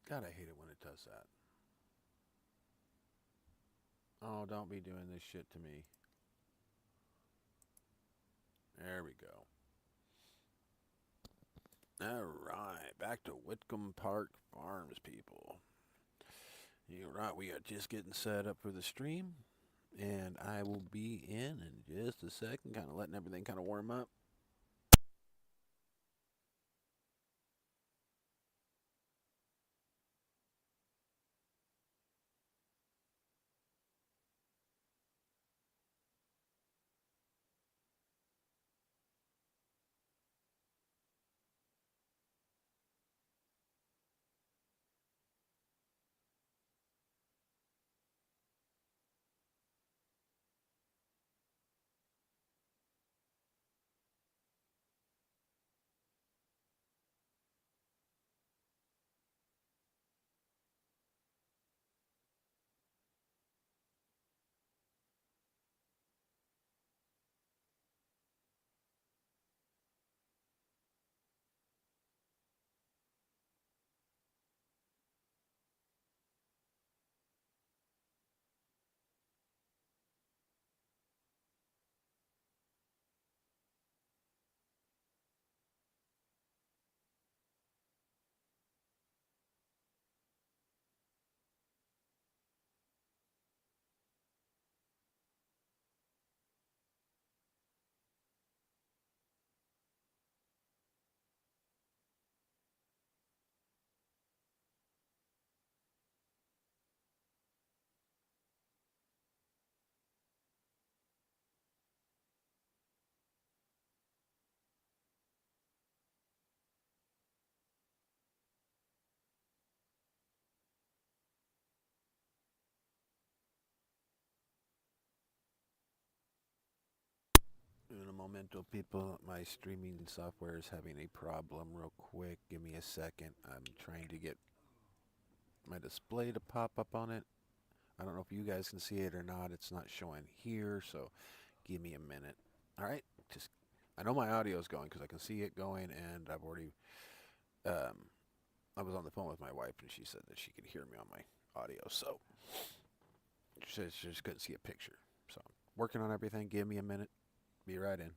God, I hate it when it does that. Oh, don't be doing this shit to me. There we go. All right, back to Whitcomb Park Farms, people. You're right, we are just getting set up for the stream, and I will be in just a second, kind of letting everything kind of warm up. In a momento, people, my streaming software is having a problem real quick. Give me a second. I'm trying to get my display to pop up on it. I don't know if you guys can see it or not. It's not showing here, so give me a minute. All right, just I know my audio is going because I can see it going, and I've already. Um, I was on the phone with my wife, and she said that she could hear me on my audio. So she said she just couldn't see a picture. So I'm working on everything. Give me a minute. Be right in.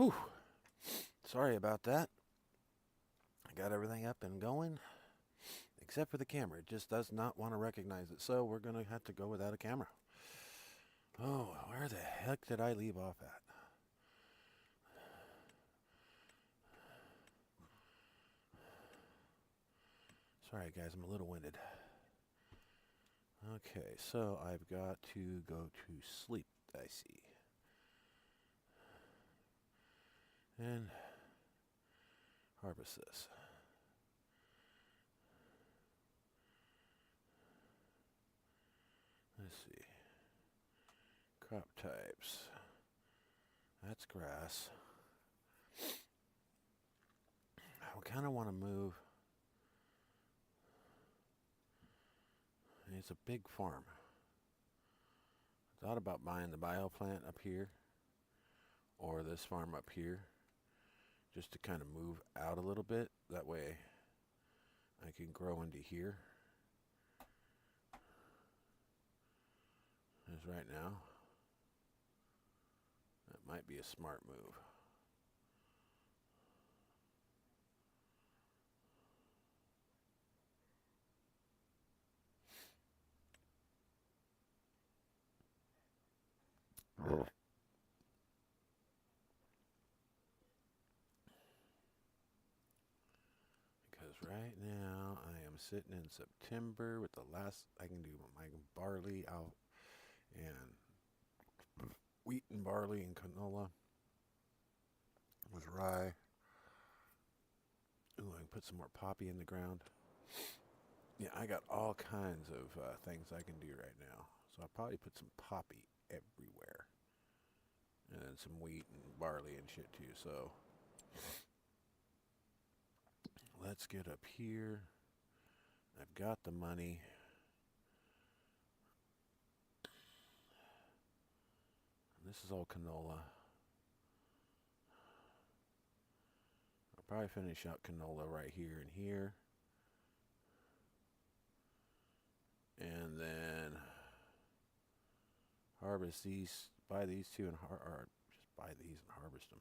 Whew. Sorry about that. I got everything up and going, except for the camera. It just does not want to recognize it, so we're going to have to go without a camera. Oh, where the heck did I leave off at? Sorry, guys, I'm a little winded. Okay, so I've got to go to sleep, I see. And harvest this. Let's see. Crop types. That's grass. I kind of want to move. It's a big farm. I thought about buying the bio plant up here or this farm up here just to kind of move out a little bit. That way I can grow into here. As right now, that might be a smart move. Because right now I am sitting in September with the last I can do my barley out and wheat and barley and canola with rye. Ooh, I can put some more poppy in the ground. Yeah, I got all kinds of things I can do right now. So I'll probably put some poppy everywhere. And then some wheat and barley and shit too. So let's get up here. I've got the money. This is all canola. I'll probably finish out canola right here and here. And then harvest these, buy these two and or just buy these and harvest them.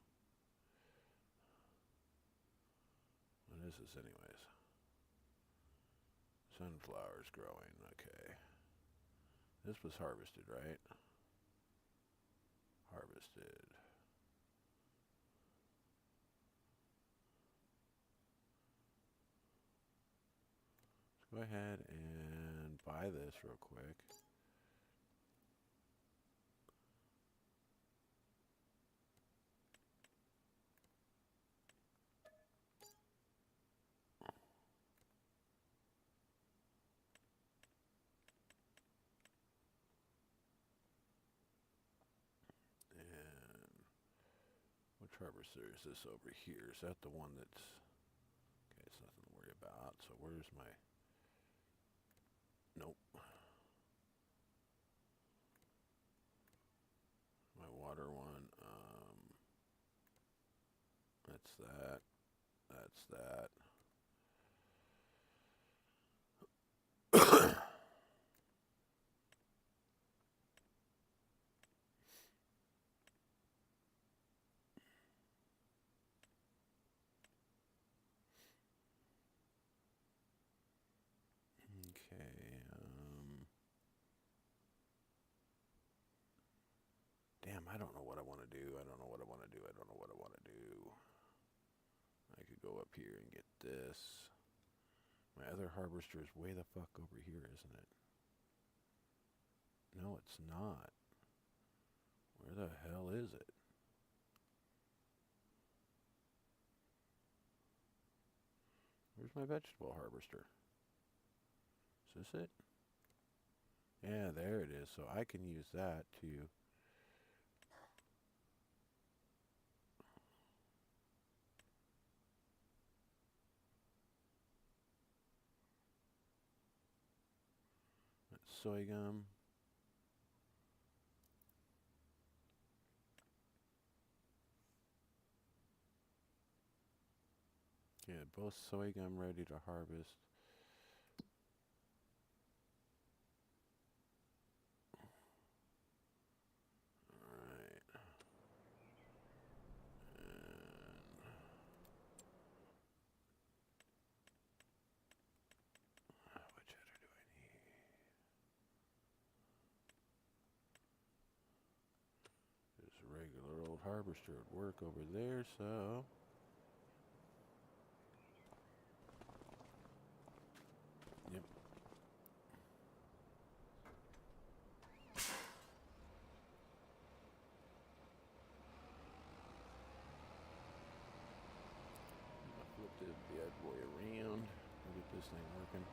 What is this anyways? Sunflowers growing, okay. This was harvested, right? Harvested. Let's go ahead and buy this real quick. Which harvester is this over here? Is that the one that's... Okay, it's nothing to worry about. So where's my... Nope. My water one. That's that. That's that. Okay, damn, I don't know what I want to do. I don't know what I want to do. I don't know what I want to do. I could go up here and get this. My other harvester is way the fuck over here, isn't it? No, it's not. Where the hell is it? Where's my vegetable harvester? Is this it? Yeah, there it is. So I can use that to... soy gum. Yeah, both soy gum ready to harvest. Alright. harvester would work over there, so... Yep. Flip this bad boy around. Get this thing working.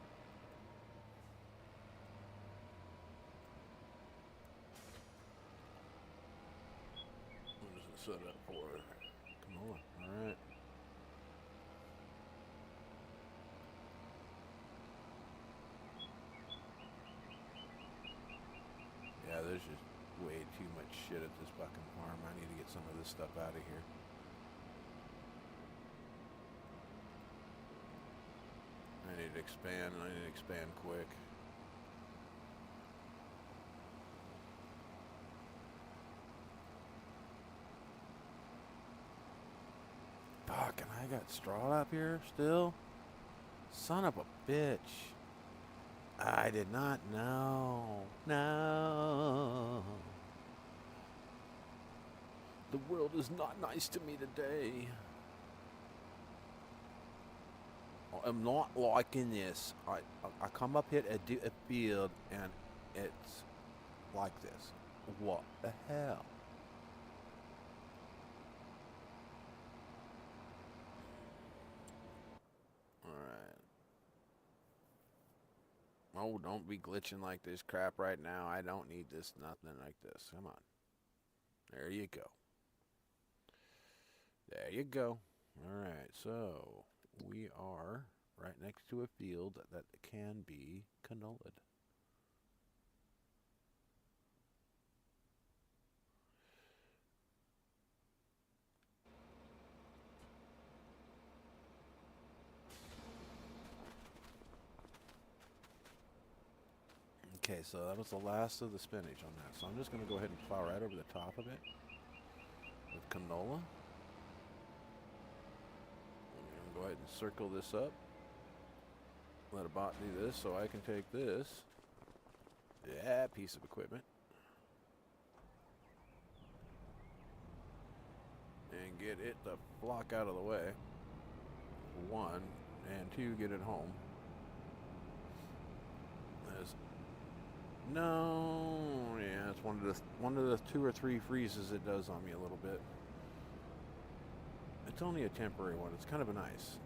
What is it set up for? Come on. Alright. Yeah, there's just way too much shit at this fucking farm. I need to get some of this stuff out of here. I need to expand, and I need to expand quick. Fuck, and I got straw up here still? Son of a bitch. I did not know. No. The world is not nice to me today. I'm not liking this. I come up here to do a field and it's like this. What the hell? Alright. Oh, don't be glitching like this crap right now. I don't need this, nothing like this. Come on. There you go. There you go. Alright, so we are right next to a field that can be canola. Okay, so that was the last of the spinach on that. So I'm just going to go ahead and plow right over the top of it with canola. I'm going to go ahead and circle this up. Let a bot do this so I can take this. Yeah, piece of equipment. And get it the flock out of the way. One, and two, get it home. There's no, yeah, it's one of the 2 or 3 freezes it does on me a little bit. It's only a temporary one. It's kind of a nice.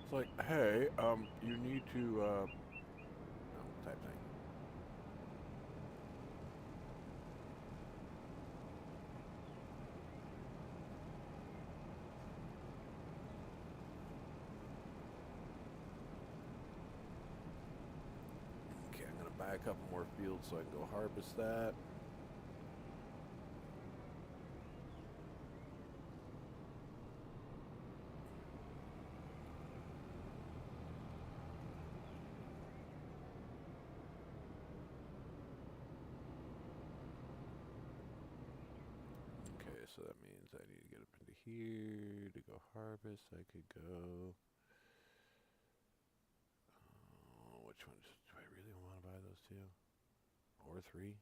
It's like, hey, you need to, no, type thing. Okay, I'm gonna buy a couple more fields so I can go harvest that. So that means I need to get up into here to go harvest. I could go. Which ones? Do I really want to buy those 2? Or 3?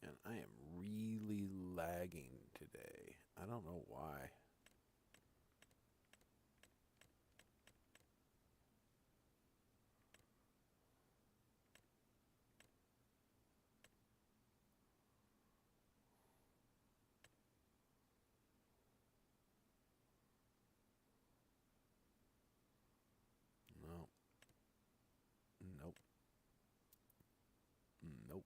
And I am really lagging today. I don't know why. No. Nope. Nope.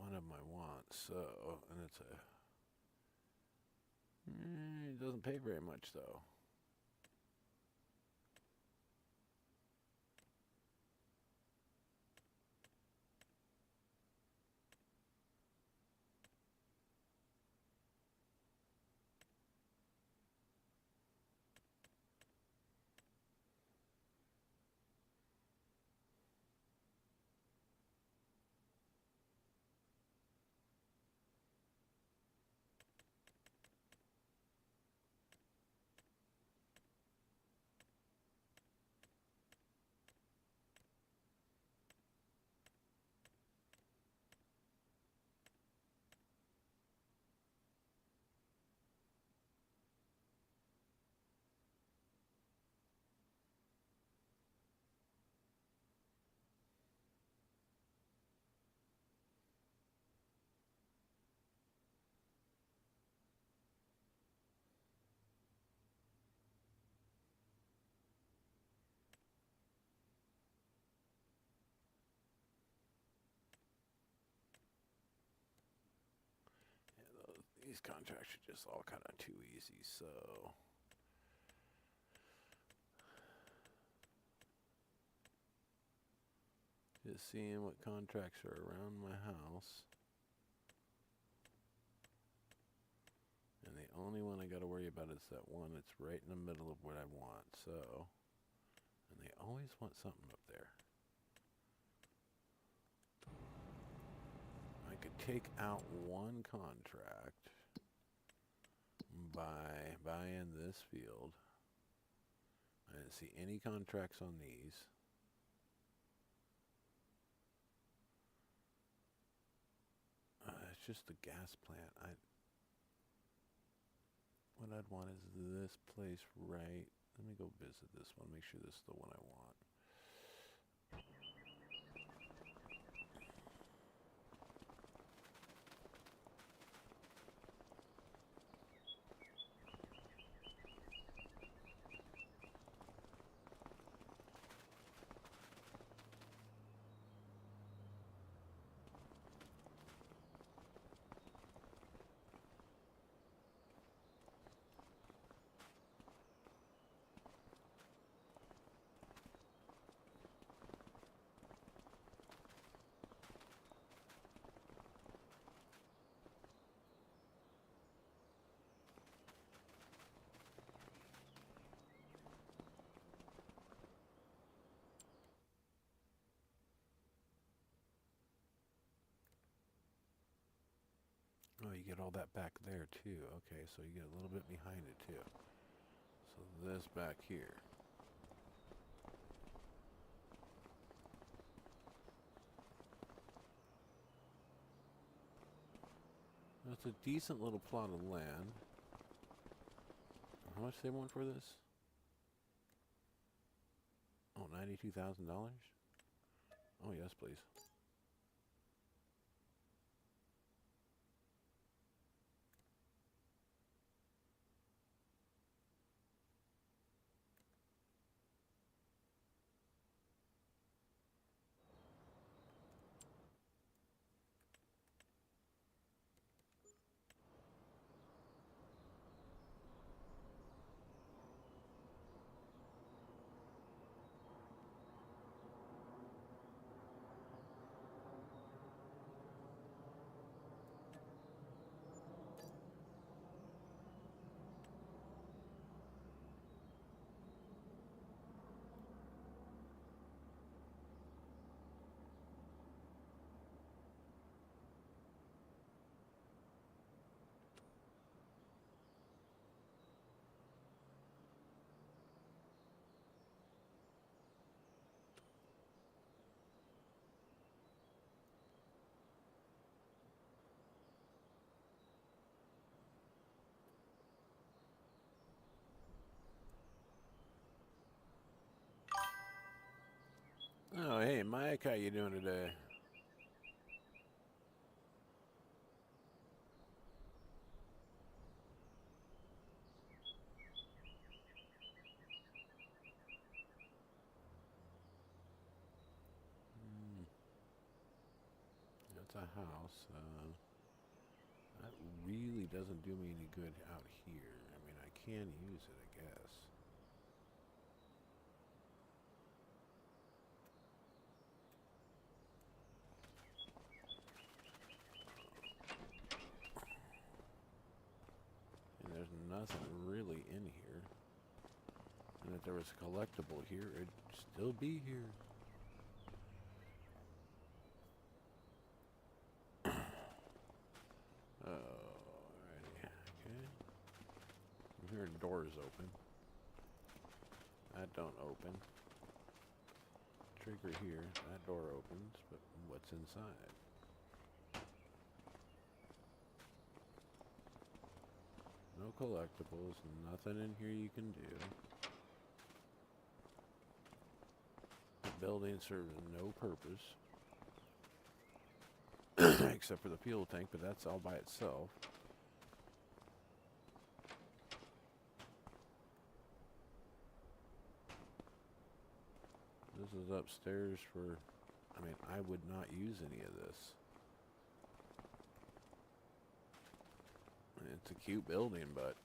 one of them I want, so, and it's it doesn't pay very much though. These contracts are just all kind of too easy, so just seeing what contracts are around my house. And the only one I gotta worry about is that one that's right in the middle of what I want, so. And they always want something up there. I could take out one contract by buying this field. I didn't see any contracts on these. It's just the gas plant. What I'd want is this place right. Let me go visit this one, make sure this is the one I want. Oh, you get all that back there too. Okay, so you get a little bit behind it too. So this back here. That's a decent little plot of land. How much they want for this? Oh, $92,000? Oh, yes, please. Oh, hey, Mike, how you doing today? It's a house. That really doesn't do me any good out here. I mean, I can use it, I guess. And there's nothing really in here. And if there was a collectible here, it'd still be here. Alrighty, okay. I'm hearing doors open. That don't open. Trigger here, that door opens, but what's inside? No collectibles, nothing in here you can do. The building serves no purpose. Except for the fuel tank, but that's all by itself. This is upstairs for, I mean, I would not use any of this. It's a cute building, but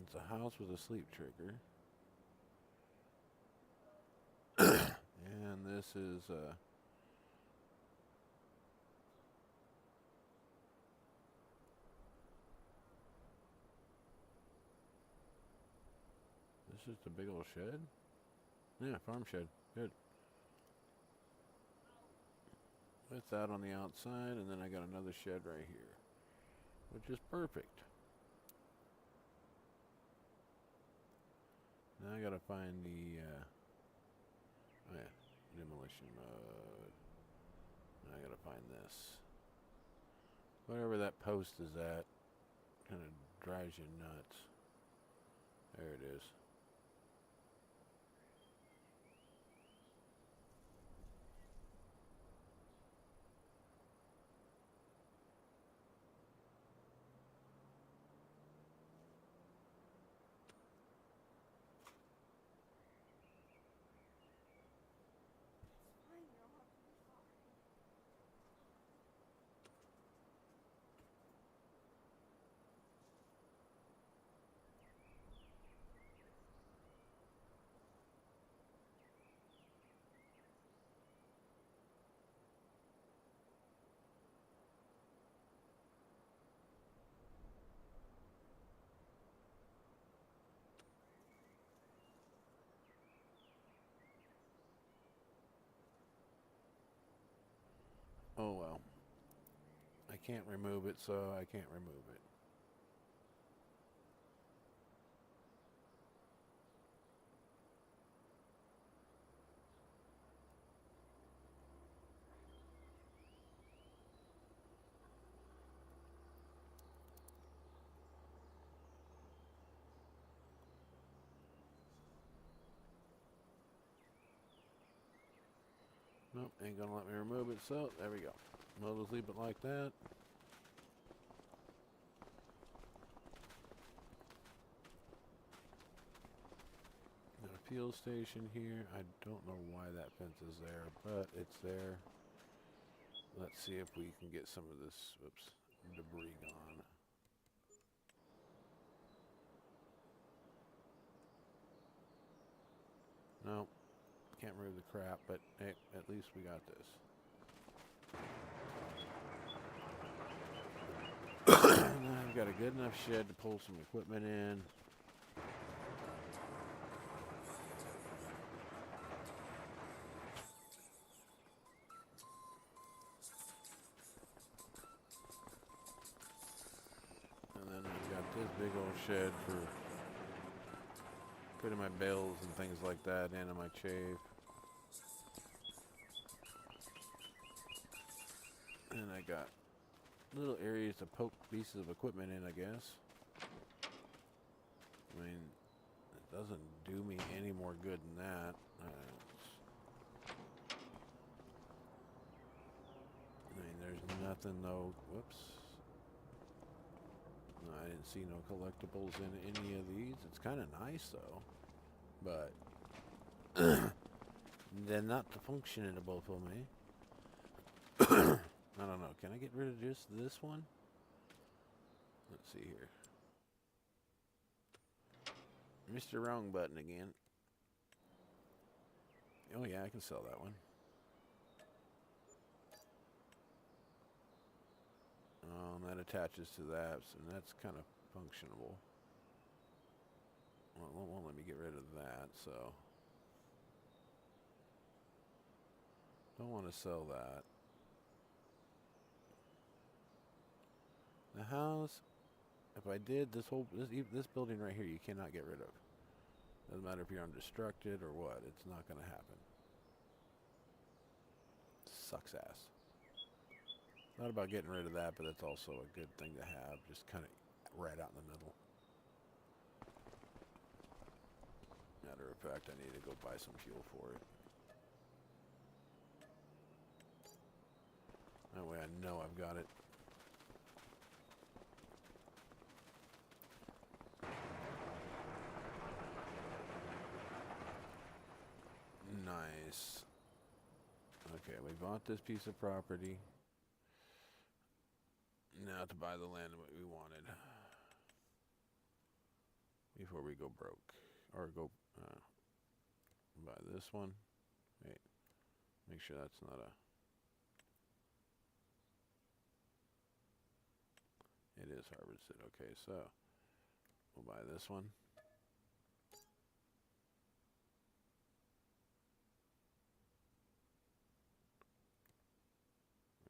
it's a house with a sleep trigger. And this is this is the big old shed? Yeah, farm shed. Good. With that on the outside, and then I got another shed right here, which is perfect. Now I gotta find the, oh yeah, demolition mode. Now I gotta find this. Whatever that post is at, kind of drives you nuts. There it is. Oh well. I can't remove it, so I can't remove it. Nope, ain't gonna let me remove it, so there we go. We'll just leave it like that. Got a fuel station here. I don't know why that fence is there, but it's there. Let's see if we can get some of this, whoops, debris gone. Nope, can't remove the crap, but hey, at least we got this. Now I've got a good enough shed to pull some equipment in. And then I've got this big old shed for putting my bales and things like that in my chafe. And I got little areas to poke pieces of equipment in, I guess. I mean, it doesn't do me any more good than that. I mean, there's nothing though. Whoops. No, I didn't see no collectibles in any of these. It's kind of nice though, but they're not functionable for me. I don't know. Can I get rid of just this one? Let's see here. Mr. Wrong button again. Oh yeah, I can sell that one. That attaches to that, and that's kind of functionable. Well, it won't let me get rid of that, so don't want to sell that. The house, if I did this building right here, you cannot get rid of. Doesn't matter if you're undestructed or what, it's not going to happen. Sucks ass. Thought about getting rid of that, but that's also a good thing to have, just kind of right out in the middle. Matter of fact, I need to go buy some fuel for it. That way I know I've got it. Nice. Okay, we bought this piece of property. Now to buy the land that we wanted. Before we go broke. Or go buy this one. Wait. Make sure that's not a... It is harvested. Okay, so we'll buy this one.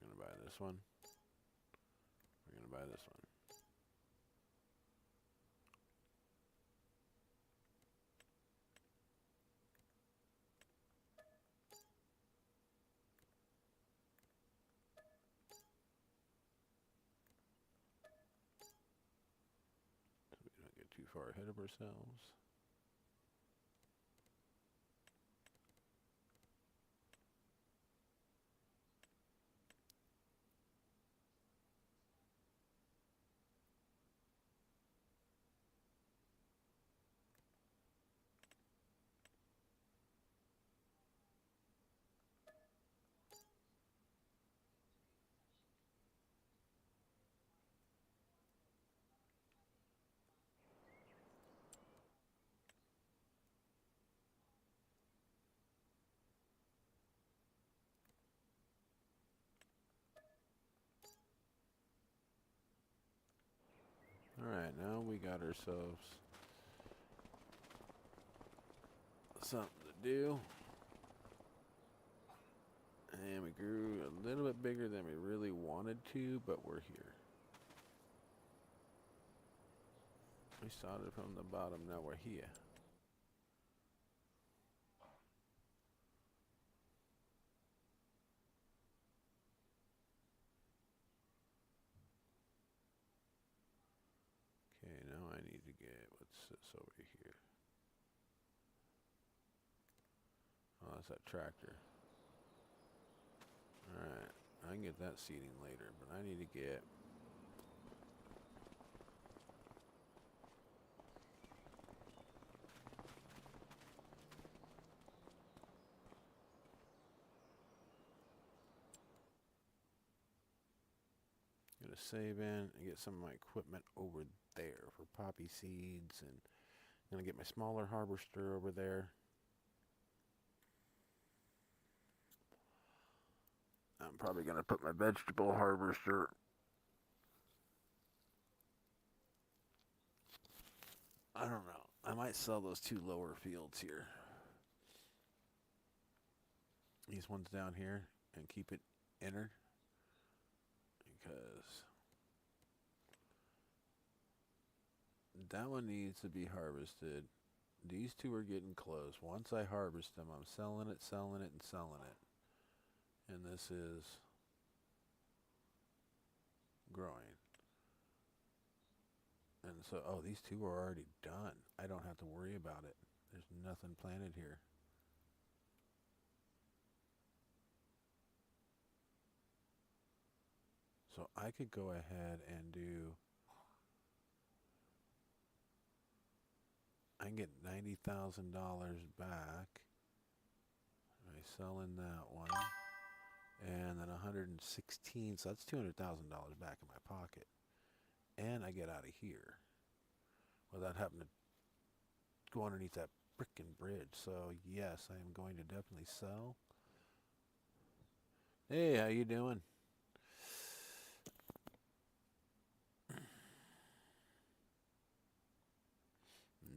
We're going to buy this one. We're going to buy this one. So we don't get too far ahead of ourselves. Alright, now we got ourselves something to do. And we grew a little bit bigger than we really wanted to, but we're here. We started from the bottom, now we're here. Okay, now I need to get, what's this over here? Oh, that's that tractor. Alright, I can get that seating later, but I need to get... Get a save in and get some of my equipment over there for poppy seeds, and I'm gonna get my smaller harvester over there. I'm probably gonna put my vegetable harvester I don't know. I might sell those two lower fields here. These ones down here and keep it inner. Because that one needs to be harvested. These two are getting close. Once I harvest them, I'm selling it, and selling it. And this is growing. And so, oh, these two are already done. I don't have to worry about it. There's nothing planted here. So I could go ahead and do, I can get $90,000 back by selling that one. And then 116, so that's $200,000 back in my pocket. And I get out of here without having to go underneath that frickin' bridge. So yes, I am going to definitely sell. Hey, how you doing?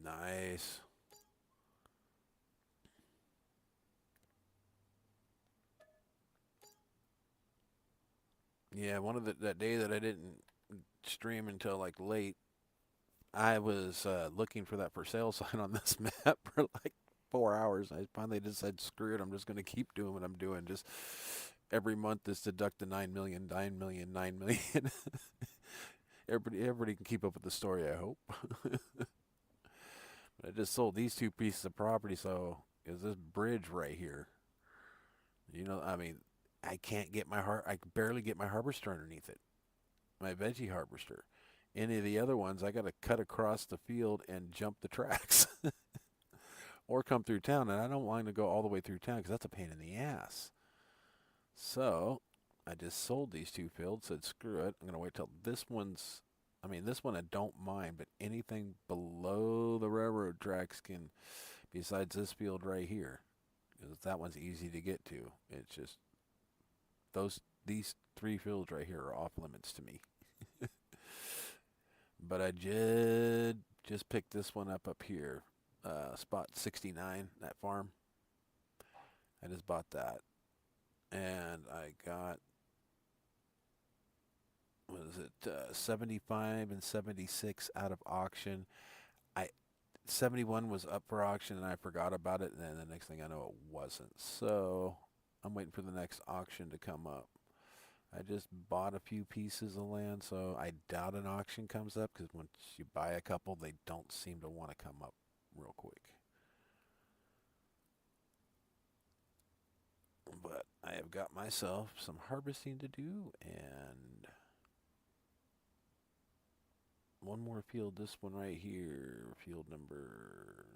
Nice. Yeah, one of that day that I didn't stream until like late, I was looking for that for sale sign on this map for like 4 hours. I finally decided, screw it, I'm just going to keep doing what I'm doing. Just every month is deduct the 9 million, 9 million, 9 million. Everybody can keep up with the story, I hope. I just sold these two pieces of property, so is this bridge right here. You know, I mean, I can't get I can barely get my harvester underneath it. My veggie harvester. Any of the other ones, I got to cut across the field and jump the tracks. Or come through town, and I don't want to go all the way through town because that's a pain in the ass. So, I just sold these two fields, said screw it. I'm going to wait till this one's, I mean, this one I don't mind, but anything below the railroad tracks can, besides this field right here, because that one's easy to get to. It's just, these three fields right here are off limits to me. But I did just pick this one up here, spot 69, that farm. I just bought that, and I got, what is it, 75 and 76 out of auction. I 71 was up for auction, and I forgot about it, and then the next thing I know, it wasn't. So I'm waiting for the next auction to come up. I just bought a few pieces of land, so I doubt an auction comes up, because once you buy a couple, they don't seem to want to come up real quick. But I have got myself some harvesting to do, and one more field. This one right here, field number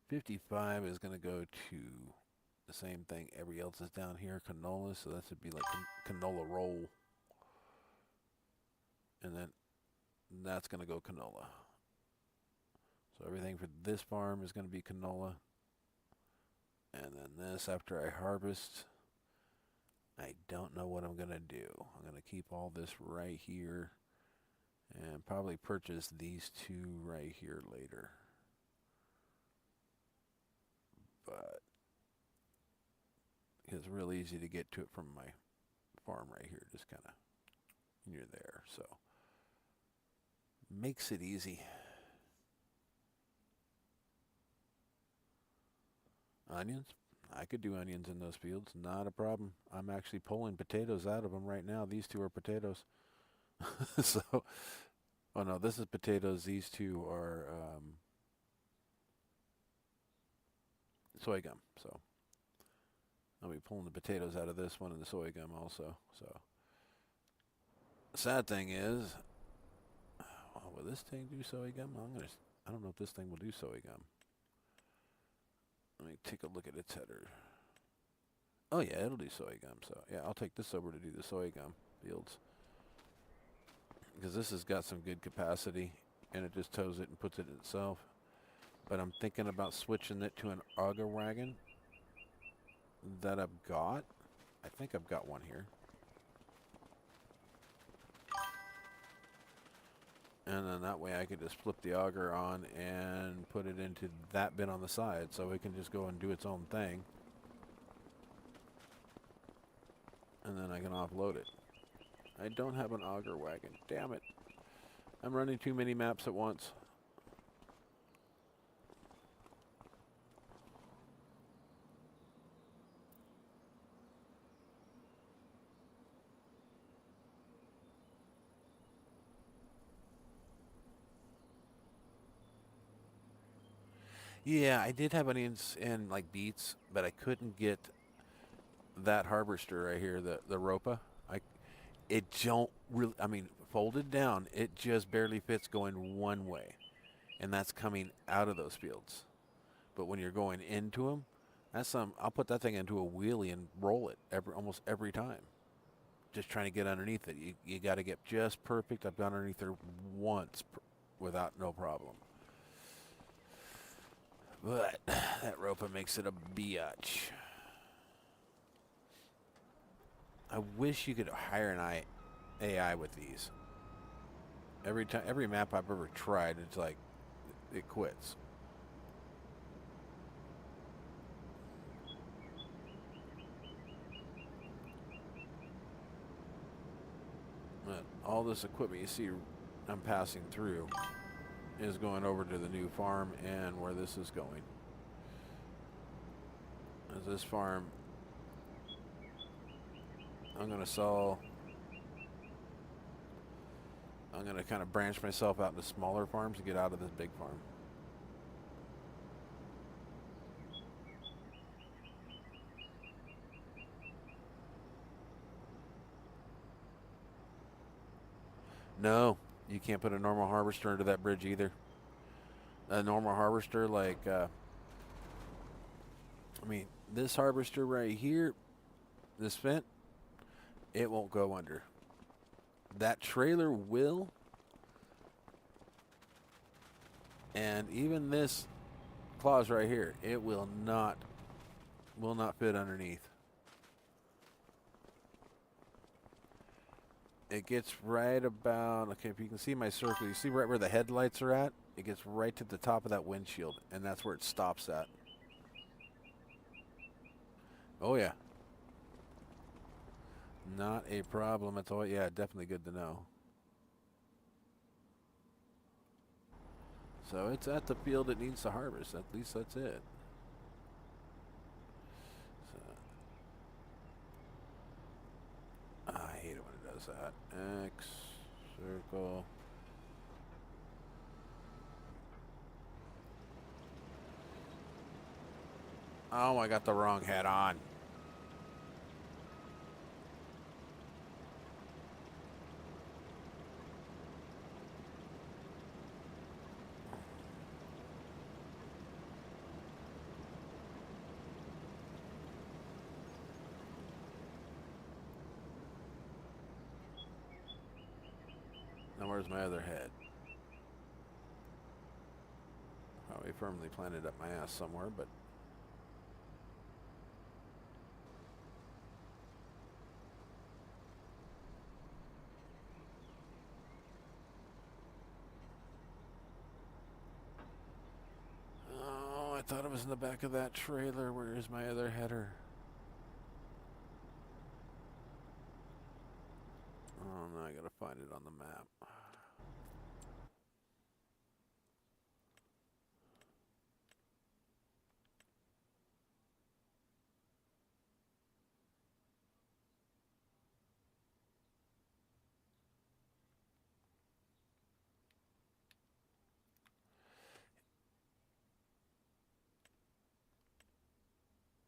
55, is going to go to the same thing every else is down here, canola. So that should be like canola roll. And then that's going to go canola. So everything for this farm is going to be canola. And then this, after I harvest, I don't know what I'm going to do. I'm going to keep all this right here and probably purchase these two right here later. But it's real easy to get to it from my farm right here, just kind of near there. So makes it easy. Onions? I could do onions in those fields, not a problem. I'm actually pulling potatoes out of them right now. These two are potatoes. So, oh no, this is potatoes. These two are soy gum. So I'll be pulling the potatoes out of this one and the soy gum also. So the sad thing is, will this thing do soy gum? I don't know if this thing will do soy gum. Let me take a look at its header. Oh yeah, it'll do soy gum. So yeah, I'll take this over to do the soy gum fields, because this has got some good capacity, and it just tows it and puts it in itself. But I'm thinking about switching it to an auger wagon that I've got. I think I've got one here. And then that way I could just flip the auger on and put it into that bin on the side, so it can just go and do its own thing. And then I can offload it. I don't have an auger wagon. Damn it. I'm running too many maps at once. Yeah, I did have onions and like beets, but I couldn't get that harvester right here, the Ropa. it don't really, I mean, folded down, it just barely fits going one way. And that's coming out of those fields. But when you're going into them, I'll put that thing into a wheelie and roll it almost every time. Just trying to get underneath it. You got to get just perfect. I've gone underneath there once without no problem. But that rope makes it a biatch. I wish you could hire an AI with these. Every map I've ever tried, it's like it quits. But all this equipment you see I'm passing through is going over to the new farm and where this is going. As this farm, I'm going to kind of branch myself out into smaller farms to get out of this big farm. No, you can't put a normal harvester under that bridge either. A normal harvester, like, I mean, this harvester right here, this vent, it won't go under. That trailer will. And even this clause right here, it will not fit underneath. It gets right about, okay, if you can see my circle, you see right where the headlights are at? It gets right to the top of that windshield, and that's where it stops at. Oh, yeah. Not a problem at all. Yeah, definitely good to know. So it's at the field it needs to harvest. At least that's it. So, I hate it when it does that. X, circle. Oh, I got the wrong hat on. Now where's my other head? Probably firmly planted up my ass somewhere, but oh, I thought it was in the back of that trailer. Where is my other header? Oh, no, I gotta find it on the map.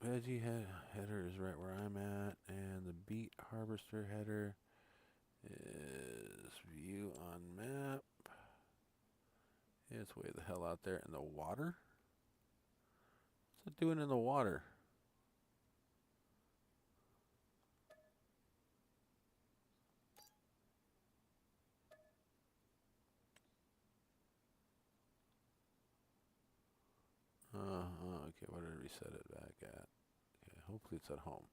Veggie header is right where I'm at, and the beet harvester header is view on map. It's way the hell out there in the water. What's it doing in the water? Okay, what did I reset it back at? Okay, hopefully it's at home.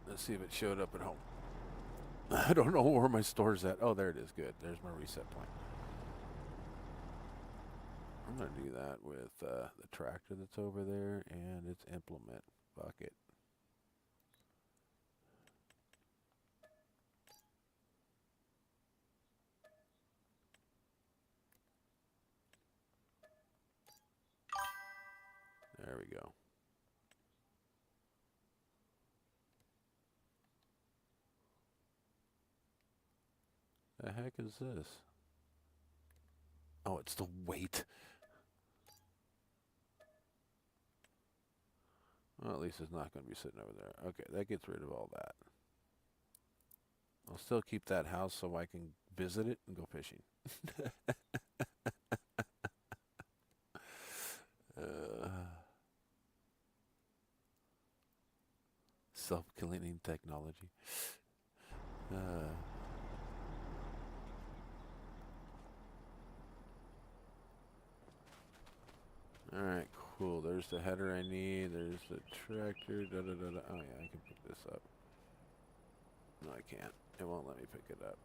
Let's see if it showed up at home. I don't know where my store's at. Oh, there it is. Good. There's my reset point. I'm going to do that with the tractor that's over there and its implement bucket. There we go. The heck is this? Oh, it's the weight. Well, at least it's not going to be sitting over there. Okay, that gets rid of all that. I'll still keep that house so I can visit it and go fishing. uh, Self-cleaning technology. Alright, cool. There's the header I need. There's the tractor. Da, da, da, da. Oh, yeah, I can pick this up. No, I can't. It won't let me pick it up.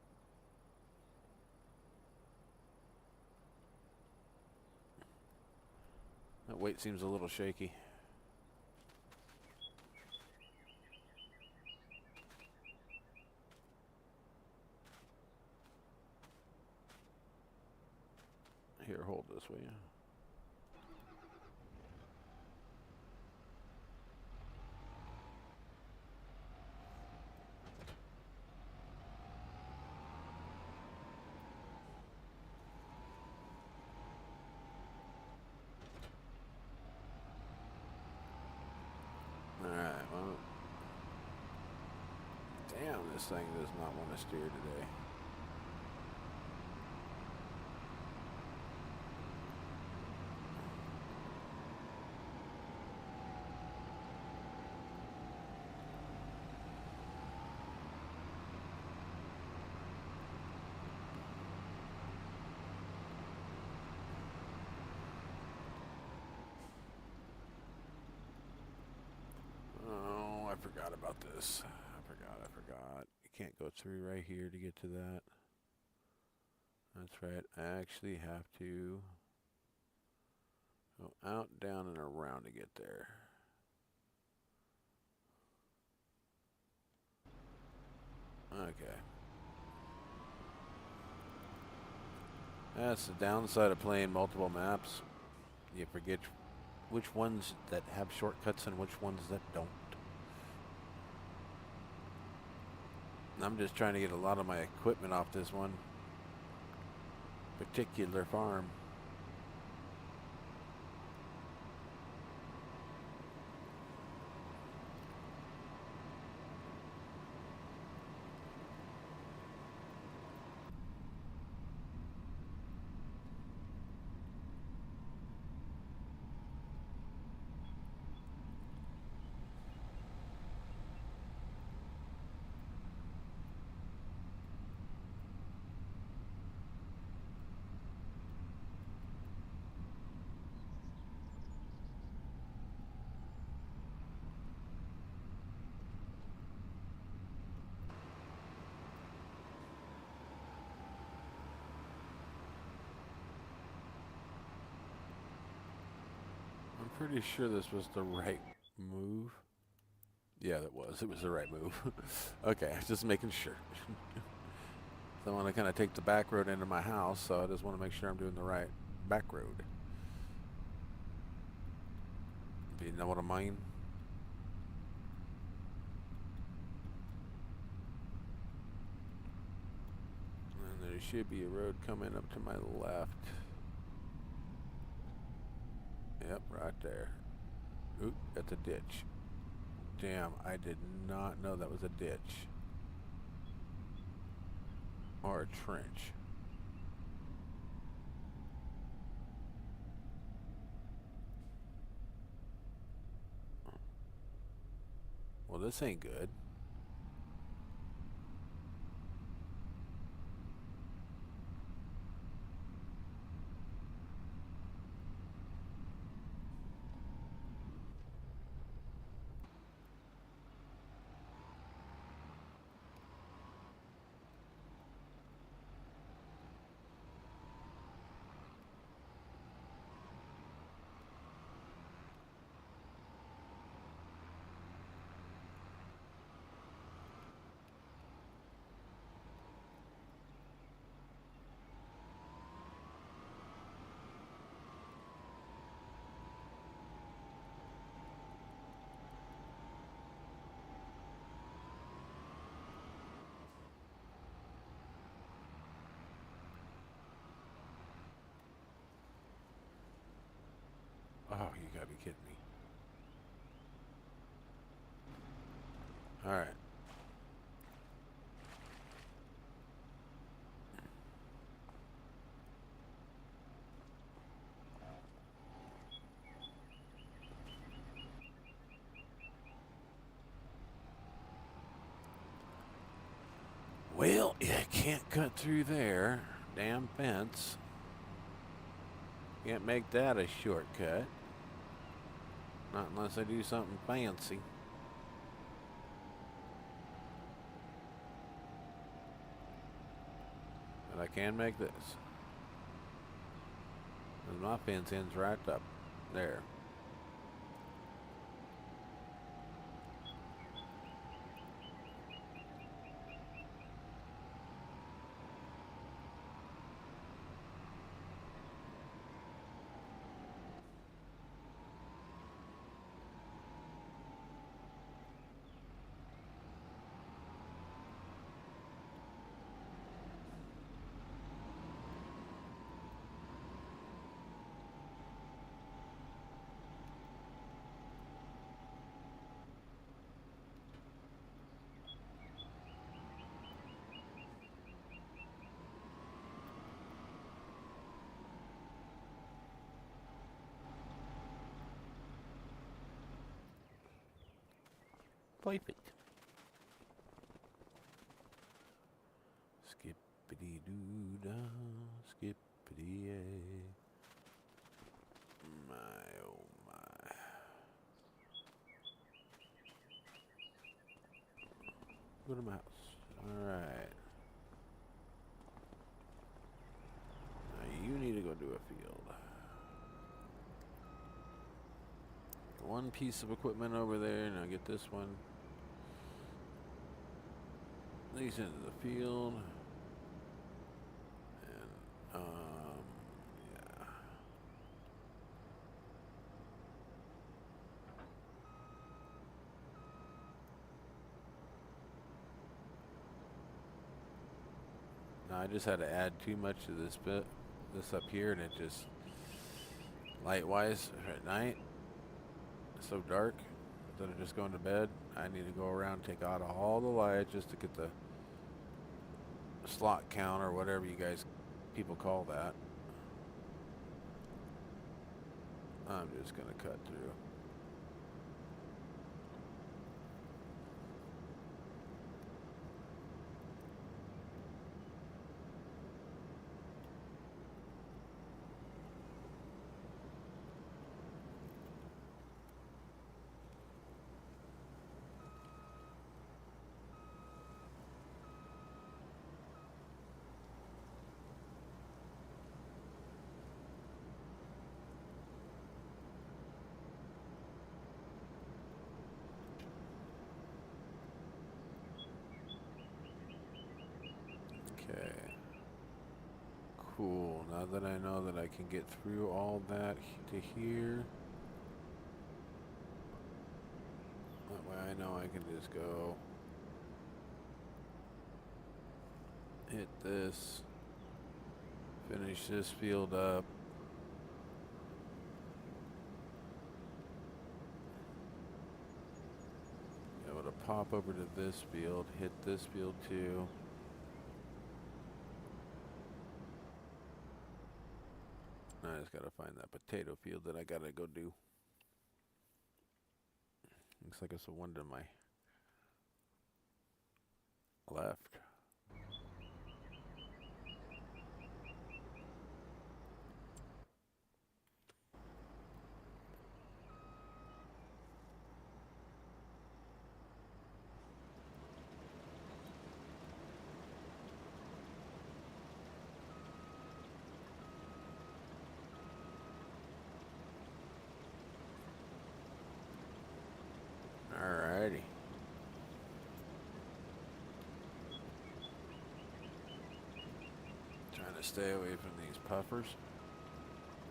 That weight seems a little shaky. Here, hold this, will you? Alright, well. Damn, this thing does not want to steer today. Oh, I forgot about this. I forgot. You can't go through right here to get to that. That's right. I actually have to go out, down, and around to get there. Okay. That's the downside of playing multiple maps. You forget which ones that have shortcuts and which ones that don't. I'm just trying to get a lot of my equipment off this one particular farm. I'm pretty sure this was the right move. Yeah, that was. It was the right move. Okay, just making sure. So I want to kind of take the back road into my house, so I just want to make sure I'm doing the right back road. Do you know what I mean? And there should be a road coming up to my left. Yep, right there. Oop, that's a ditch. Damn, I did not know that was a ditch. Or a trench. Well, this ain't good. Oh, you gotta be kidding me. Alright. Can't cut through there. Damn fence. Can't make that a shortcut. Not unless I do something fancy. But I can make this. And my fence ends right up there. Perfect. Skippity doo dah, skippity yay. My oh my. Go to my house. Alright. Now you need to go do a field. One piece of equipment over there. Now get this one. These into the field. And, yeah. Now I just had to add too much to this bit, this up here, and it just, light-wise, at night, it's so dark, instead of just going to bed, I need to go around and take out all the lights just to get the slot count or whatever you guys people call that. I'm just gonna cut through. Okay. Cool. Now that I know that I can get through all that to here, that way I know I can just go hit this, finish this field up. Be able to pop over to this field, hit this field too. I just gotta find that potato field that I gotta go do. Looks like it's the one to my left. Alrighty. Trying to stay away from these puffers.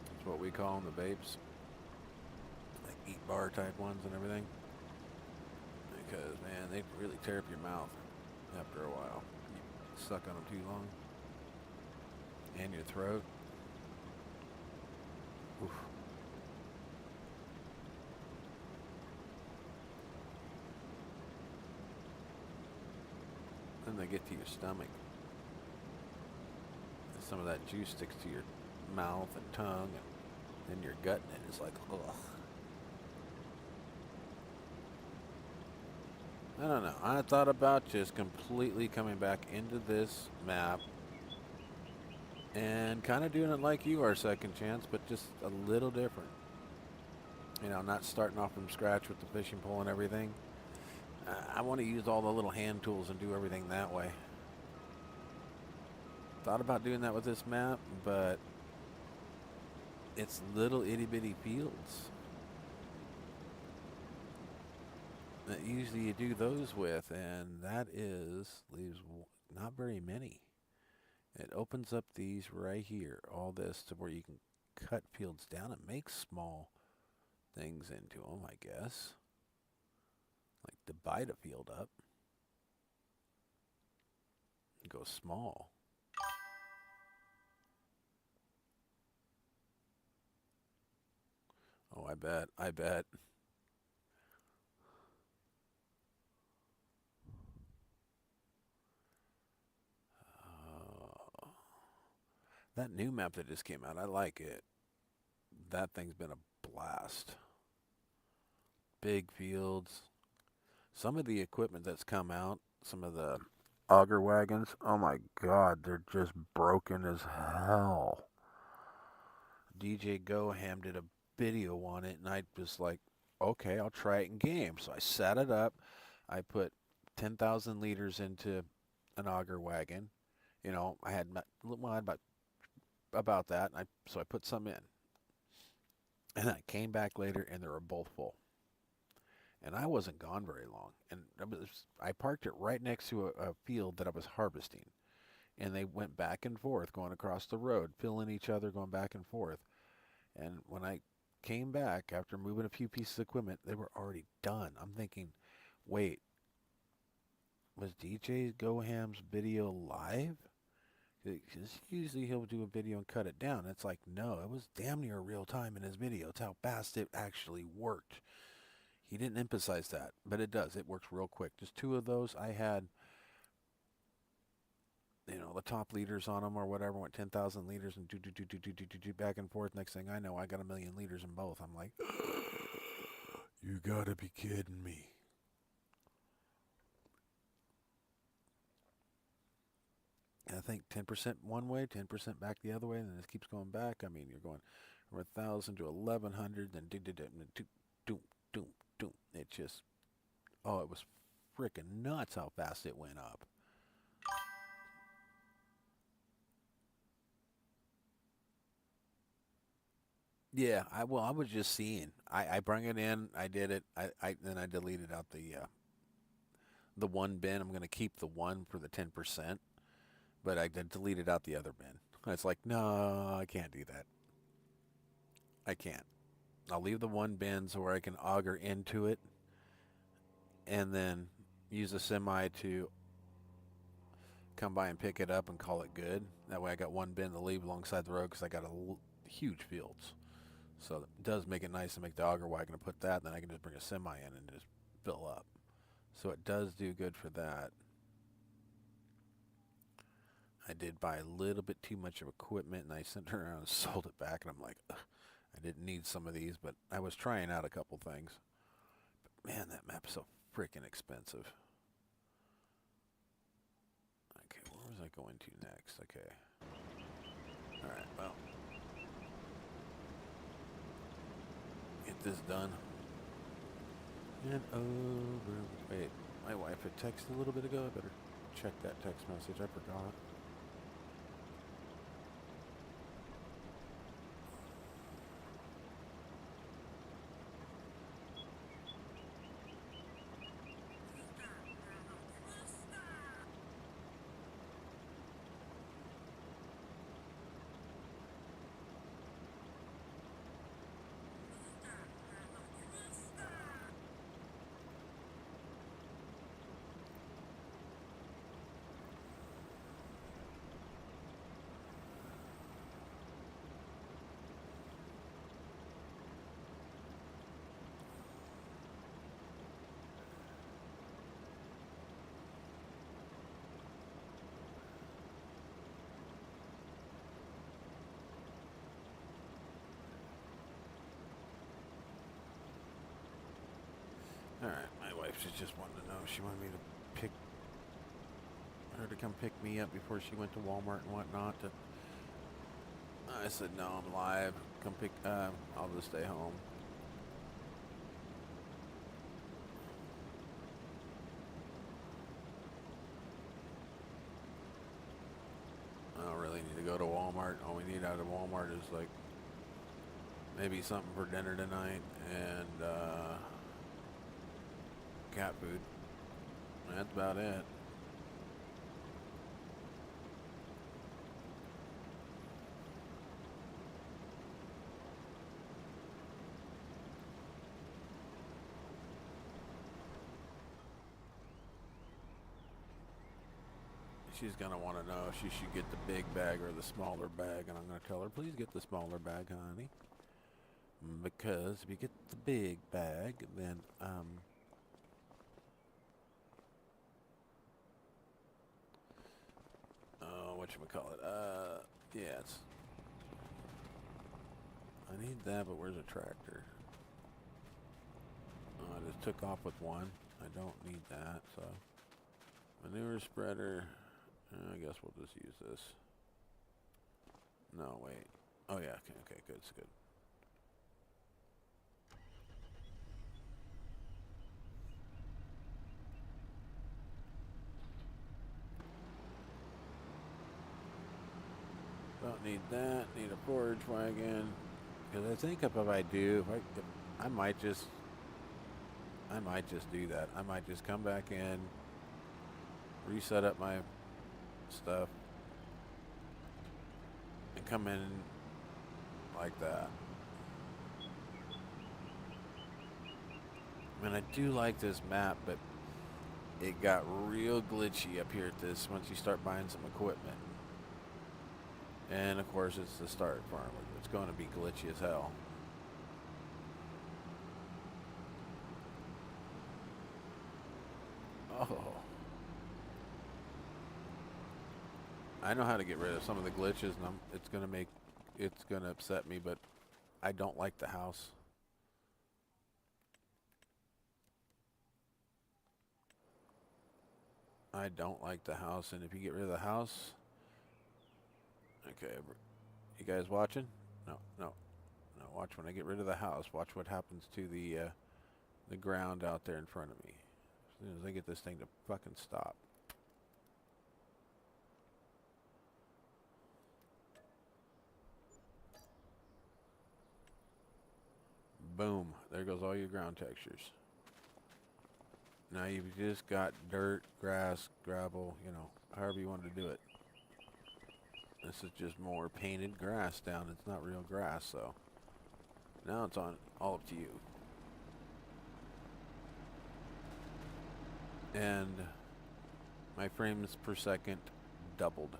That's what we call them, the vapes. Like eat bar type ones and everything. Because, man, they really tear up your mouth after a while. You suck on them too long. And your throat. Oof. Then they get to your stomach. And some of that juice sticks to your mouth and tongue and then your gut, and it's like, ugh. I don't know. I thought about just completely coming back into this map and kind of doing it like you are, Second Chance, but just a little different. You know, not starting off from scratch with the fishing pole and everything. I want to use all the little hand tools and do everything that way. Thought about doing that with this map, but it's little itty bitty fields that usually you do those with, and that leaves not very many. It opens up these right here, all this to where you can cut fields down and make small things into them, I guess. Like divide a field up and go small. Oh, I bet. I bet. Uh, that new map that just came out, I like it. That thing's been a blast. Big fields. Some of the equipment that's come out, some of the auger wagons, oh my god, they're just broken as hell. DJ Goham did a video on it, and I was like, okay, I'll try it in game. So I set it up. I put 10,000 liters into an auger wagon. You know, I had about that. So I put some in, and I came back later, and they were both full. And I wasn't gone very long. And I parked it right next to a field that I was harvesting. And they went back and forth, going across the road, filling each other, going back and forth. And when I came back after moving a few pieces of equipment, they were already done. I'm thinking, wait, was DJ Goham's video live? Because usually he'll do a video and cut it down. It's like, no, it was damn near real time in his video. It's how fast it actually worked. He didn't emphasize that, but it does. It works real quick. Just two of those. I had, you know, the top liters on them or whatever, went 10,000 liters and do back and forth. Next thing I know, I got 1,000,000 liters in both. I'm like, you gotta be kidding me. I think 10% one way, 10% back the other way, and then it keeps going back. I mean, you're going from 1,000 to 1,100, then doom, doom, doom. It just, oh, it was freaking nuts how fast it went up. Yeah, I was just seeing. I bring it in, I did it, then I deleted out the one bin. I'm gonna keep the one for the 10%, but I deleted out the other bin. It's like, no, I can't do that. I can't. I'll leave the one bin so where I can auger into it, and then use a semi to come by and pick it up and call it good. That way I got one bin to leave alongside the road because I got huge fields. So it does make it nice to make the auger wagon and put that, and then I can just bring a semi in and just fill up. So it does do good for that. I did buy a little bit too much of equipment, and I sent it around and sold it back, and I'm like, ugh, I didn't need some of these, but I was trying out a couple things. But man, that map's so freaking expensive. Okay, where was I going to next? Okay. Alright, well. Get this done. And over. Wait, my wife had texted a little bit ago. I better check that text message. I forgot. She's just wanting to know. She wanted me to pick her to come pick me up before she went to Walmart and whatnot. I said, no, I'm live. Come pick, I'll just stay home. I don't really need to go to Walmart. All we need out of Walmart is like maybe something for dinner tonight and cat food. That's about it. She's going to want to know if she should get the big bag or the smaller bag. And I'm going to tell her, please get the smaller bag, honey. Because if you get the big bag, then, whatchamacallit, yeah, it's, I need that, but where's a tractor? I just took off with one. I don't need that, so. Manure spreader. I guess we'll just use this. No, wait. Oh, yeah. Okay, good. It's good. Don't need that. Need a forage wagon. Because I think if I do, I might just do that. I might just come back in, reset up my stuff, and come in like that. I mean, I do like this map, but it got real glitchy up here at this once you start buying some equipment. And of course, it's the start farm. It's going to be glitchy as hell. Oh. I know how to get rid of some of the glitches, and it's going to upset me, but I don't like the house. I don't like the house, and if you get rid of the house, okay, you guys watching? No. Watch when I get rid of the house. Watch what happens to the ground out there in front of me. As soon as I get this thing to fucking stop. Boom. There goes all your ground textures. Now you've just got dirt, grass, gravel, you know, however you want to do it. This is just more painted grass down. It's not real grass, so now it's on all up to you. And my frames per second doubled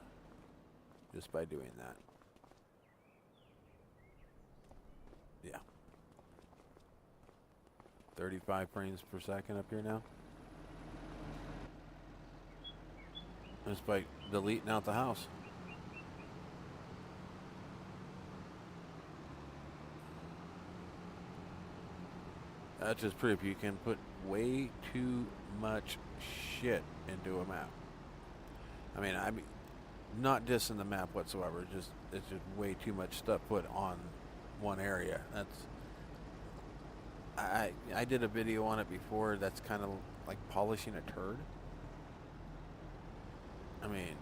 just by doing that. Yeah. 35 frames per second up here now. Just by deleting out the house. That's just proof you can put way too much shit into a map. I mean, not dissing the map whatsoever. It's just way too much stuff put on one area. I did a video on it before. That's kind of like polishing a turd. I mean,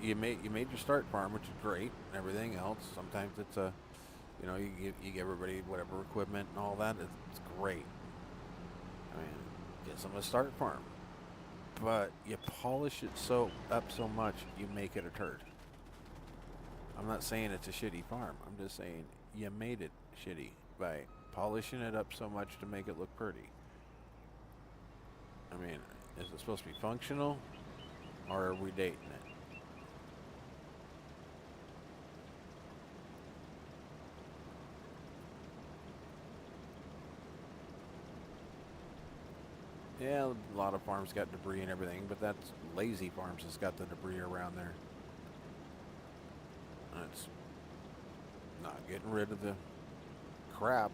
you made your start farm, which is great, and everything else. Sometimes it's you know, you give everybody whatever equipment and all that. It's great. I mean, get some of the start farm, but you polish it up so much you make it a turd. I'm not saying it's a shitty farm. I'm just saying you made it shitty by polishing it up so much to make it look pretty. I mean, is it supposed to be functional, or are we dating it? Yeah, a lot of farms got debris and everything, but that's lazy farms that's got the debris around there. It's not getting rid of the crap.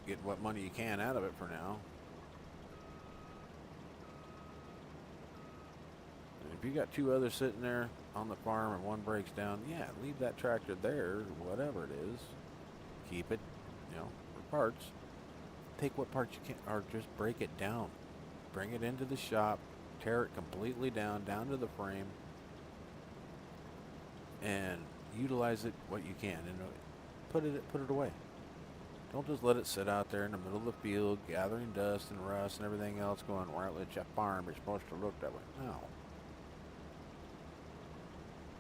Getting what money you can out of it for now. If you got two others sitting there on the farm and one breaks down, yeah, leave that tractor there, whatever it is. Keep it, for parts. Take what parts you can, or just break it down. Bring it into the shop, tear it completely down to the frame, and utilize it what you can, and put it away. Don't just let it sit out there in the middle of the field, gathering dust and rust and everything else, going, well, it's a farm, it's supposed to look that way. No.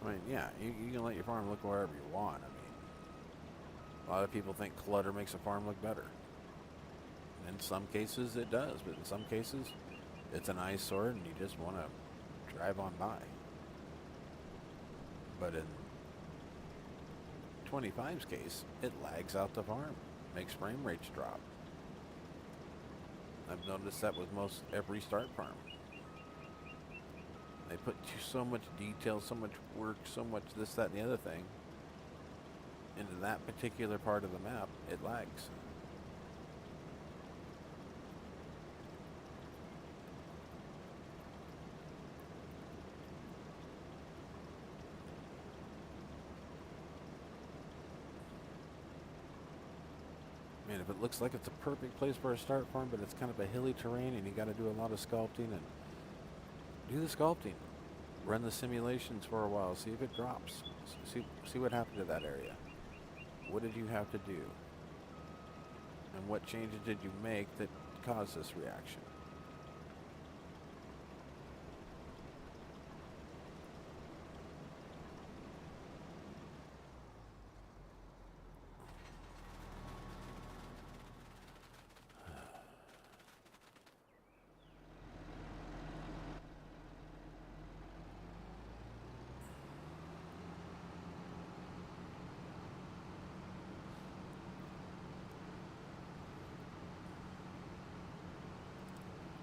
I mean, yeah, you can let your farm look wherever you want. I mean, a lot of people think clutter makes a farm look better. In some cases it does, but in some cases it's an eyesore and you just want to drive on by. But in 25's case, it lags out the farm, makes frame rates drop. I've noticed that with most every start farm. They put so much detail, so much work, so much this, that, and the other thing into that particular part of the map, it lags. Man, if it looks like it's a perfect place for a start farm, but it's kind of a hilly terrain and you got to do a lot of sculpting, and do the sculpting. Run the simulations for a while, see if it drops. See what happened to that area. What did you have to do? And what changes did you make that caused this reaction?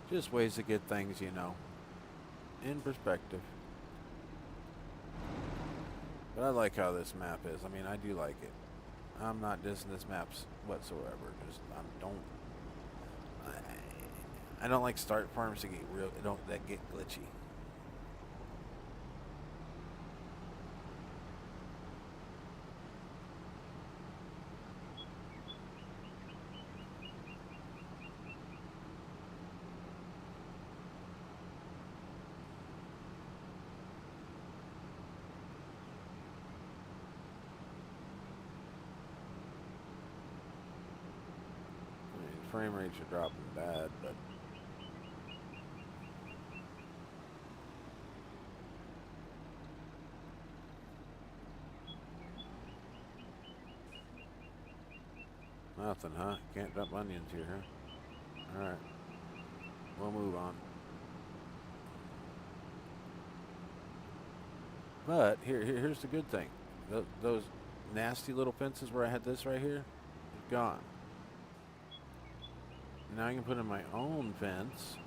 Just ways to get things, in perspective. But I like how this map is. I mean, I do like it. I'm not dissing this map whatsoever. Just I don't like start farms that get glitchy. Frame rates are dropping bad, but nothing, huh? Can't dump onions here, huh? Alright. We'll move on. But here's the good thing. Those nasty little fences where I had this right here, gone. Now I can put in my own fence.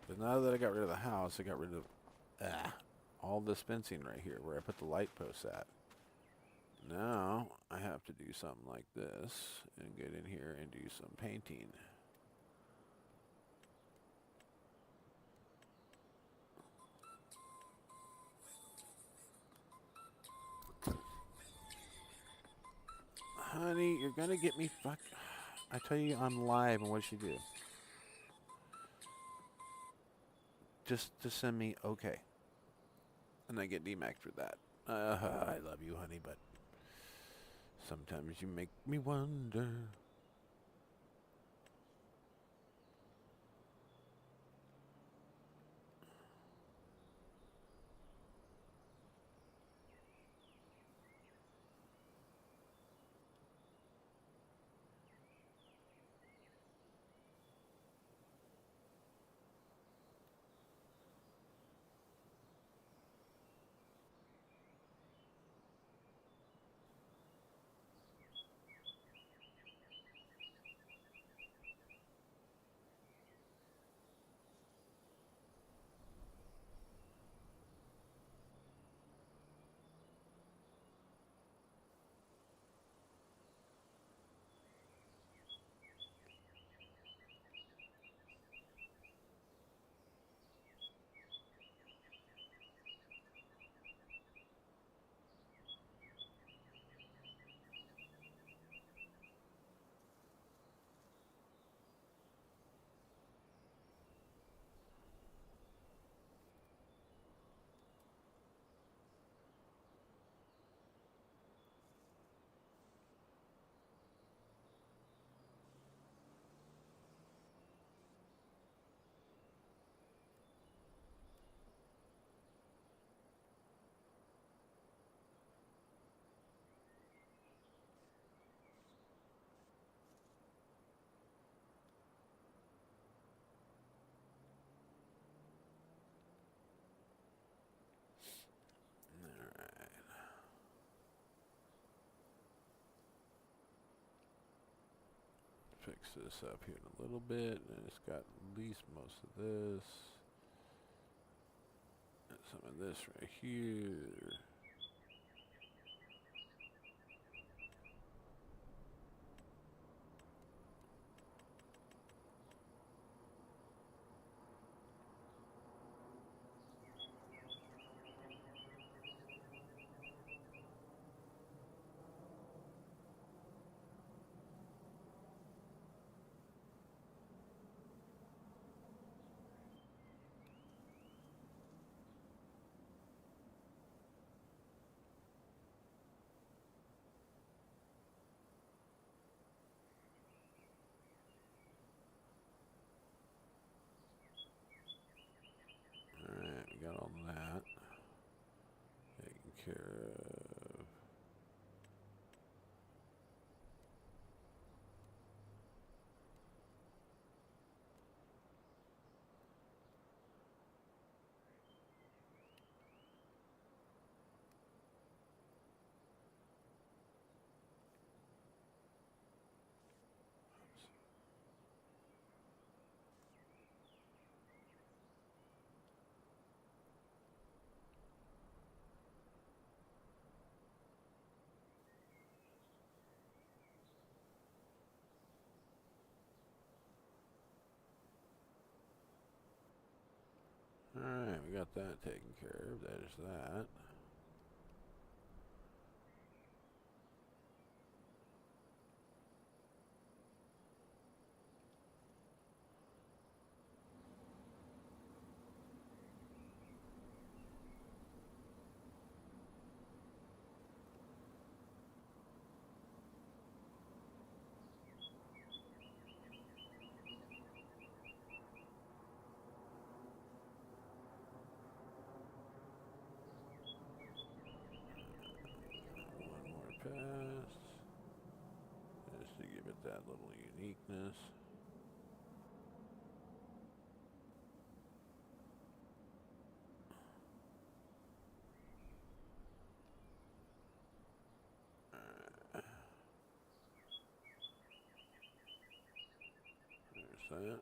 But now that I got rid of the house, I got rid of all this fencing right here where I put the light posts at. Now I have to do something like this and get in here and do some painting. Honey, you're gonna get me fucked. I tell you I'm live, and what should you do? Just to send me okay. And I get DMAX for that. I love you, honey, but sometimes you make me wonder. fix this up here in a little bit, and it's got at least most of this. And some of this right here. Alright, we got all that taken care of. Alright, we got that taken care of. There's that. One more pass. Just to give it that little uniqueness. There's that.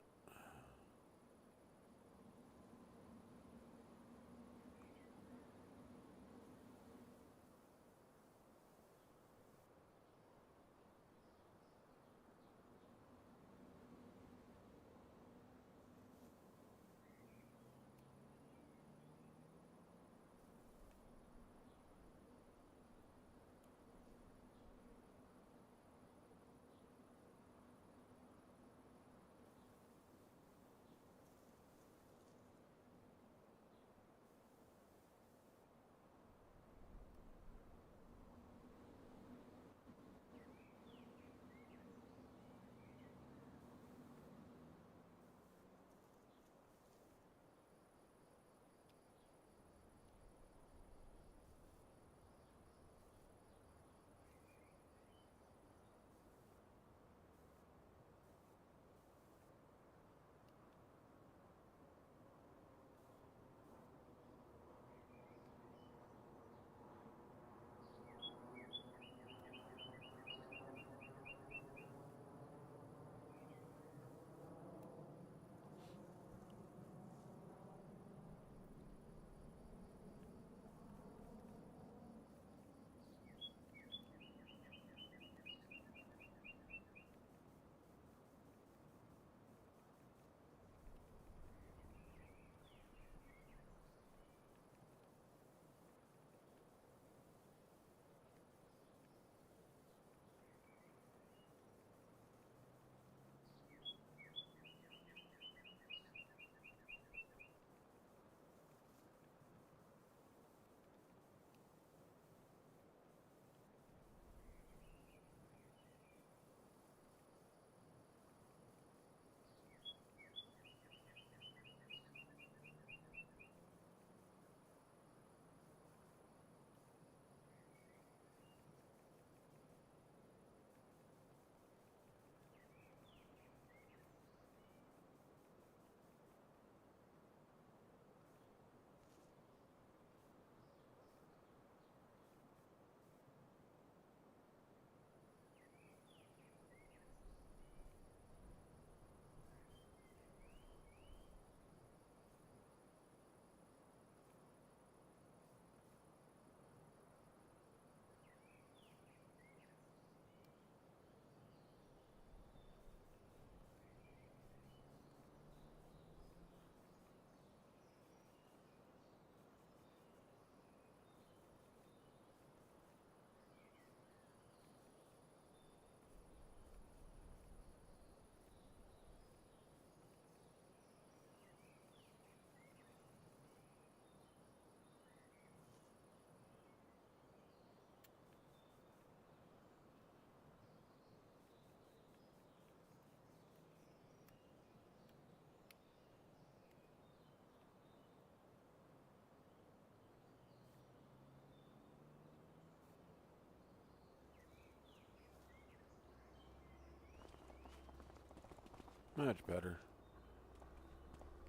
Much better.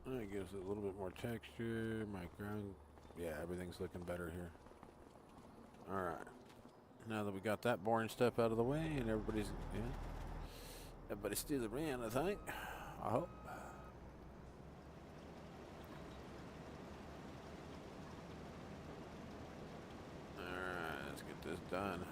That gives it a little bit more texture. My ground, yeah, everything's looking better here. Alright. Now that we got that boring stuff out of the way and everybody's still around, I think. I hope. Alright, let's get this done.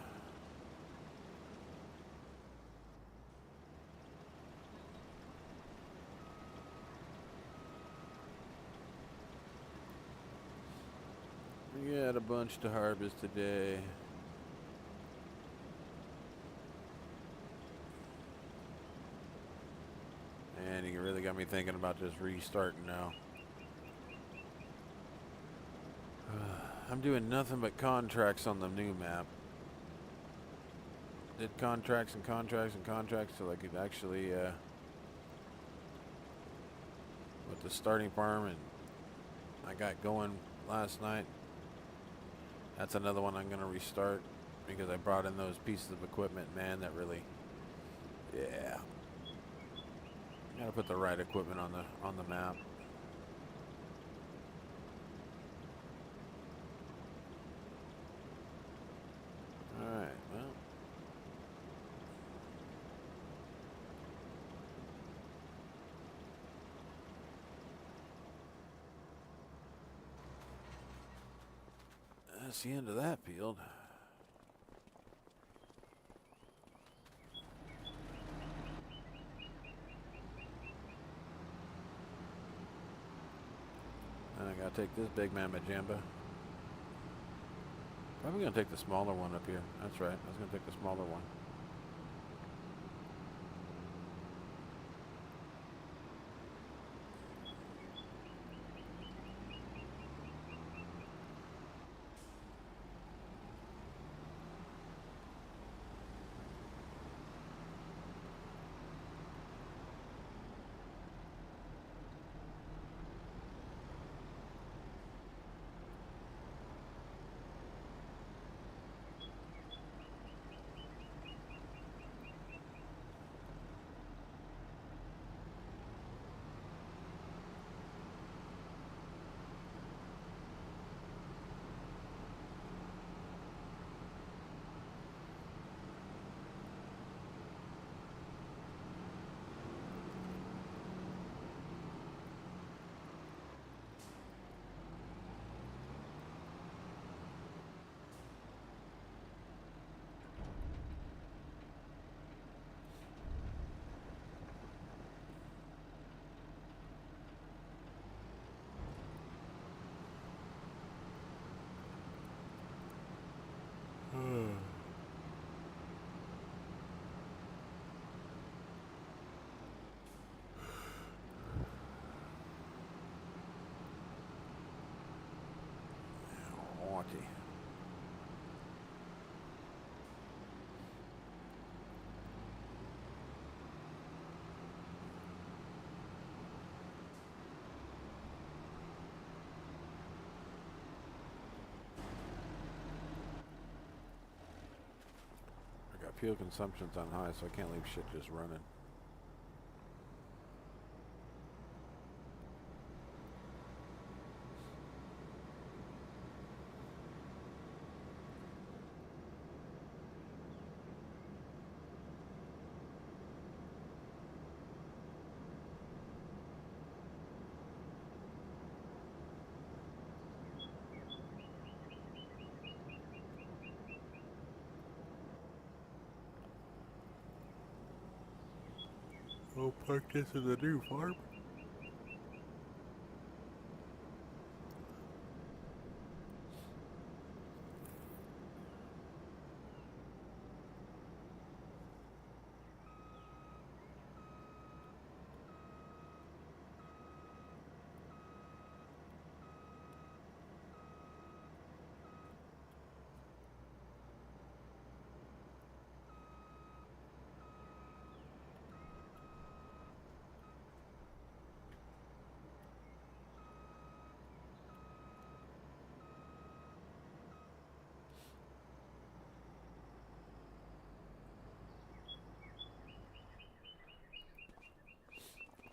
We got a bunch to harvest today. And you really got me thinking about just restarting now. I'm doing nothing but contracts on the new map. Did contracts and contracts and contracts till I could actually with the starting farm, and I got going last night. That's another one I'm gonna restart because I brought in those pieces of equipment, man, that really, yeah. Gotta put the right equipment on the map. Alright, well. That's the end of that field. And I gotta take this big mamma jamba. Probably gonna take the smaller one up here. That's right, I was gonna take the smaller one. Fuel consumption's on high, so I can't leave shit just running. I'll park this in the new farm.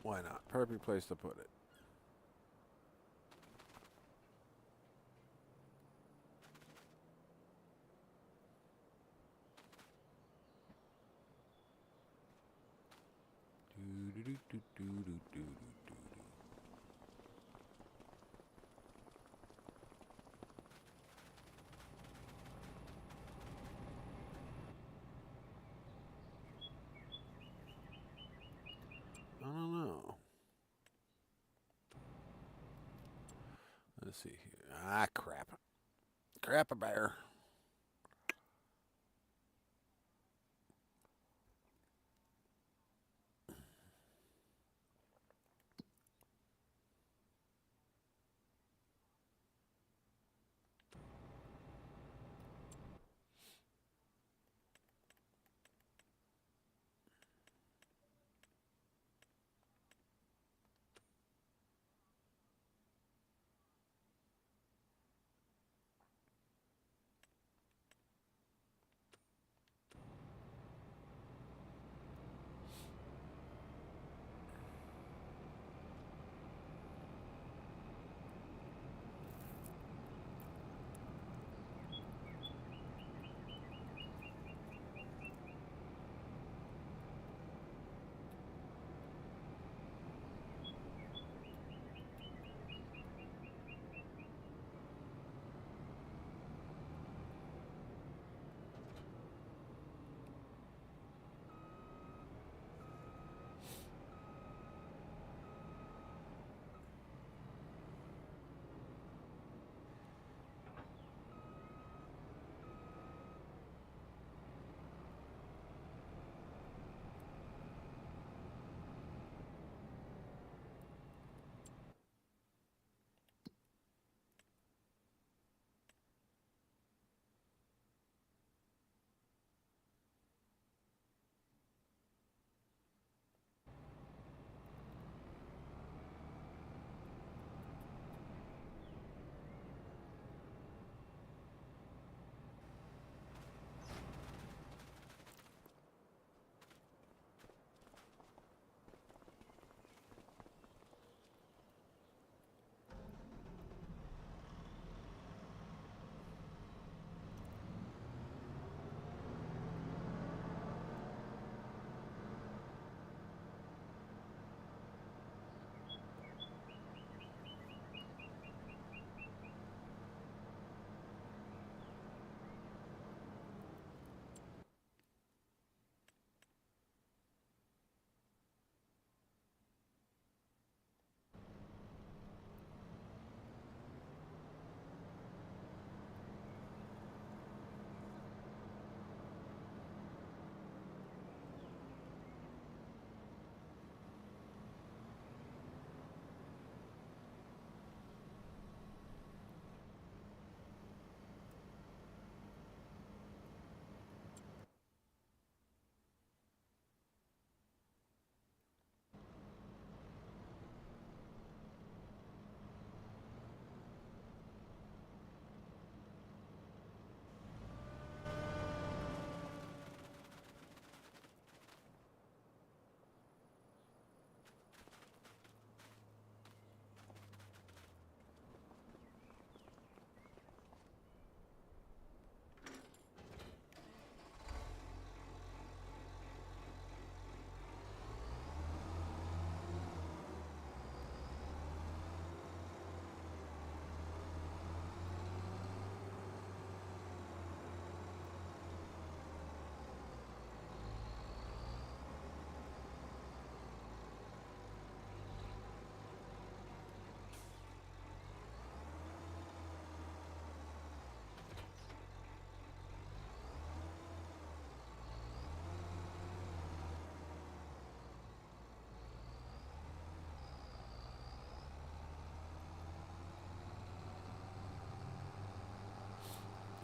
Why not? Perfect place to put it. I don't know. Let's see here. Ah, crap. Crap a bear.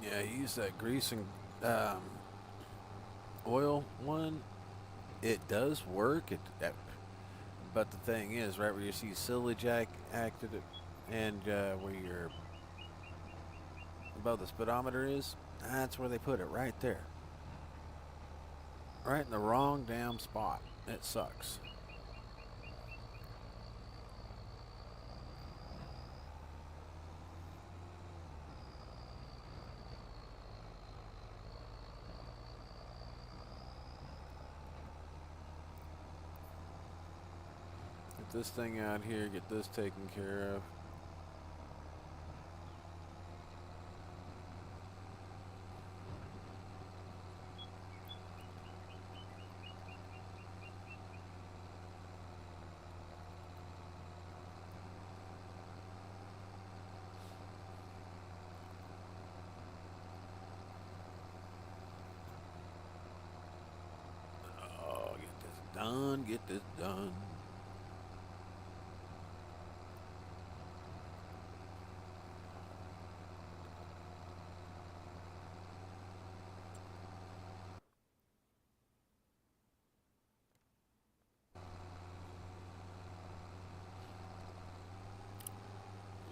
Yeah, use that grease and oil one. It does work. But the thing is, right where you see silage acted and where your above the speedometer is, that's where they put it, right there. Right in the wrong damn spot. It sucks. this thing out here, get this taken care of. Oh, get this done, get this done.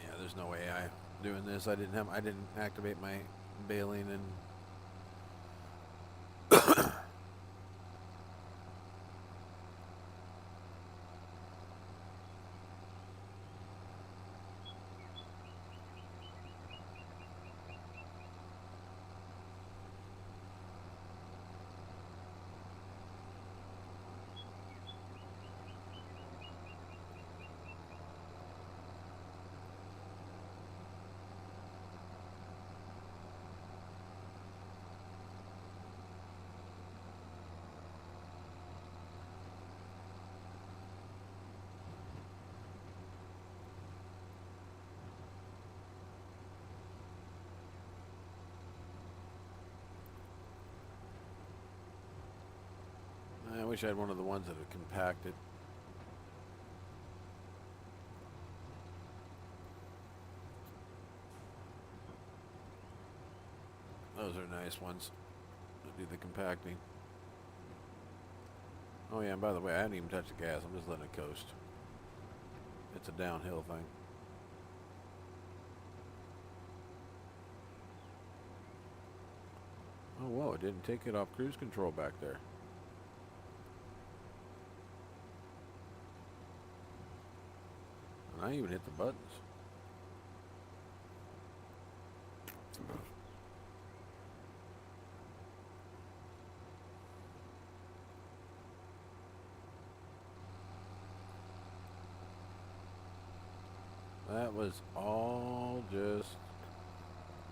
Yeah, there's no way I'm doing this. I didn't activate my baling and I wish I had one of the ones that are compacted. Those are nice ones to do the compacting. Oh yeah, and by the way, I haven't even touched the gas. I'm just letting it coast. It's a downhill thing. Oh whoa, it didn't take it off cruise control back there. And I even hit the buttons. That was all just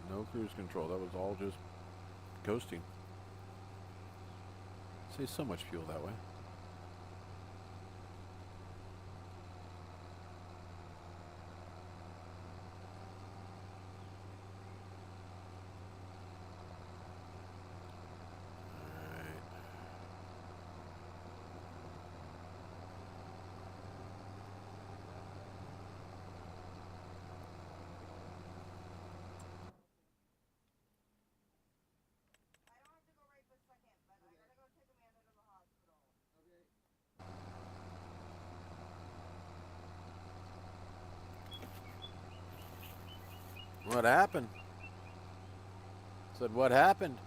no cruise control. That was all just coasting. Saves so much fuel that way. What happened? Said, what happened?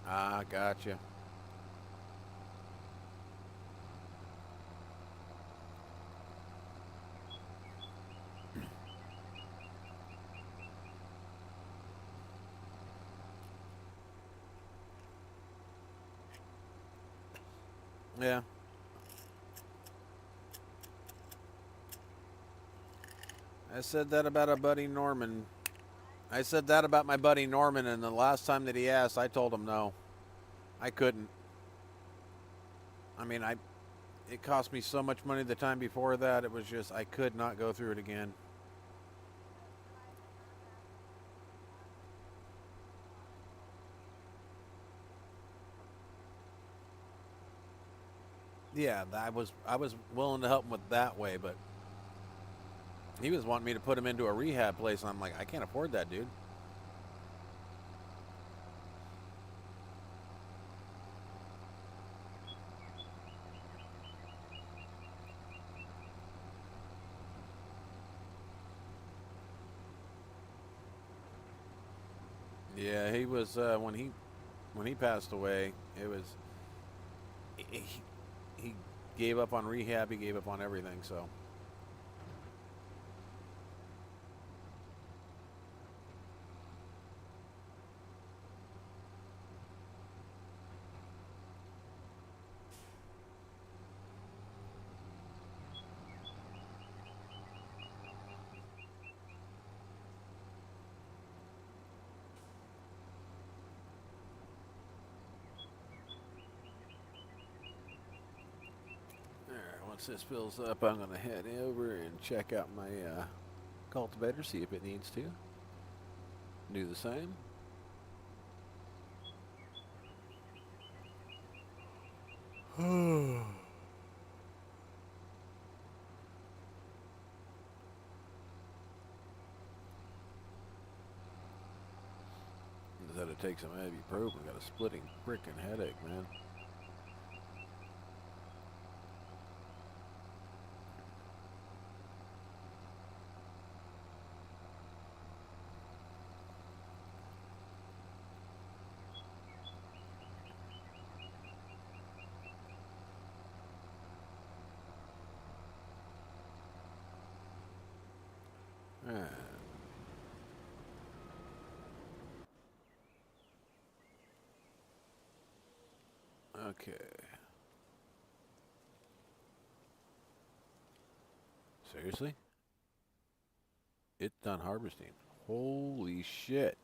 Ah, gotcha. Yeah. I said that about our buddy Norman. I said that about my buddy Norman, and the last time that he asked, I told him no. I couldn't. I mean, it cost me so much money the time before that, it was just, I could not go through it again. Yeah, I was willing to help him with that way, but he was wanting me to put him into a rehab place, and I'm like, I can't afford that, dude. Yeah, he was when he passed away. It was he gave up on rehab. He gave up on everything. So Once this fills up, I'm going to head over and check out my cultivator, see if it needs to. Do the same. Just had to take some ibuprofen. Got a splitting frickin' headache, man. Okay. Seriously? It's done harvesting. Holy shit.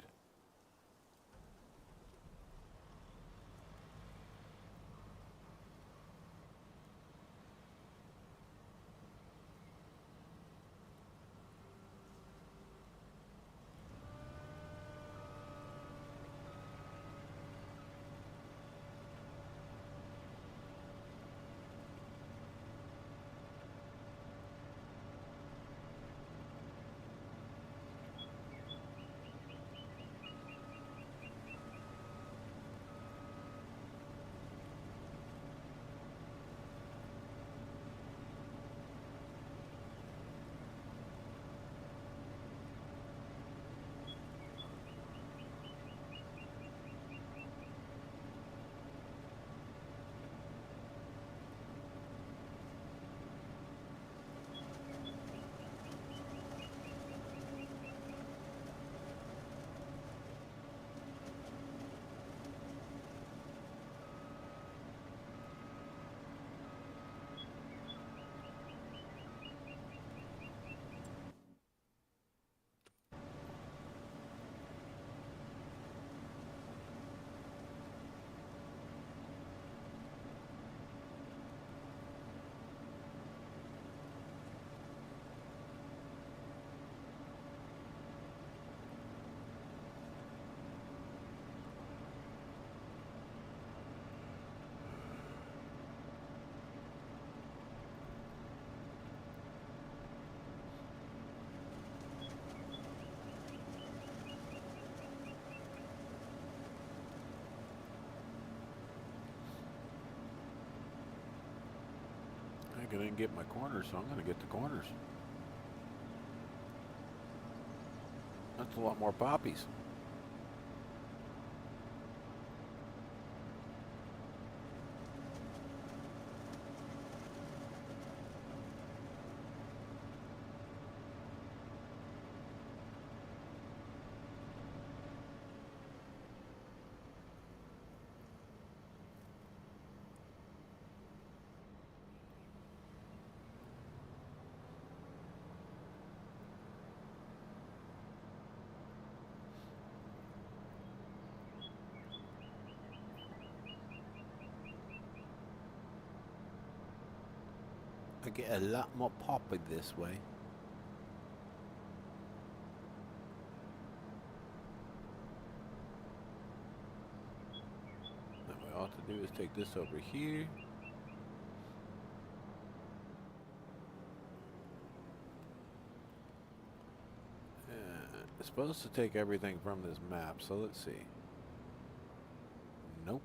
I didn't get my corners, so I'm going to get the corners. That's a lot more poppies. I get a lot more poppy this way. Now what I ought to do is take this over here. It's supposed to take everything from this map, so let's see. Nope.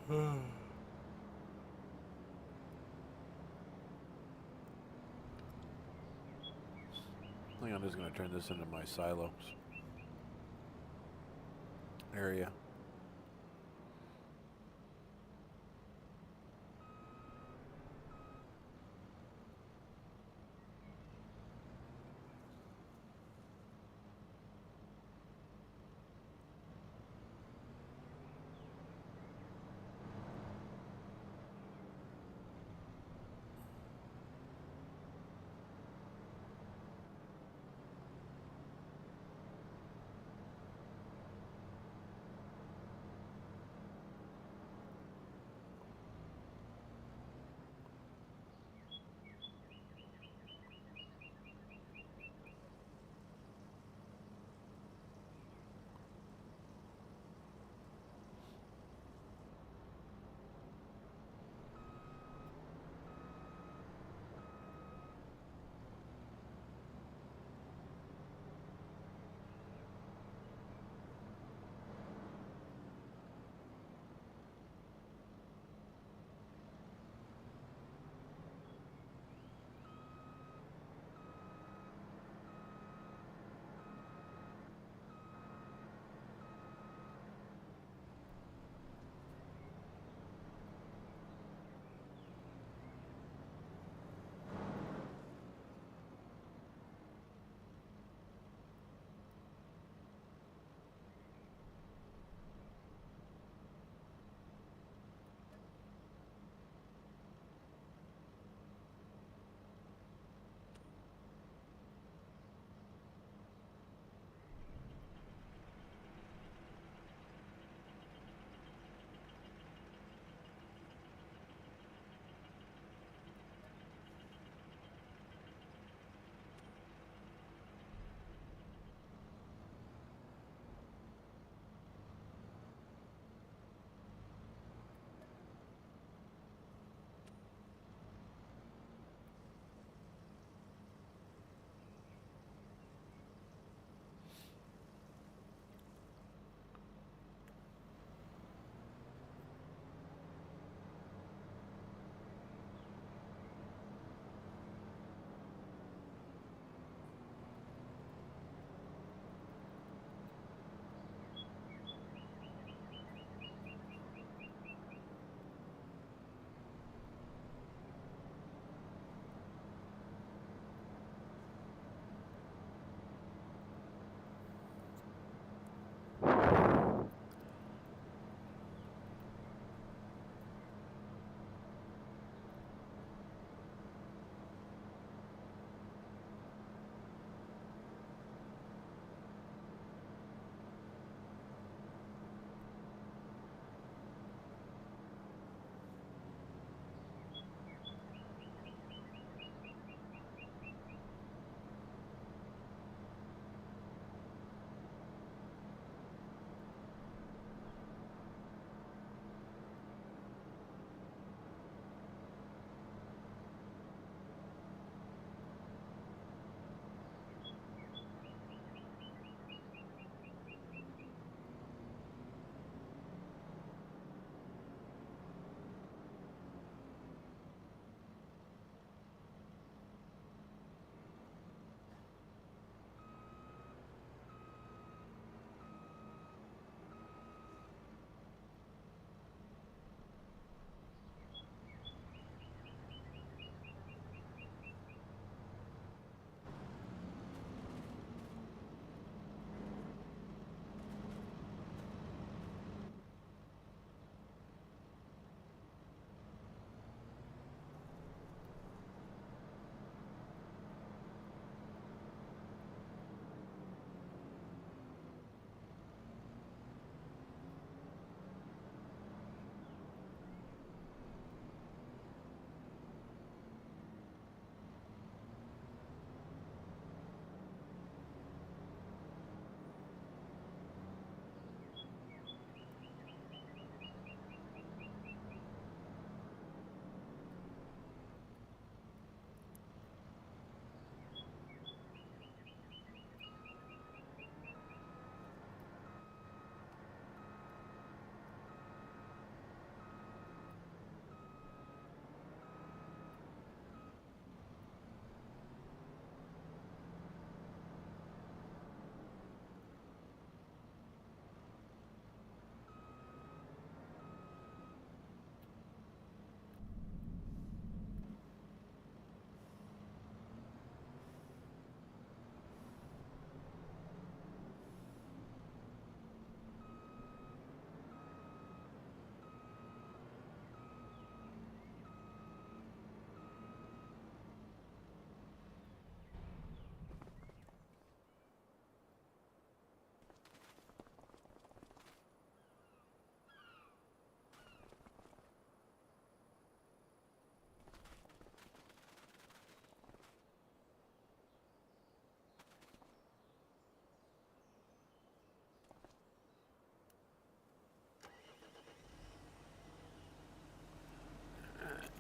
I think I'm just going to turn this into my silos area.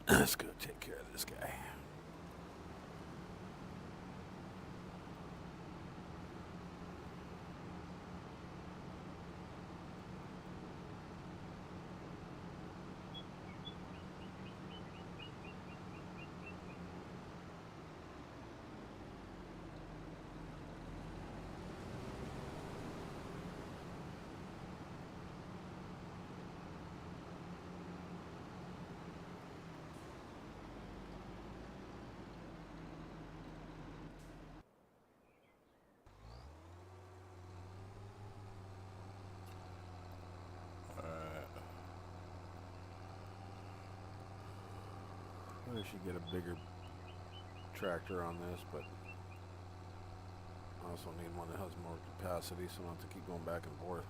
Let's go take care of this guy. I should get a bigger tractor on this, but I also need one that has more capacity so I don't have to keep going back and forth.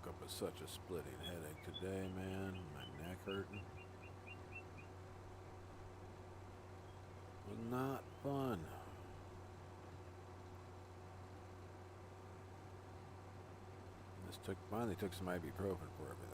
Woke up with such a splitting headache today, man. My neck hurting. Was not fun. Finally took some ibuprofen for everything.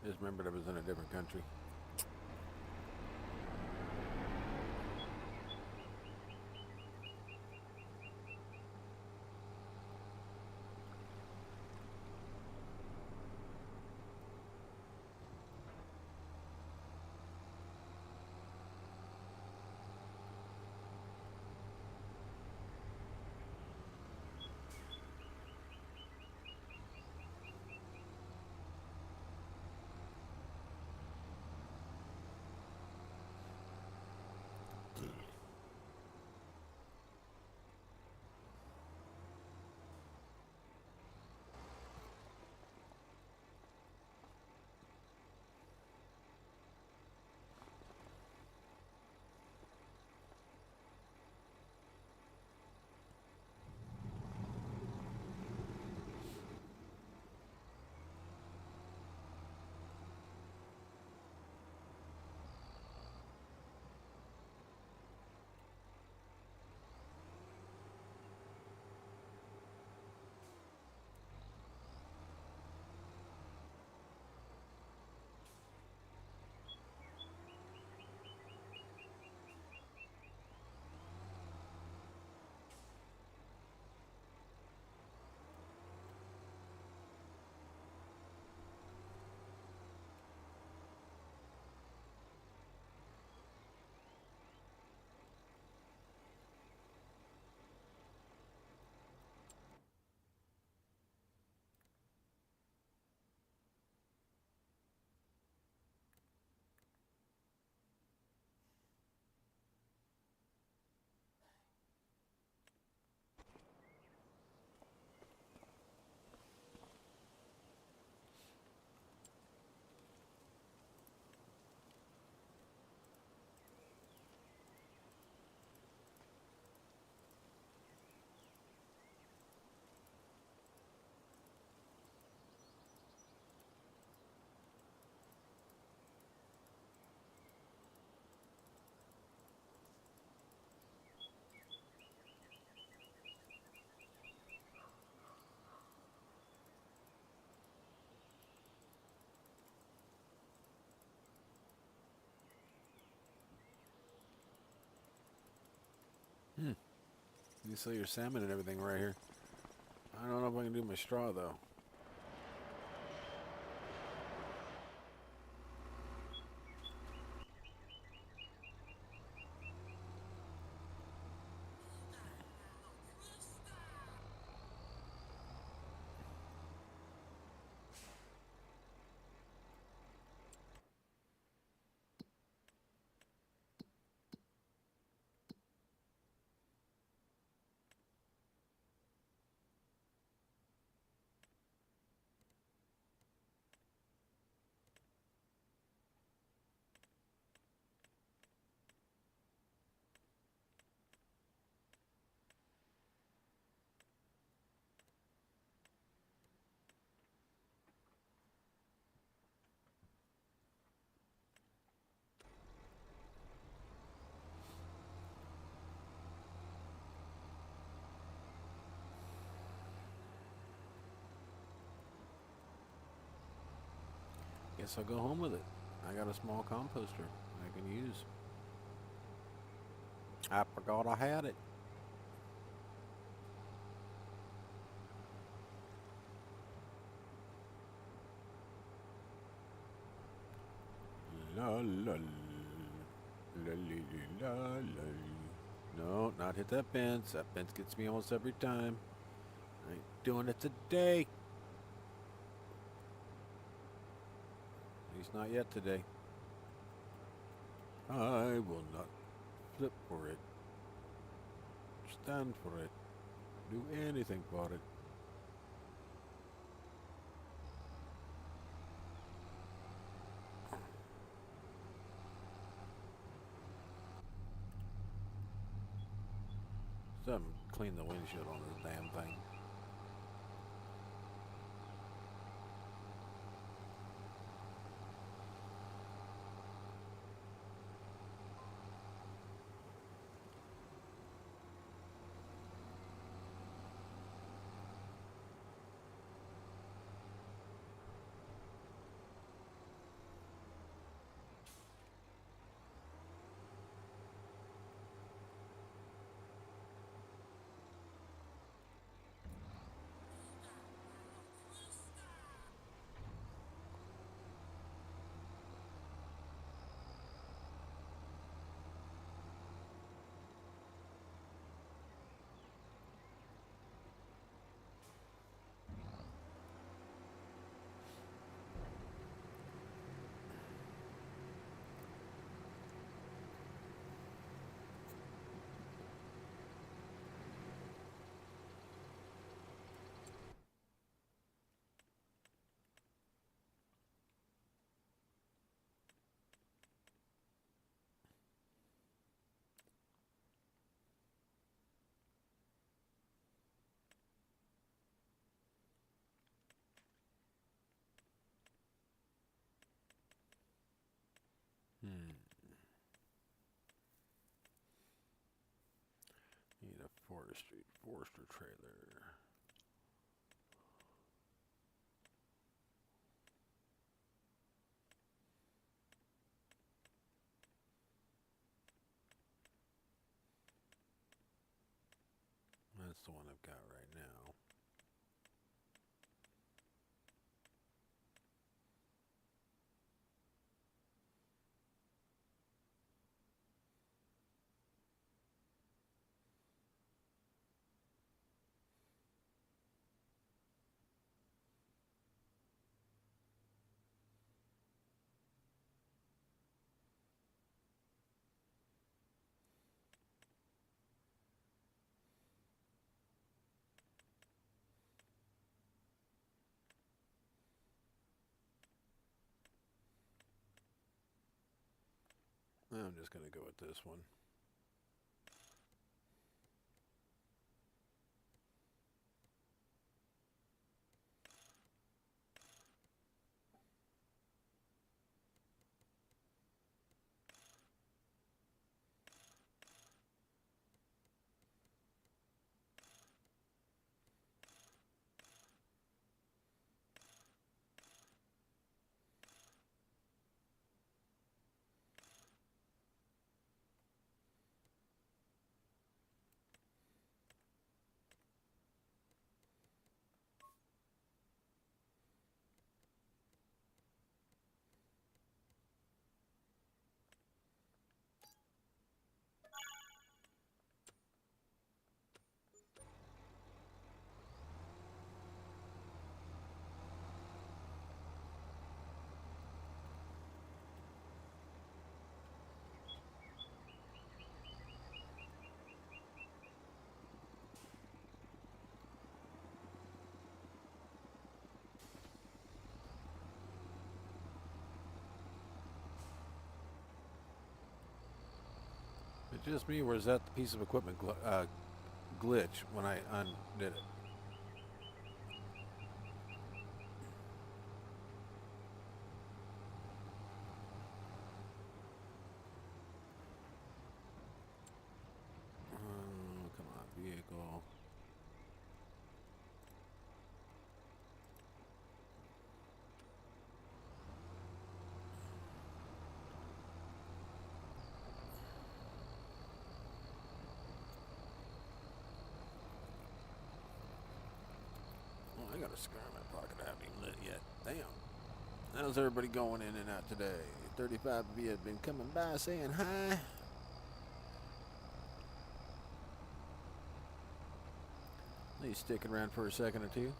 Just remembered I was in a different country. You sell your salmon and everything right here. I don't know if I can do my straw though. Guess I'll go home with it. I got a small composter I can use. I forgot I had it. La la la la la la. No, not hit that fence. That fence gets me almost every time. I ain't doing it today. At least not yet today. I will not flip for it. Stand for it. Do anything for it. Something clean the windshield on this damn thing. Need a forester trailer. That's the one I've got right now. I'm just going to go with this one. it just me, or was that the piece of equipment glitch when I undid it? Come on, vehicle. I got a cigar in my pocket. I haven't even lit yet. Damn. How's everybody going in and out today? 35 of you have been coming by saying hi. Are you sticking around for a second or two?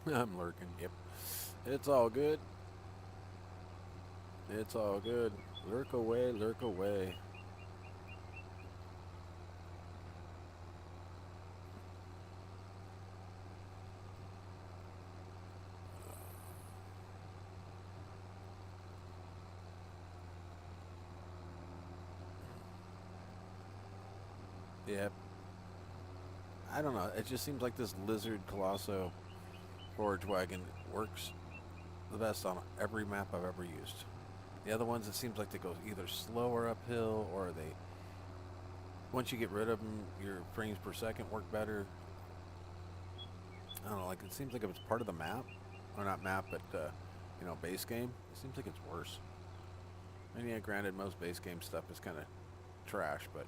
I'm lurking. Yep. It's all good. It's all good. Lurk away, lurk away. Yep. I don't know. It just seems like this Lizard Colosso Forge Wagon works the best on every map I've ever used. The other ones, it seems like they go either slower uphill or they, once you get rid of them, your frames per second work better. I don't know, like it seems like if it's part of the map, or not map, but you know, base game, it seems like it's worse. And yeah, granted, most base game stuff is kind of trash, but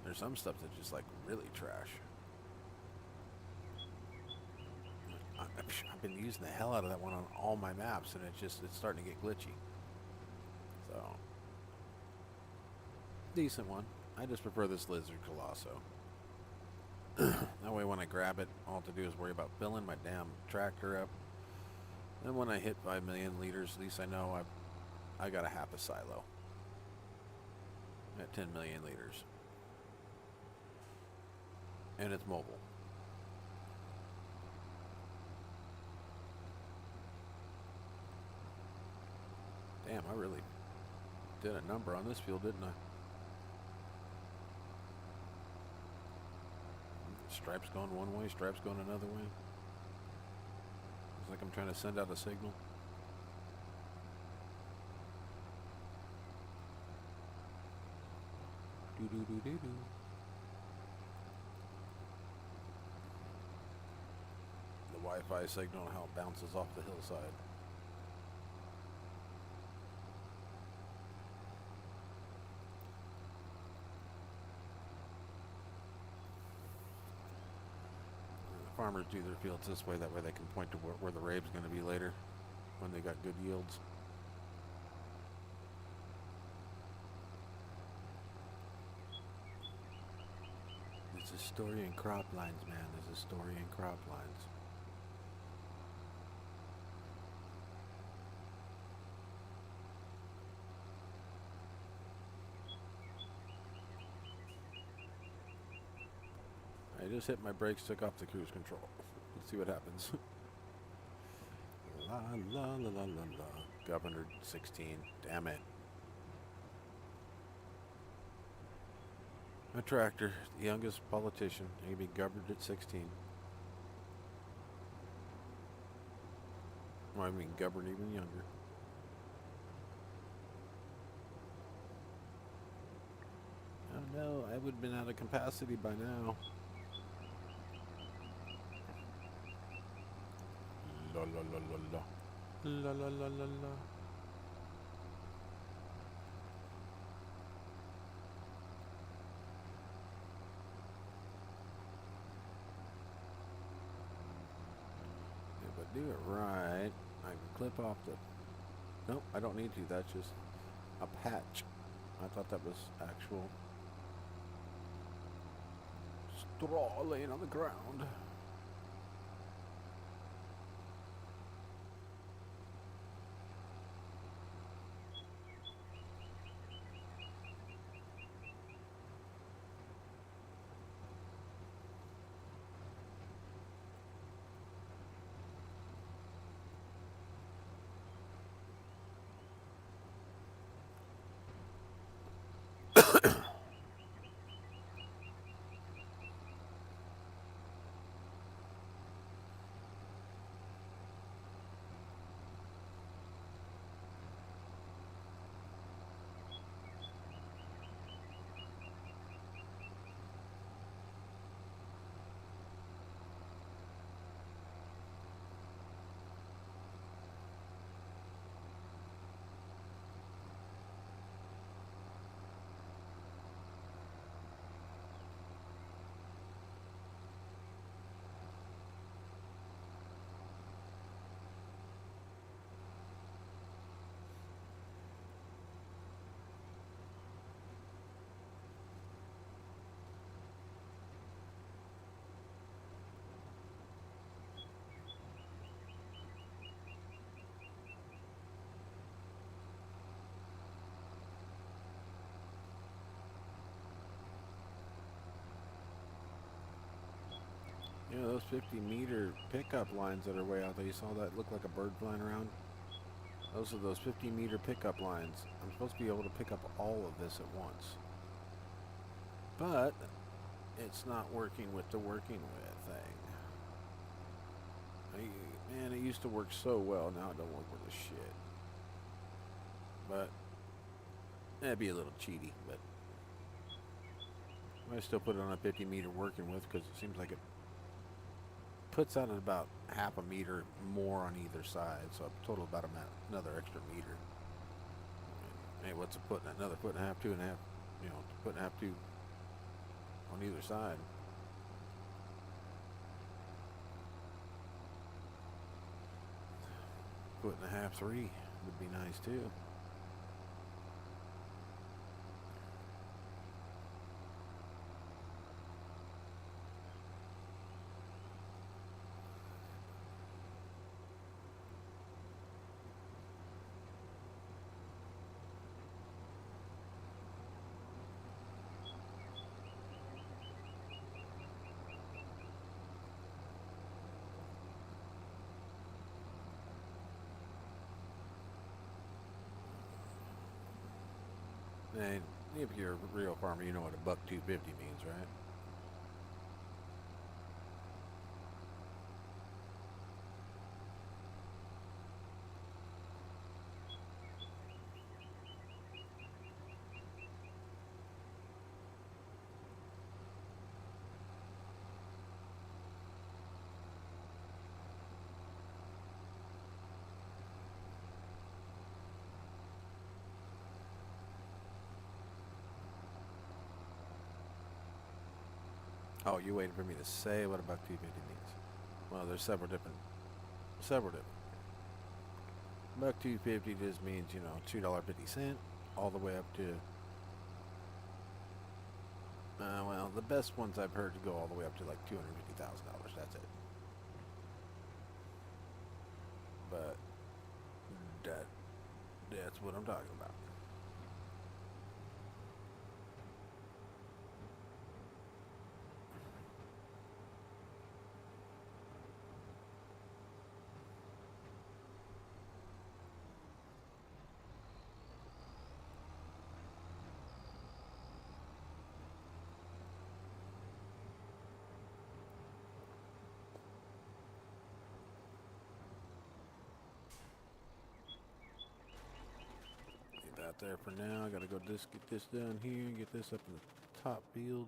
there's some stuff that's just like really trash. I've been using the hell out of that one on all my maps, and it's starting to get glitchy. So, decent one. I just prefer this Lizard Colosso. That way when I grab it, all I have to do is worry about filling my damn tractor up. And when I hit 5 million liters, at least I know I got a half a silo at 10 million liters. And it's mobile. Damn, I really did a number on this field, didn't I? Stripes going one way, stripes going another way. It's like I'm trying to send out a signal. Do-do-do-do-do. The Wi-Fi signal, how it bounces off the hillside. Farmers do their fields this way, that way they can point to where the rape's going to be later when they got good yields. There's a story in crop lines, man. There's a story in crop lines. I just hit my brakes, took off the cruise control. Let's see what happens. La la la la la la. Governor 16. Damn it. A tractor, the youngest politician. He can be governed at 16. Well, I mean, governed even younger. Oh no, I would have been out of capacity by now. La la la la la. La la la la la. If I do it right, I can clip off the... Nope, I don't need to. That's just a patch I thought that was actual straw laying on the ground. You know, those 50-meter pickup lines that are way out there, you saw that look like a bird flying around? Those are those 50-meter pickup lines. I'm supposed to be able to pick up all of this at once. But it's not working with the working with thing. Man, it used to work so well. Now it don't work with the shit. But that'd be a little cheaty. But I still put it on a 50-meter working with because it seems like it puts out at about half a meter more on either side, so a total about another extra meter. Hey, what's it putting? Another foot and a half, 2.5, you know, foot and a half, 2 on either side. Foot and a half, 3 would be nice too. And if you're a real farmer, you know what a buck 250 means, right? Oh, you waiting for me to say what a buck 250 means? Well, there's several different. Buck 250 just means, you know, $2.50 all the way up to. Well, the best ones I've heard go all the way up to like $250,000. That's it. But that's what I'm talking about. Leave that there for now. I gotta go get this done here, get this up in the top field.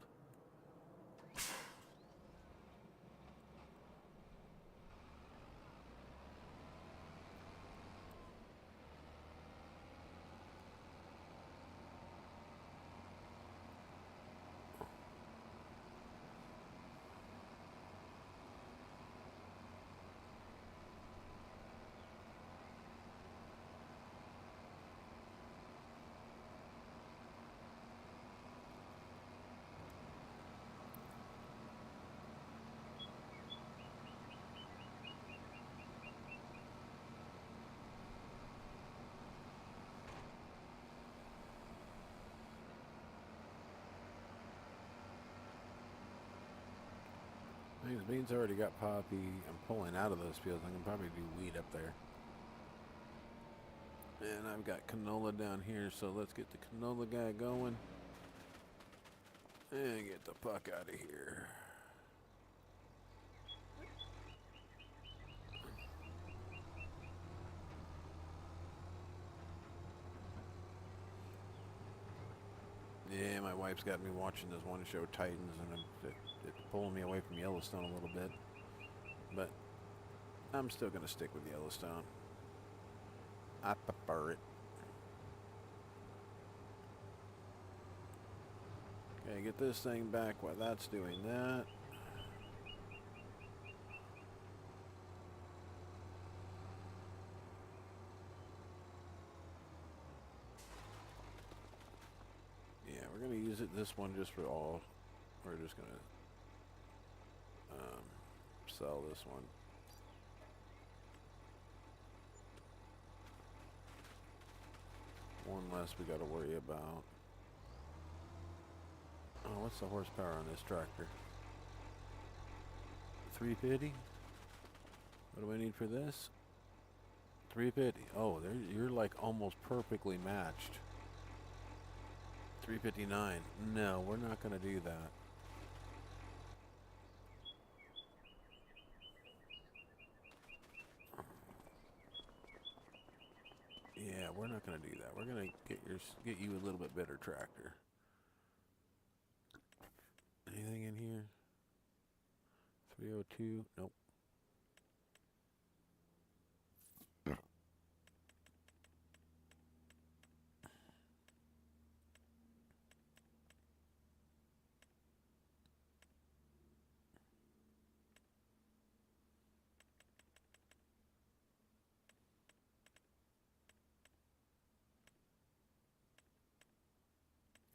Since beans already got poppy, I'm pulling out of those fields. I can probably do wheat up there. And I've got canola down here, so let's get the canola guy going. And get the fuck out of here. Yeah, my wife's got me watching this one show, Titans, and it's pulling me away from Yellowstone a little bit. But I'm still going to stick with Yellowstone. I prefer it. Okay, get this thing back while that's doing that. Yeah, we're going to use this one just for all. We're just going to sell this one. One less we got to worry about. Oh, what's the horsepower on this tractor? 350? What do I need for this? 350. Oh, you're like almost perfectly matched. 359. No, we're not going to do that. Yeah, we're not going to do that. We're going to get you a little bit better tractor. Anything in here? 302. Nope.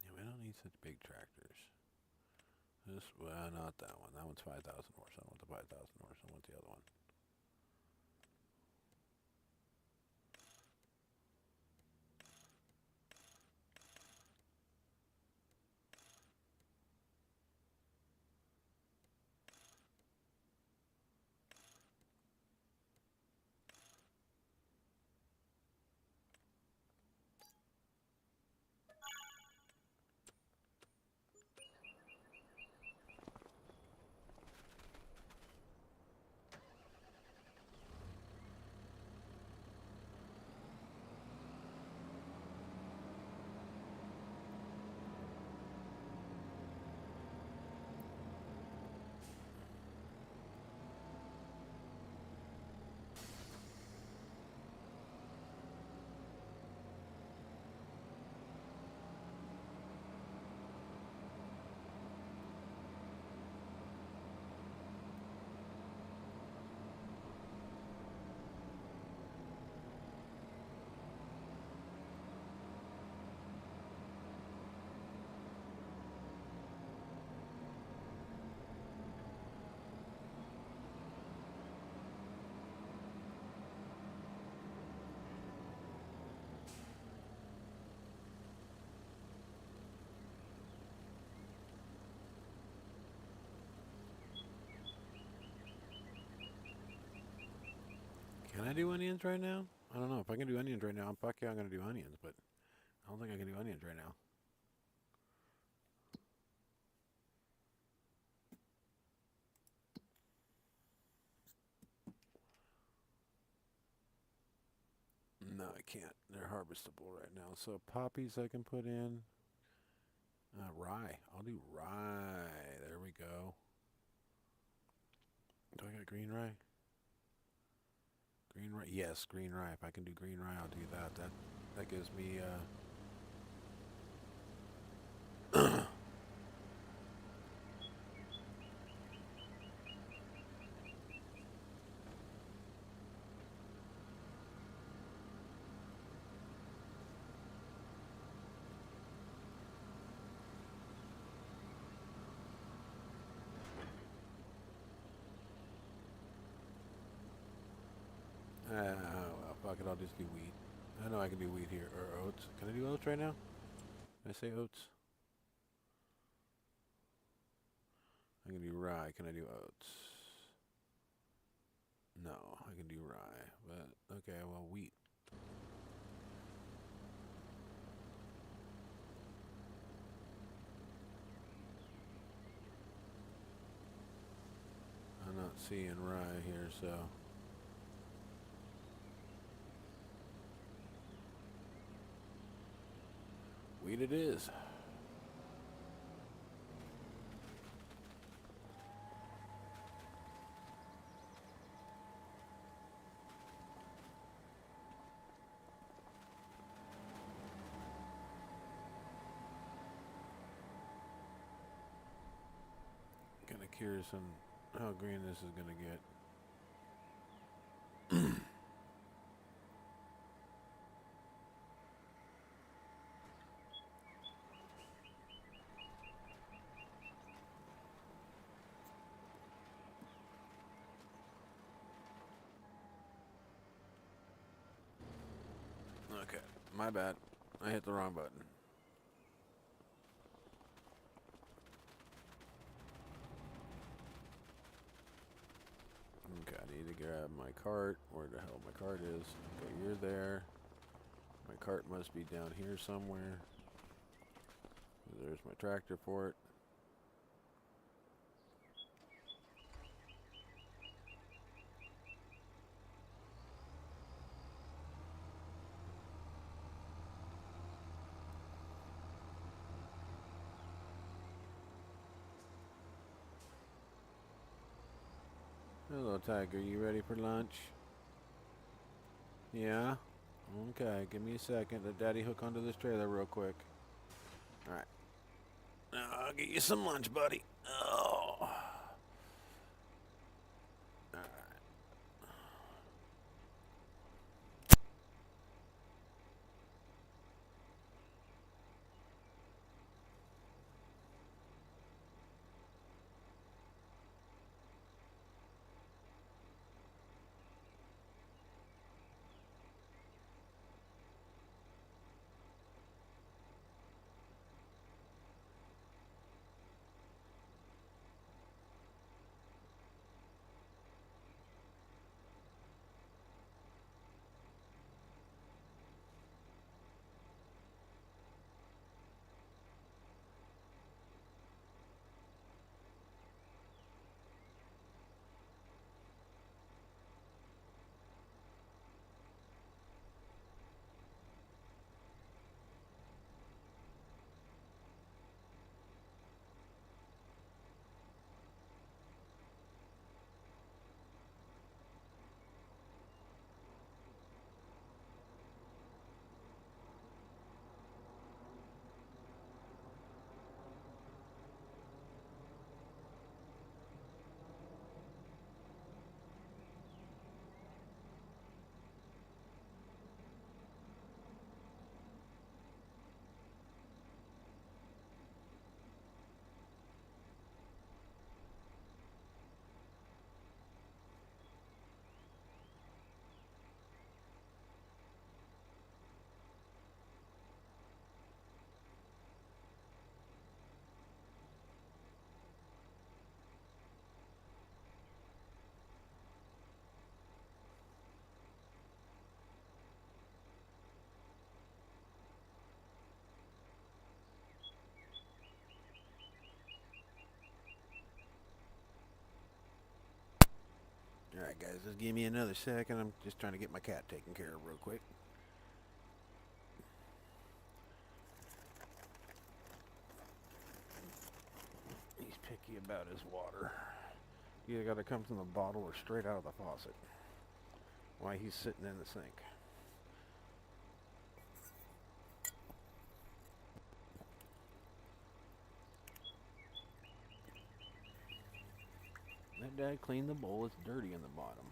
Yeah, we don't need such big tractors. This, well, not that one. That one's 5,000 horse. I don't want the 5,000 horse. I want the other one. Can I do onions right now? I don't know. If I can do onions right now, fuck yeah, I'm going to do onions, but I don't think I can do onions right now. No, I can't. They're harvestable right now. So poppies I can put in. Rye. I'll do rye. There we go. Do I got green rye? Green rye? Yes, green rye. If I can do green rye, I'll do that. That gives me well, fuck it, I'll just do wheat. I know I can do wheat here, or oats. Can I do oats right now? Can I say oats? I can do rye. Can I do oats? No, I can do rye, but okay, well, wheat. I'm not seeing rye here, so. Wheat it is. Kind of curious on how green this is going to get. Okay, my bad. I hit the wrong button. Okay, I need to grab my cart. Where the hell my cart is? Okay, you're there. My cart must be down here somewhere. There's my tractor for it. Hello, Tiger. You ready for lunch? Yeah? Okay, give me a second. Let Daddy hook onto this trailer real quick. Alright. Now I'll get you some lunch, buddy. Oh. Alright. Alright, guys, just give me another second. I'm just trying to get my cat taken care of real quick. He's picky about his water. You either got to come from the bottle or straight out of the faucet. Why he's sitting in the sink. Let Dad clean the bowl. It's dirty in the bottom.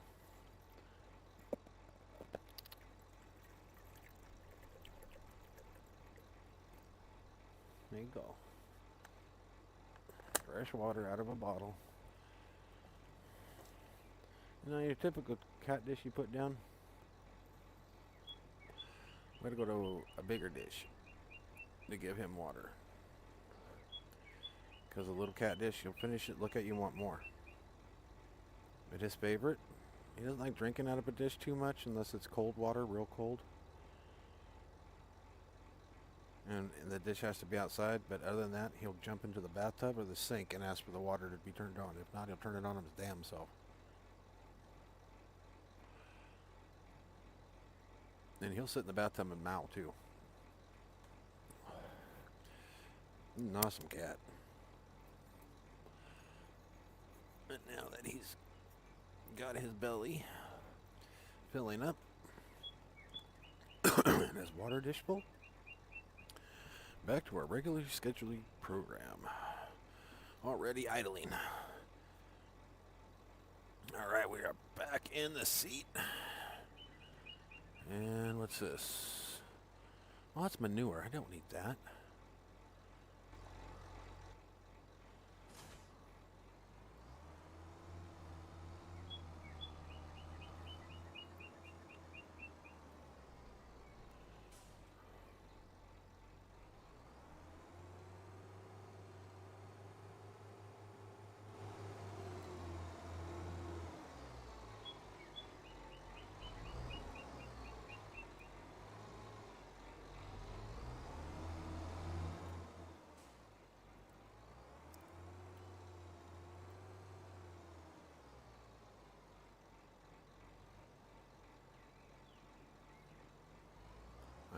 There you go. Fresh water out of a bottle. You know, your typical cat dish you put down? We gotta go to a bigger dish to give him water. Because a little cat dish, you'll finish it, look at you, want more. But his favorite, He doesn't like drinking out of a dish too much unless it's cold water, real cold. And the dish has to be outside, but other than that, he'll jump into the bathtub or the sink and ask for the water to be turned on. If not, he'll turn it on his damn self. And he'll sit in the bathtub and meow too. He's an awesome cat. And now that he's got his belly filling up and his water dish full, back to our regularly scheduled program. Already idling. Alright, we are back in the seat. And what's this? Well, that's manure. I don't need that.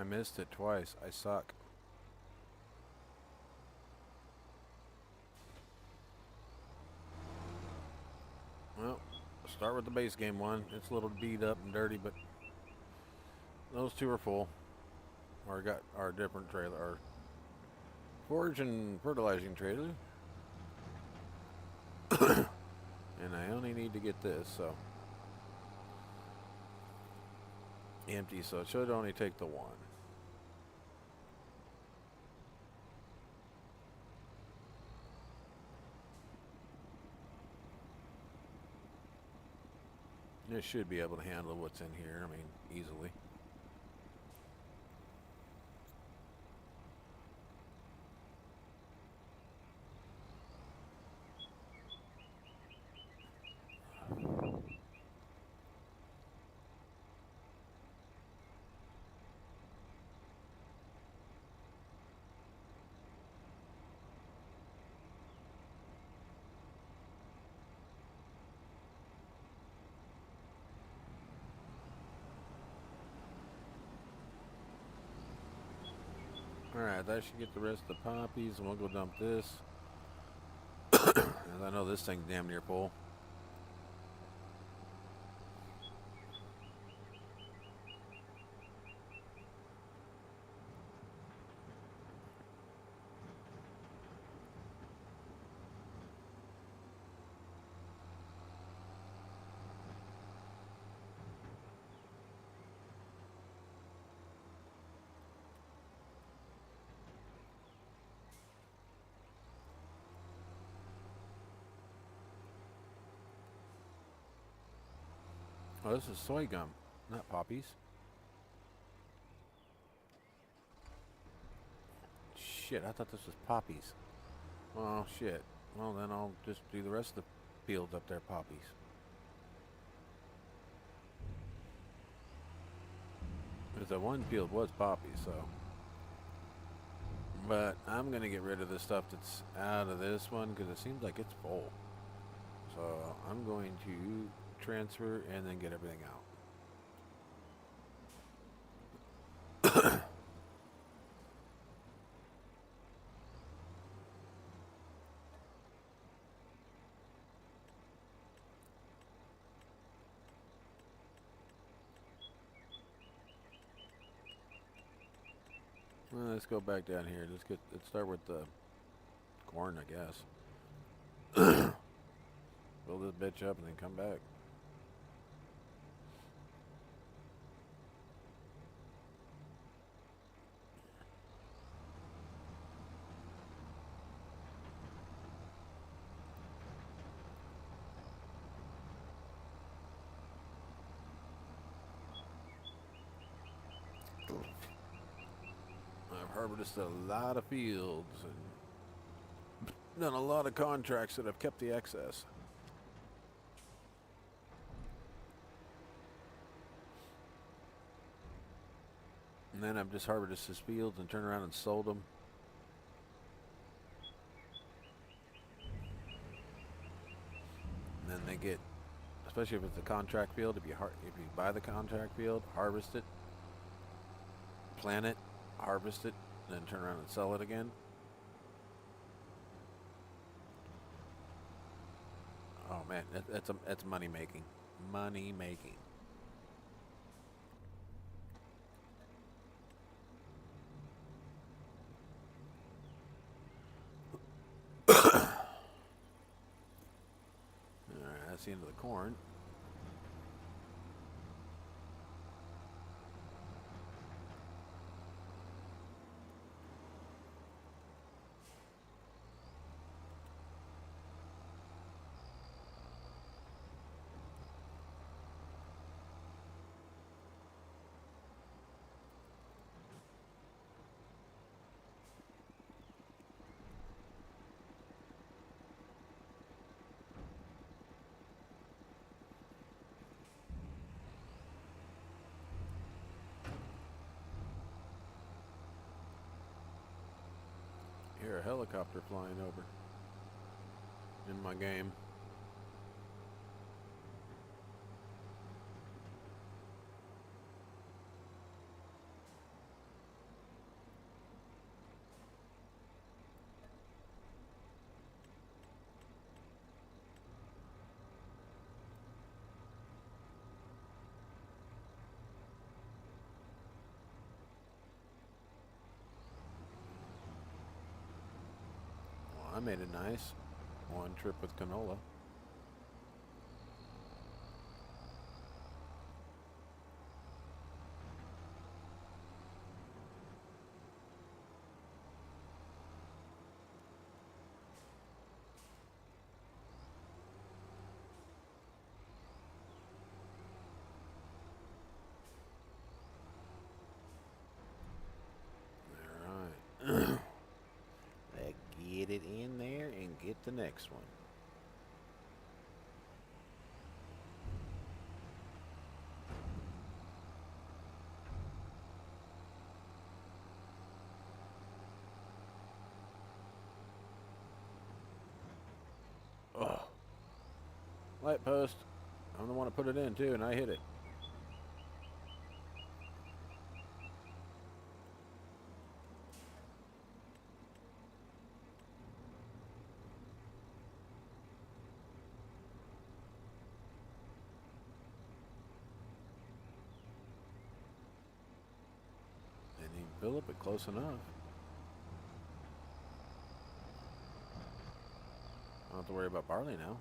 I missed it twice. I suck. Well, start with the base game one. It's a little beat up and dirty, but those two are full. Or got our different trailer, our forage and fertilizing trailer. And I only need to get this, so empty, so it should only take the one. It should be able to handle what's in here, I mean, easily. Alright, that should get the rest of the poppies, and we'll go dump this. As I know this thing's damn near full. Oh, this is soy gum, not poppies. Shit, I thought this was poppies. Oh, shit. Well, then I'll just do the rest of the fields up there poppies. Because the one field was poppies, so. But I'm going to get rid of the stuff that's out of this one because it seems like it's full. So I'm going to transfer and then get everything out. Well, let's go back down here. Let's start with the corn, I guess. Build this bitch up and then come back. I've harvested a lot of fields and done a lot of contracts that have kept the excess. And then I've just harvested his fields and turned around and sold them. And then they get, especially if it's a contract field, if you buy the contract field, harvest it, plant it, harvest it, then turn around and sell it again. Oh man, that's money making. Money making. Alright, that's the end of the corn. Hear a helicopter flying over in my game. Well, I made it nice. One trip with canola. Alright. Let's get it in there and get the next one. Oh. Light post. I'm the one that put it in too, and I hit it. Didn't even fill it, but close enough. I don't have to worry about barley now.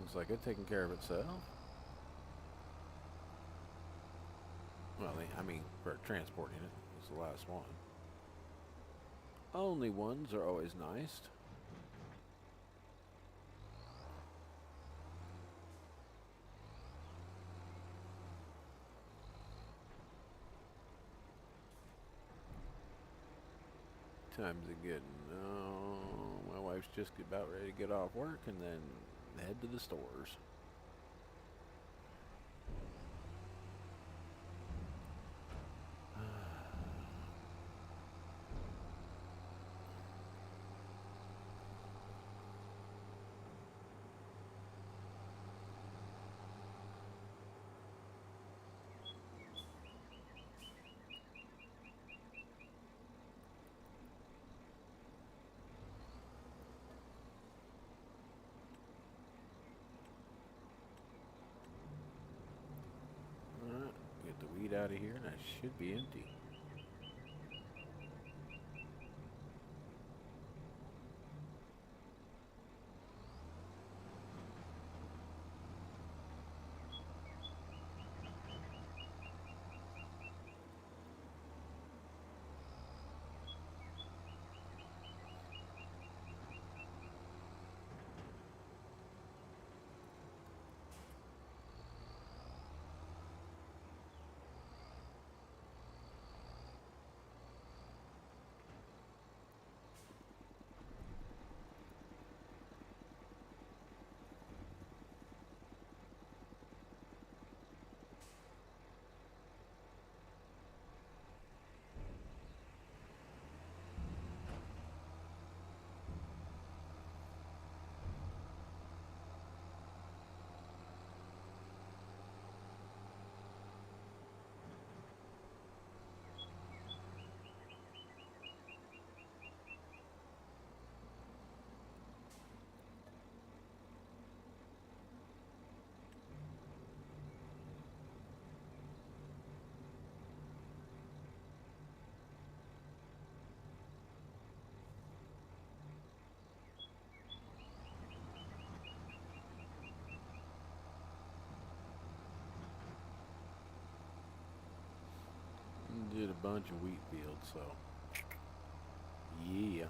Looks like it's taking care of itself. Well, I mean, for transporting it. It's the last one. Only ones are always nice. Time's it getting? Oh, my wife's just about ready to get off work and then head to the stores. Alright, get the weed out of here and I should be empty. Did a bunch of wheat fields, so yeah.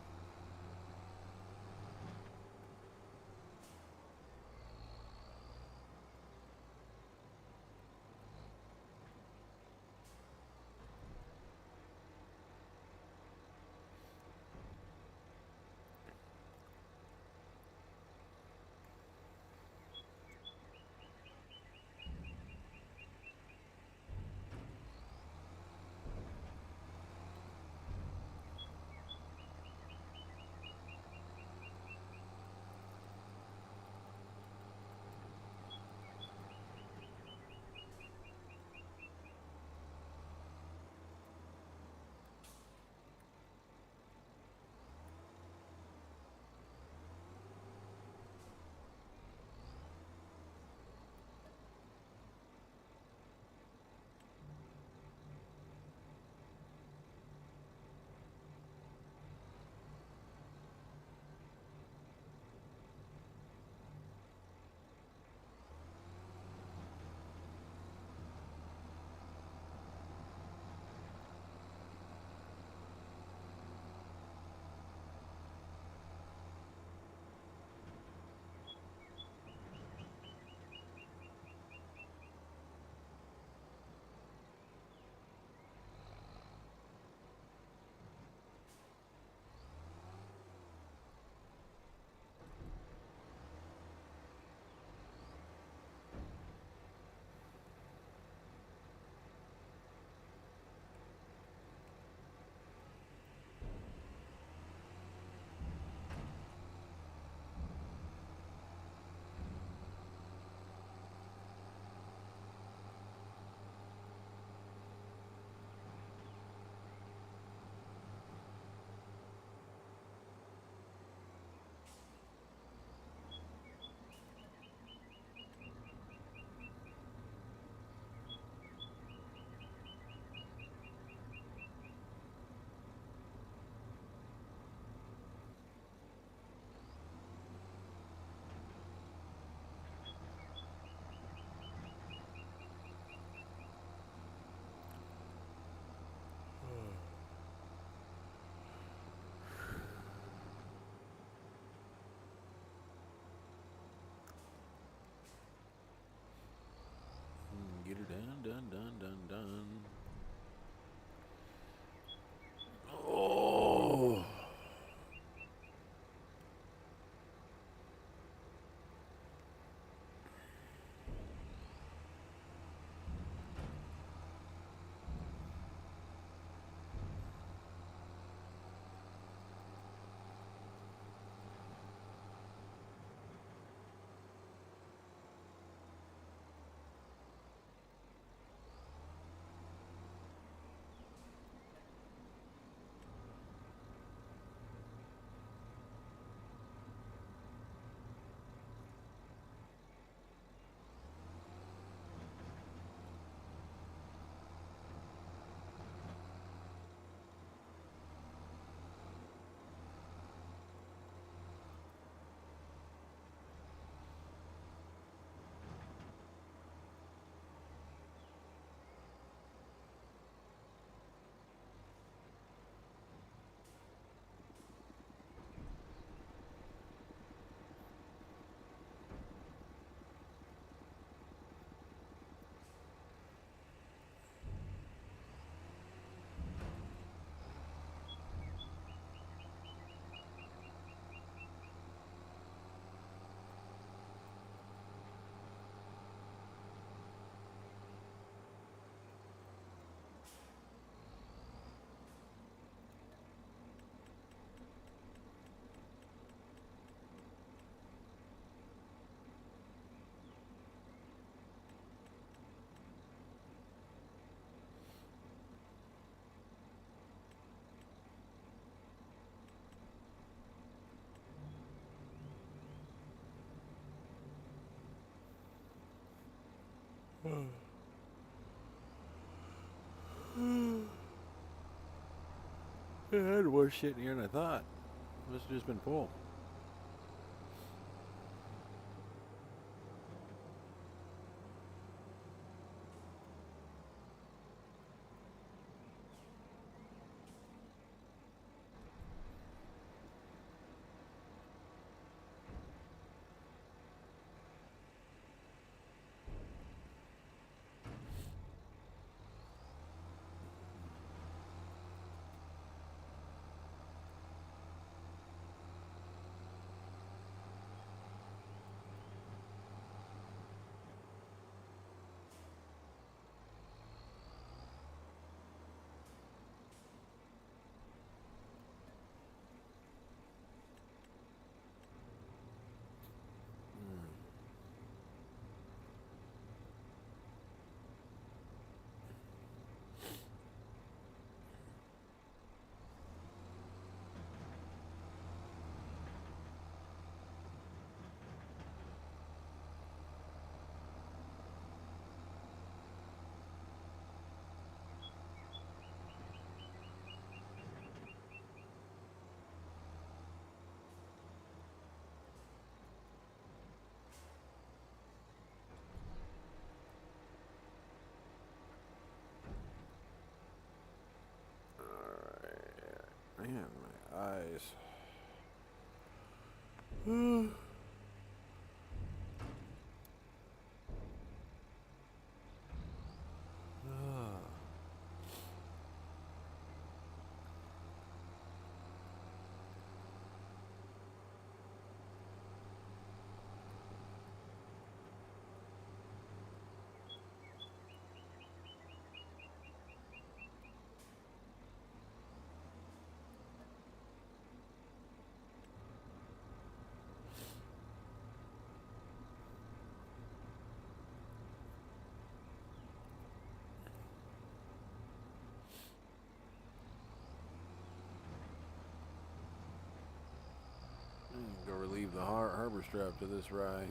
Get her done. Oh. I had worse shit in here than I thought. Must have just been full. Man, my eyes. Ah. Go relieve the harbor strap to this ride.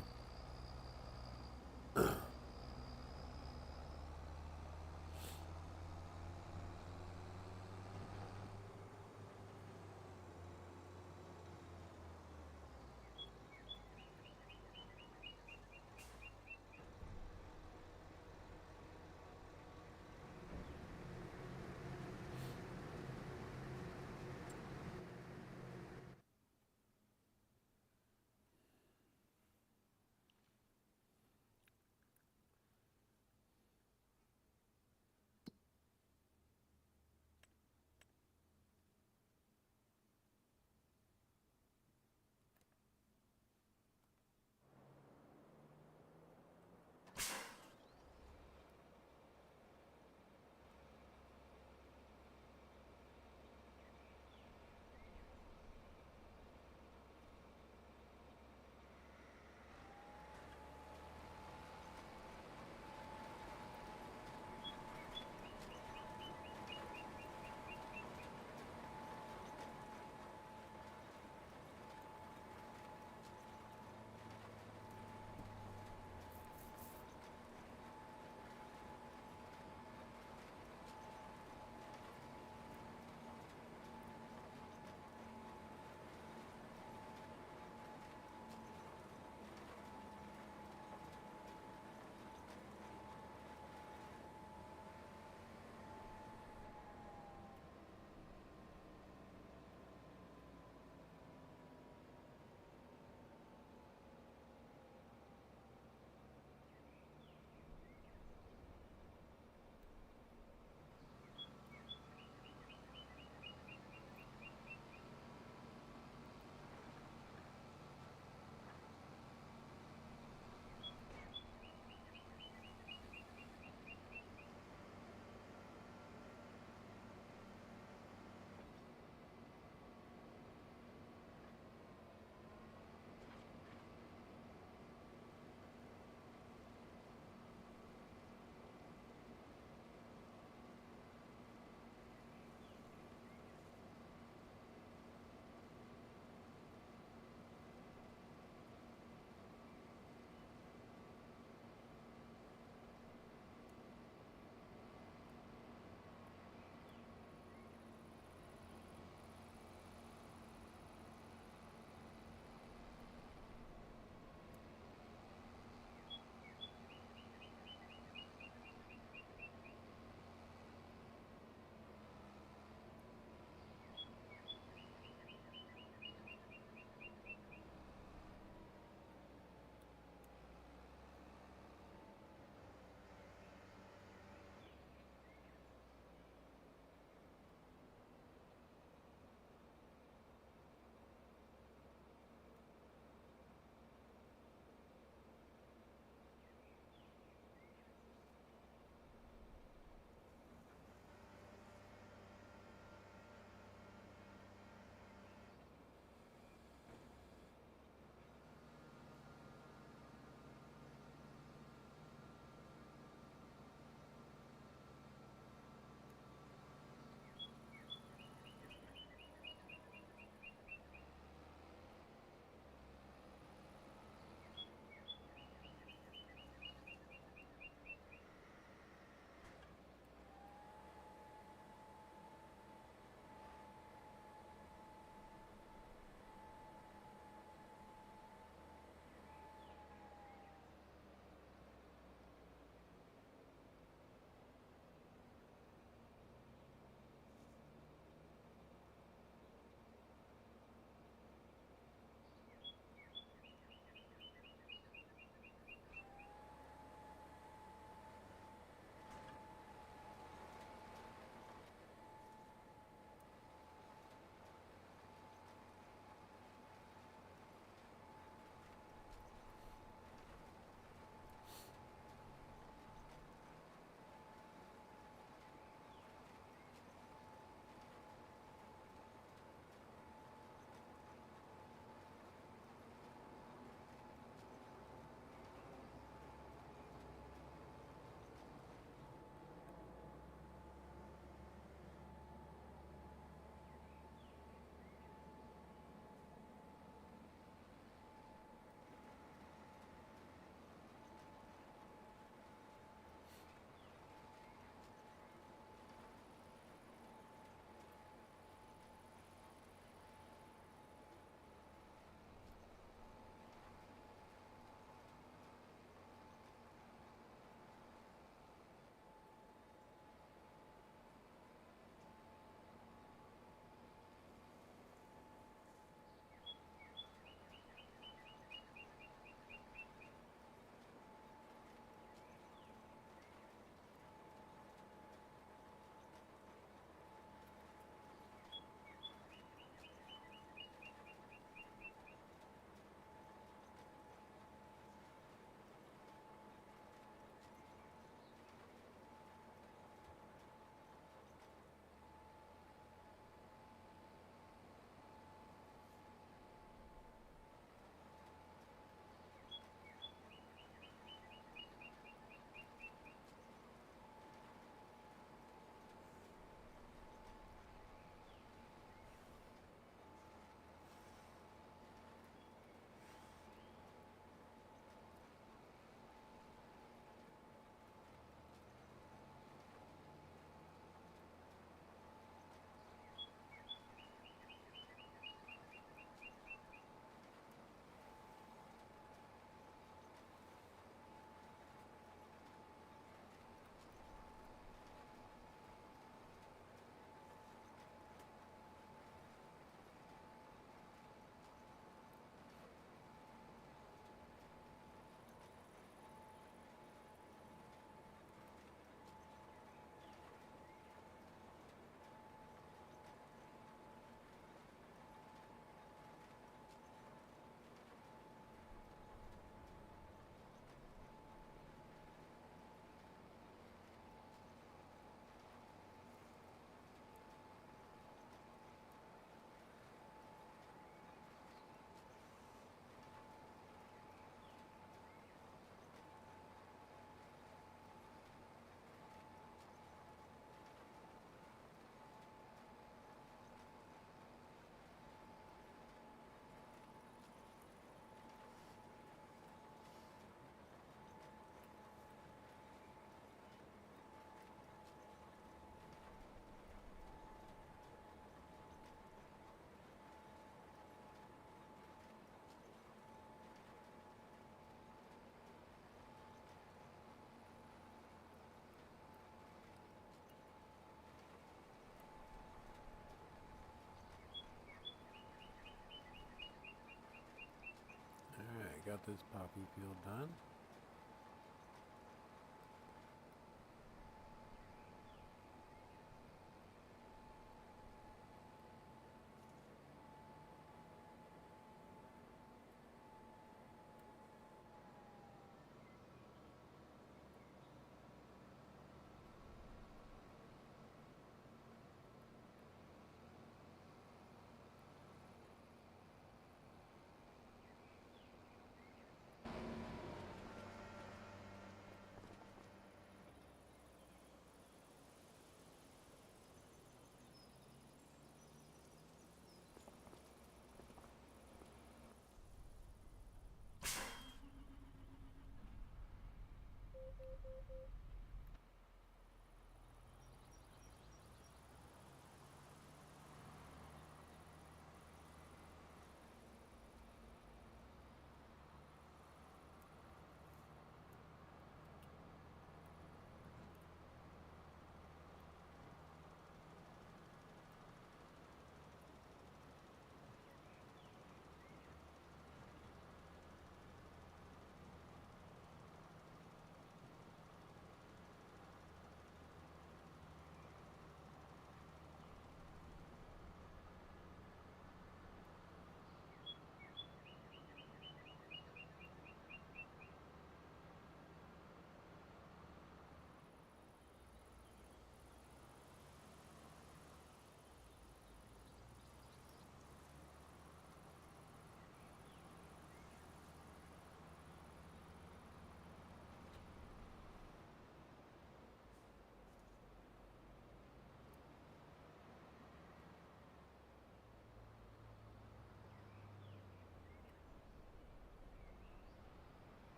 this poppy field done.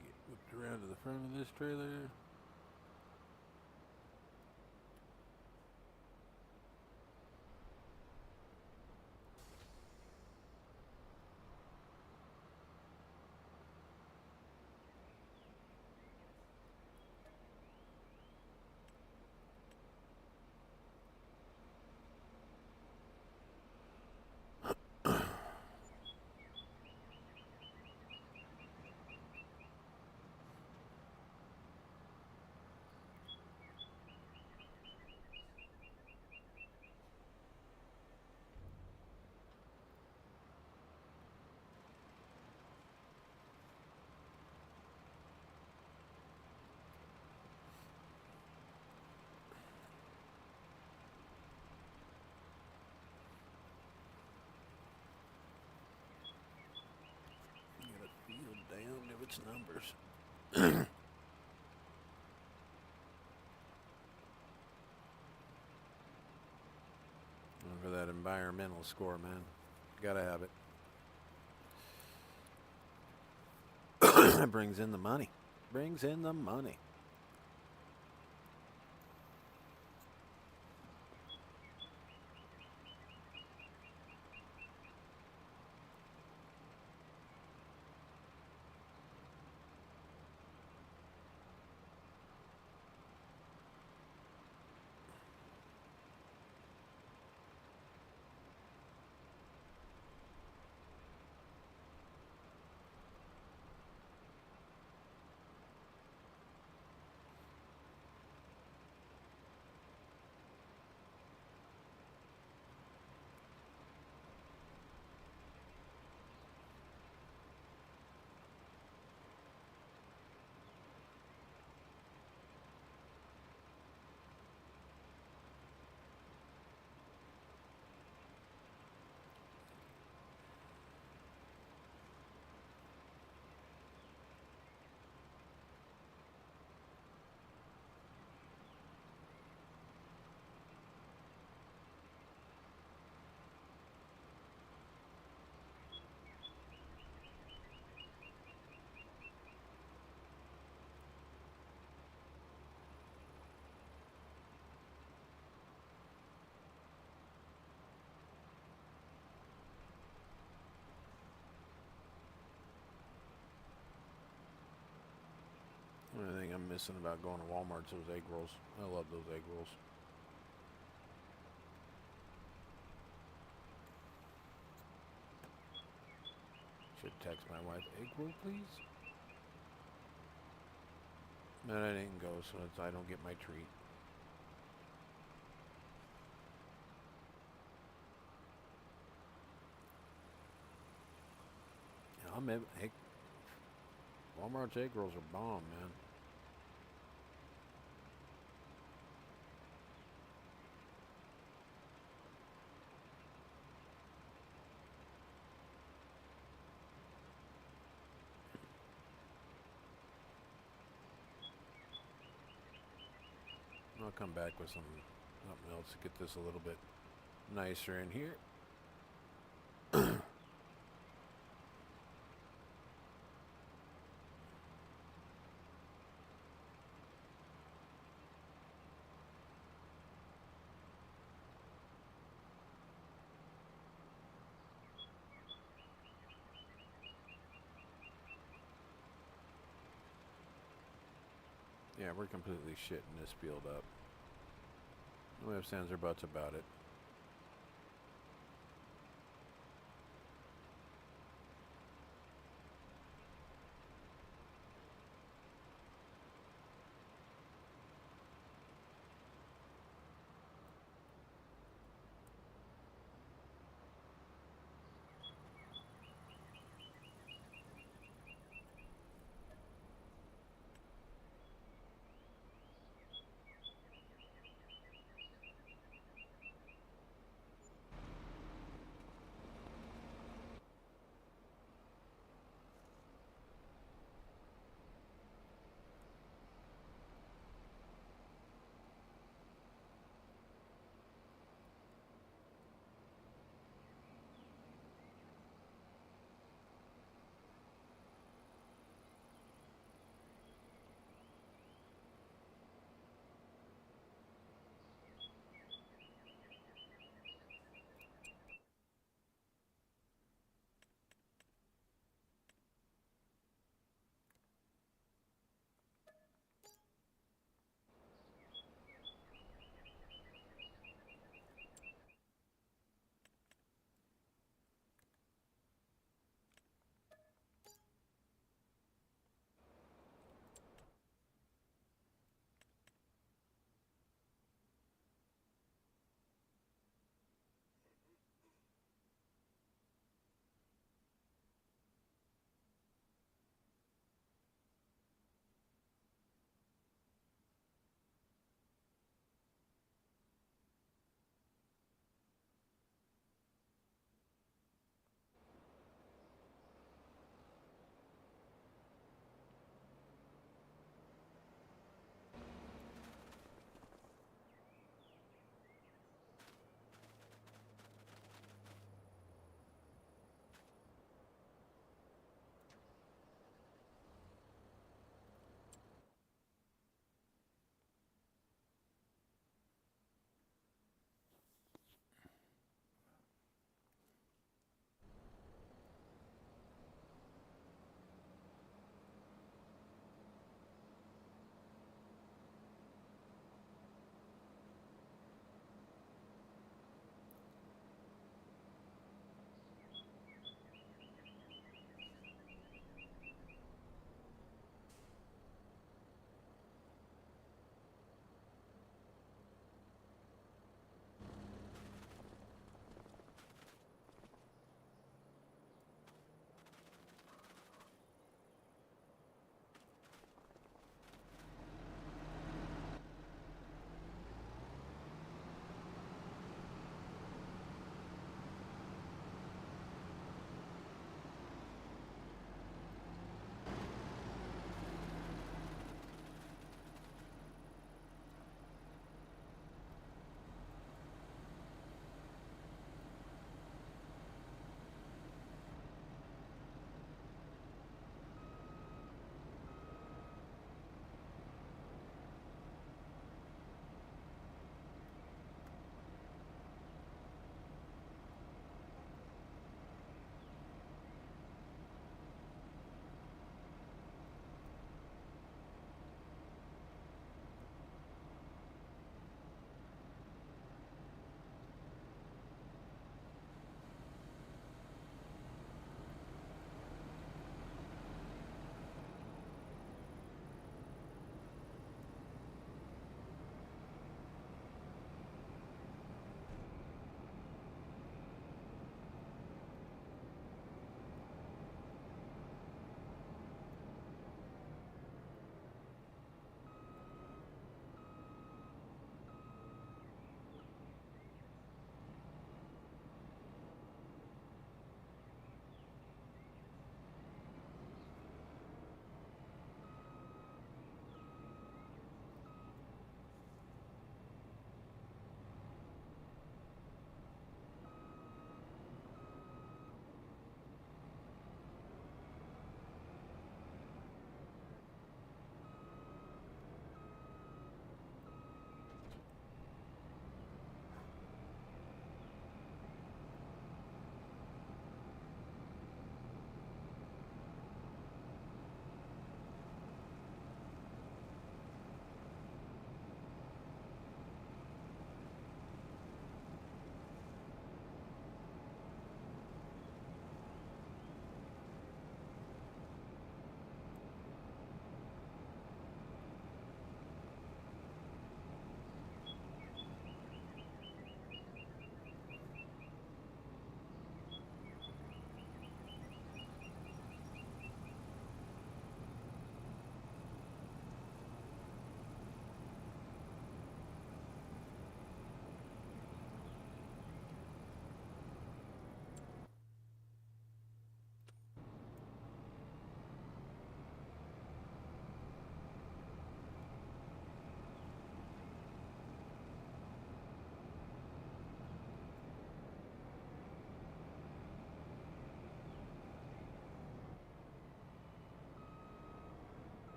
Get whipped around to the front of this trailer. Get a field down to its numbers. For that environmental score, man. Gotta have it. Brings in the money. Brings in the money. The only thing I'm missing about going to Walmart is those egg rolls. I love those egg rolls. Should text my wife, egg roll please? No, I didn't go, so I don't get my treat. Hey, Walmart's egg rolls are bomb, man. I'll come back with something else to get this a little bit nicer in here. Yeah, we're completely shitting this field up. We have sands or buts about it.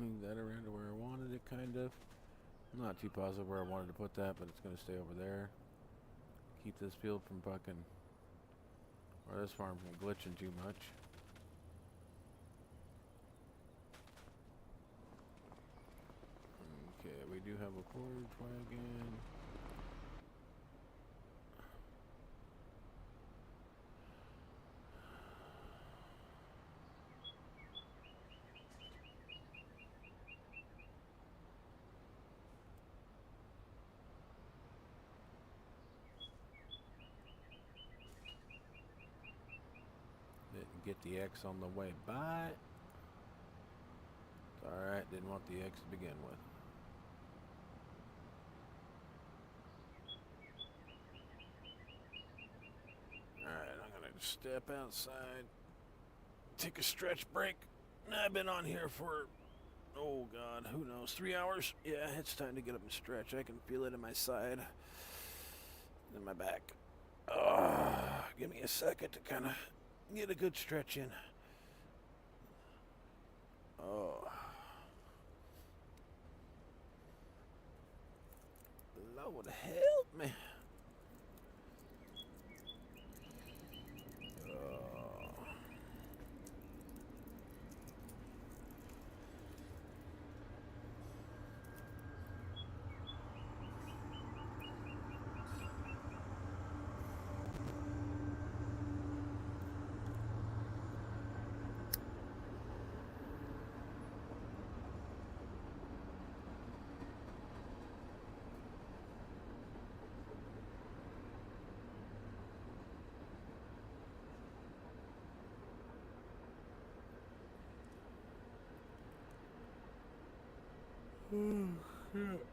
Move that around to where I wanted it, kind of. I'm not too positive where I wanted to put that, but it's going to stay over there. Keep this field from fucking, or this farm from glitching too much. Okay, we do have a forage wagon. Didn't get the X on the way by. It's alright, didn't want the X to begin with. Alright, I'm gonna step outside, take a stretch break. I've been on here for, oh god, who knows, 3 hours? Yeah, it's time to get up and stretch. I can feel it in my side, in my back. Give me a second to kind of get a good stretch in. Oh. Lord help me. Oh, shit.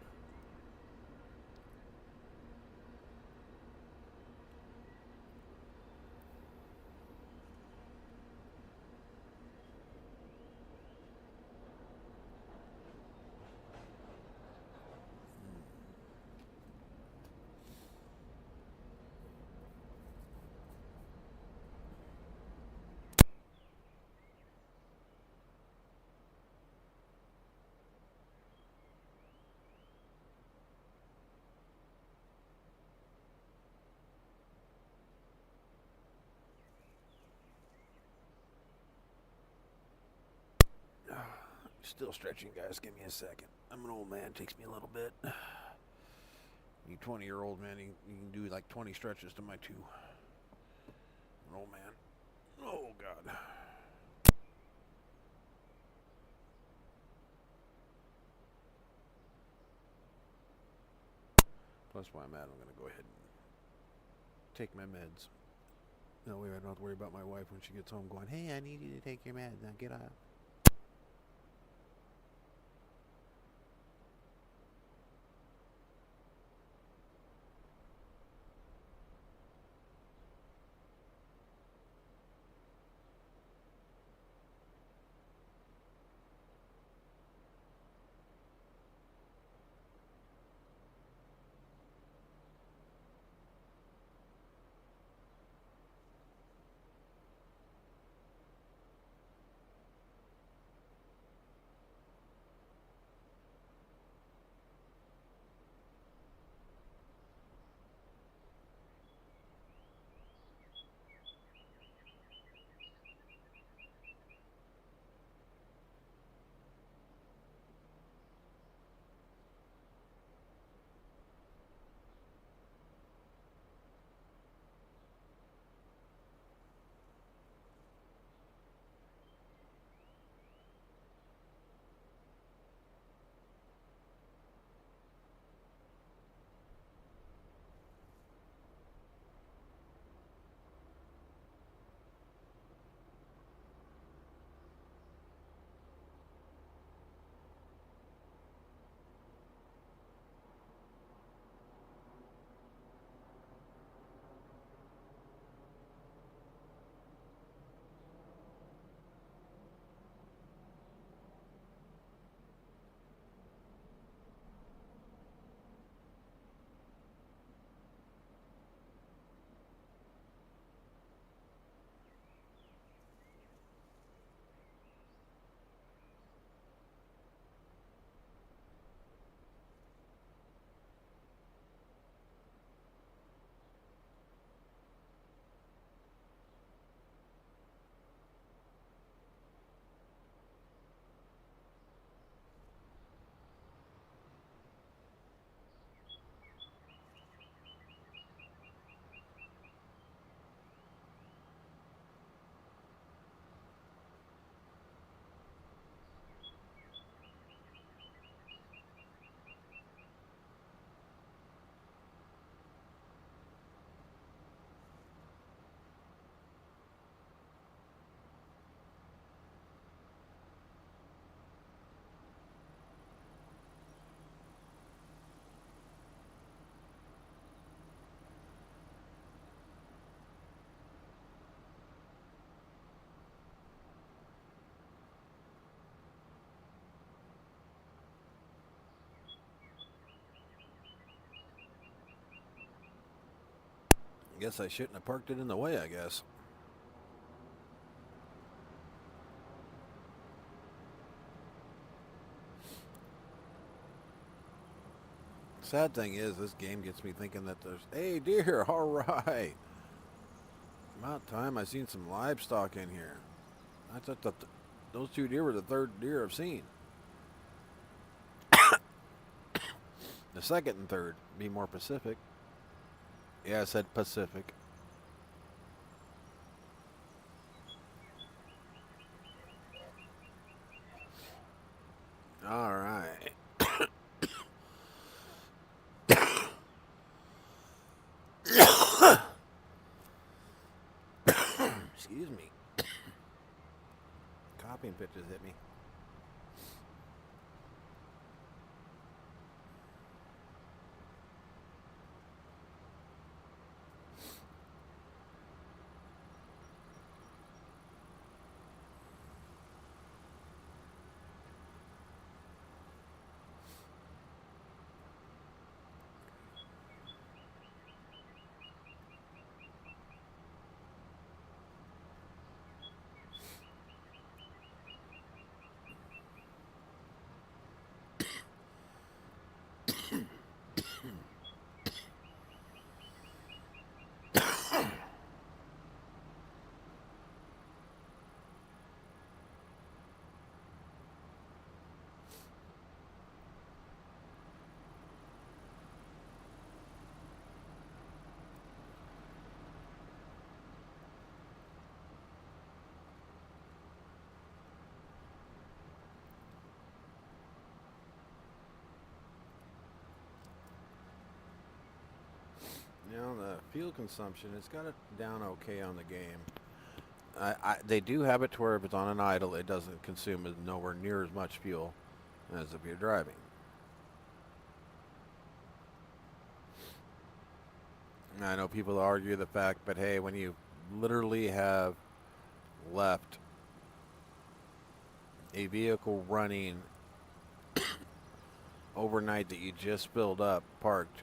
Still stretching, guys. Give me a second. I'm an old man. It takes me a little bit. You 20-year-old man, you can do like 20 stretches to my 2. An old man. Oh, God. Plus, while I'm at it, I'm going to go ahead and take my meds. That way I don't have to worry about my wife when she gets home going, hey, I need you to take your meds. Now get up. Guess I shouldn't have parked it in the way, I guess. Sad thing is, this game gets me thinking that there's, hey deer, all right. About time I seen some livestock in here. I thought that those two deer were the third deer I've seen. The second and third, be more Pacific. Yeah, I said Pacific. All right. Excuse me. Copying pitches hit me. You know, the fuel consumption, it's got it down okay on the game. They do have it to where if it's on an idle, it doesn't consume nowhere near as much fuel as if you're driving. And I know people argue the fact, but hey, when you literally have left a vehicle running overnight that you just filled up, parked,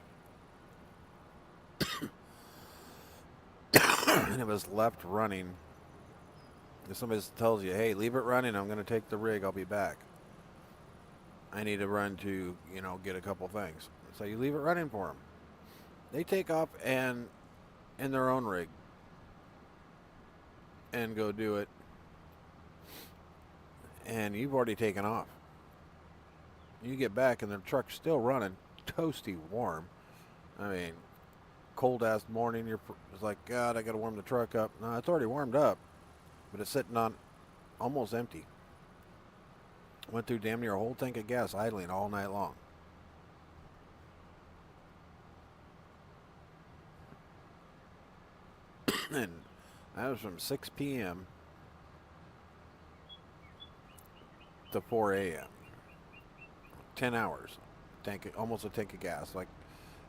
and it was left running, if somebody tells you, hey, leave it running, I'm going to take the rig, I'll be back. I need to run to, get a couple things. So you leave it running for them. They take off and in their own rig and go do it. And you've already taken off. You get back and the truck's still running, toasty warm. I mean, cold ass morning, it's like, God, I got to warm the truck up. No, it's already warmed up, but it's sitting on almost empty. Went through damn near a whole tank of gas idling all night long. And that was from 6 p.m. to 4 a.m. 10 hours. Almost a tank of gas. Like,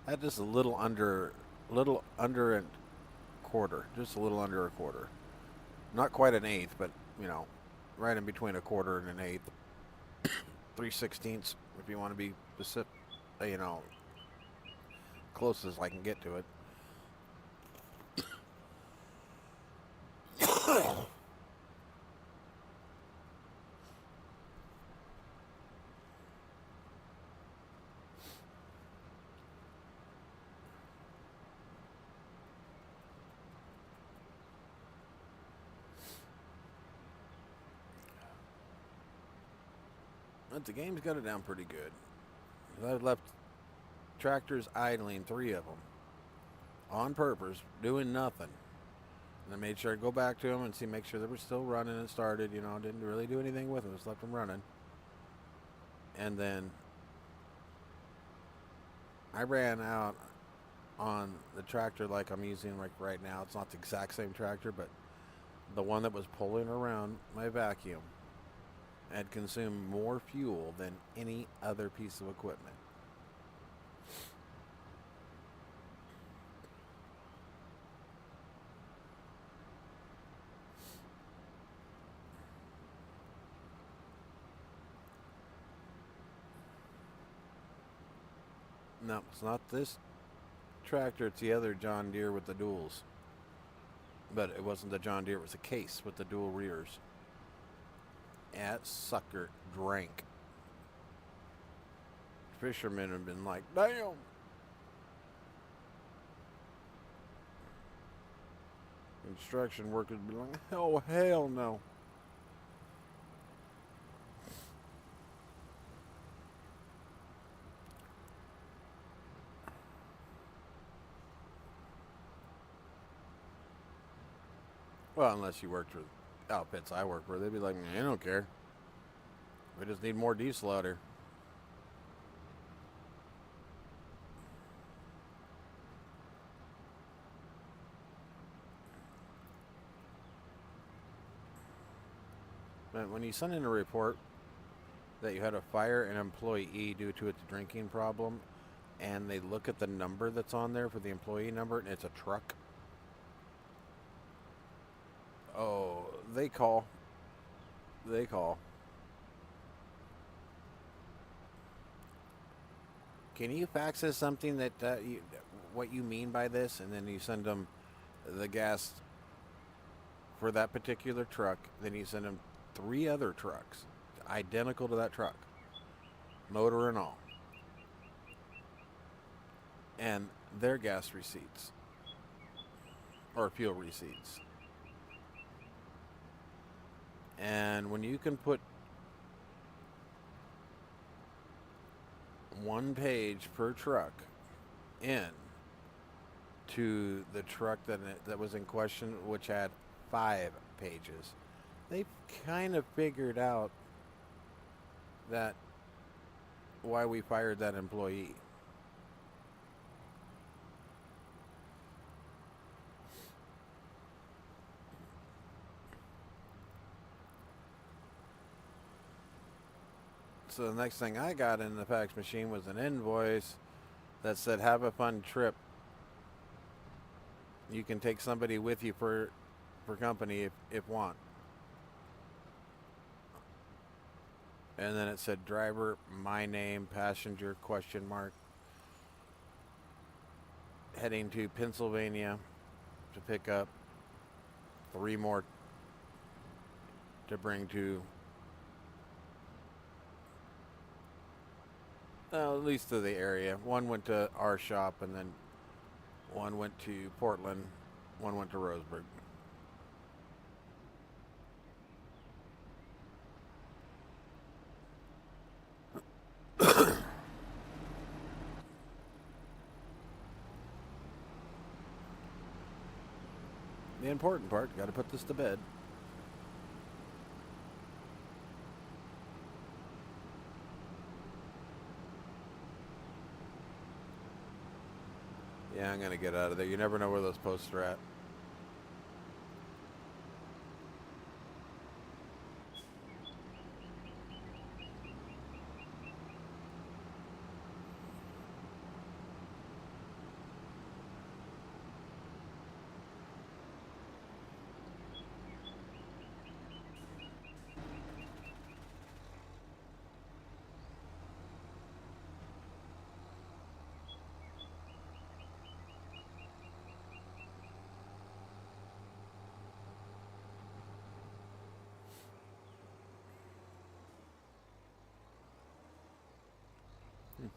that just a little under a quarter. Just a little under a quarter. Not quite an eighth, but, right in between a quarter and an eighth. 3/16 if you want to be specific, close as I can get to it. But the game's got it down pretty good. I've left tractors idling, 3 of them, on purpose, doing nothing. And I made sure I'd go back to them and make sure they were still running and started. Didn't really do anything with them, just left them running. And then I ran out on the tractor like I'm using right now. It's not the exact same tractor, but the one that was pulling around my vacuum had consumed more fuel than any other piece of equipment. No, it's not this tractor, it's the other John Deere with the duals. But it wasn't the John Deere, it was a case with the dual rears. And that sucker drank. Fishermen have been like, damn. Construction workers be like, oh, hell no. Well, unless you worked for outfits I work for, they'd be like, I don't care. We just need more diesel out here. But when you send in a report that you had to fire an employee due to its drinking problem, and they look at the number that's on there for the employee number, and it's a truck. Oh, they call. They call. Can you fax us something that what you mean by this, and then you send them the gas for that particular truck. Then you send them 3 other trucks identical to that truck, motor and all, and their gas receipts or fuel receipts. And when you can put 1 page per truck in to the truck that was in question, which had 5 pages, they kind of figured out that why we fired that employee. So the next thing I got in the fax machine was an invoice that said, have a fun trip. You can take somebody with you for company if want. And then it said driver, my name, passenger, question mark. Heading to Pennsylvania to pick up 3 more to bring to at least to the area. 1 went to our shop, and then 1 went to Portland, 1 went to Roseburg. The important part, got to put this to bed. Yeah, I'm going to get out of there. You never know where those posts are at.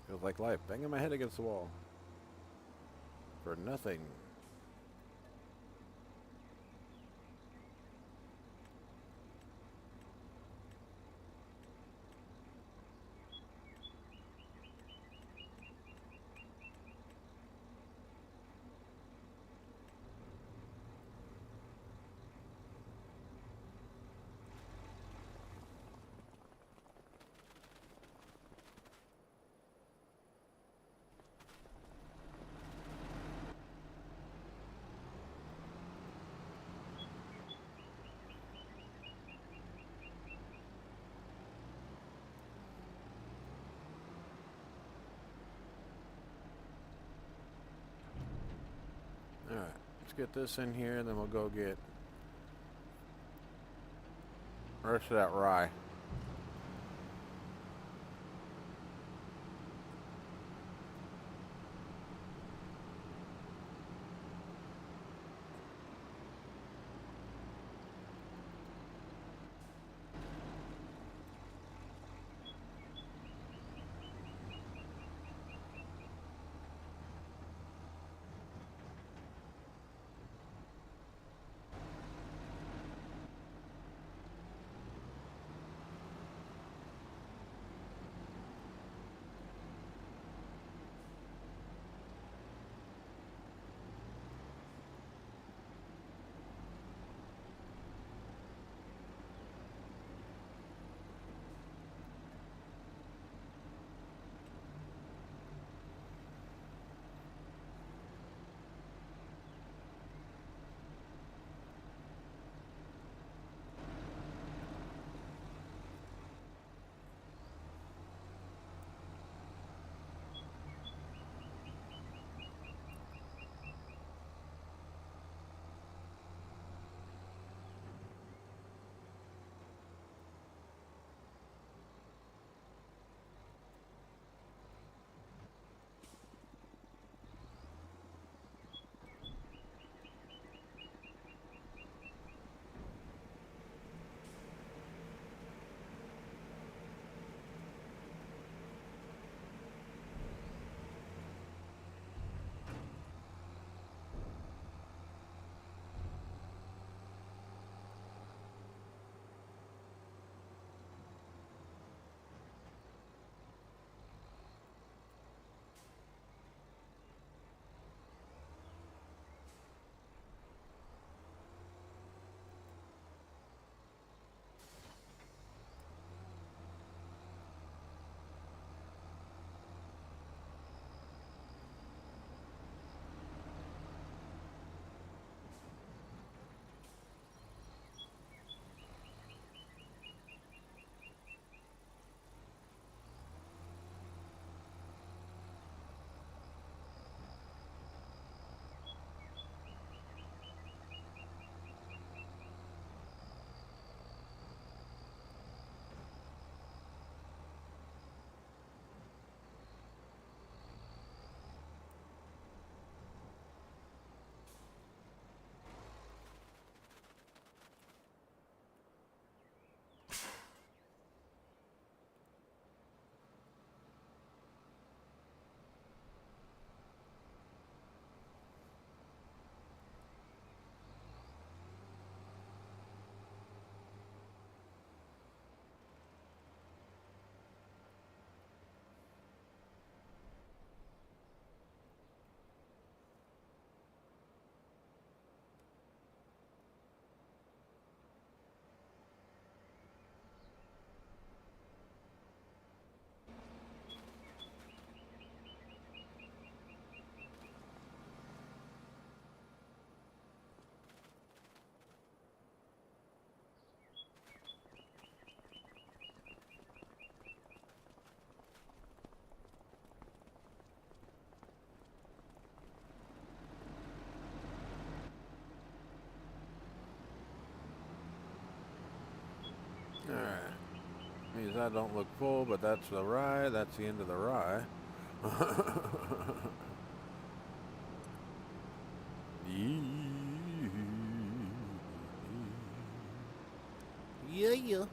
Feels like life. Banging my head against the wall. For nothing. Alright, let's get this in here, and then we'll go get the rest of that rye. Alright. Means I don't look full, but that's the rye. That's the end of the rye. Yeah, yeah.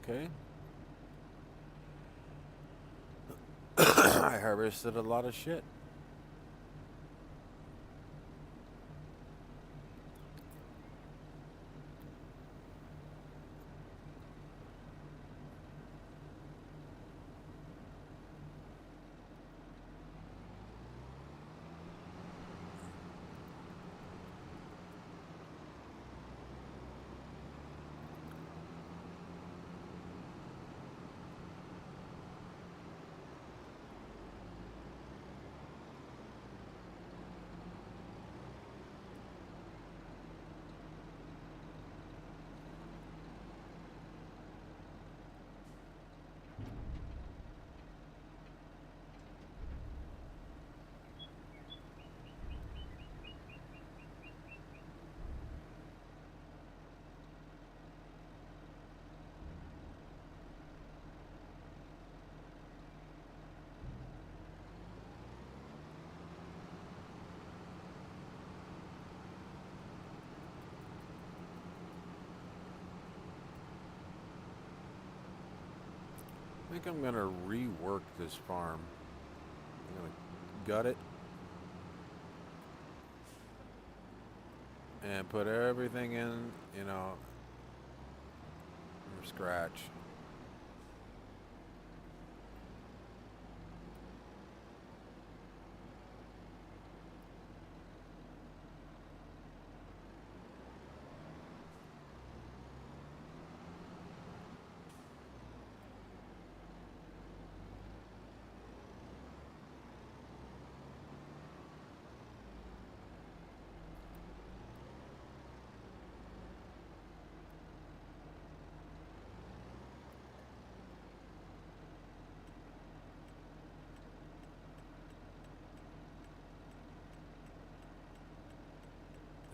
Okay. I harvested a lot of shit. I think I'm gonna rework this farm. I'm gonna gut it and put everything in, you know, from scratch.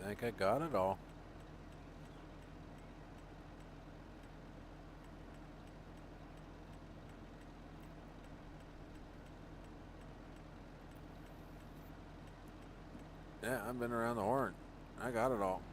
I think I got it all. Yeah, I've been around the horn. I got it all.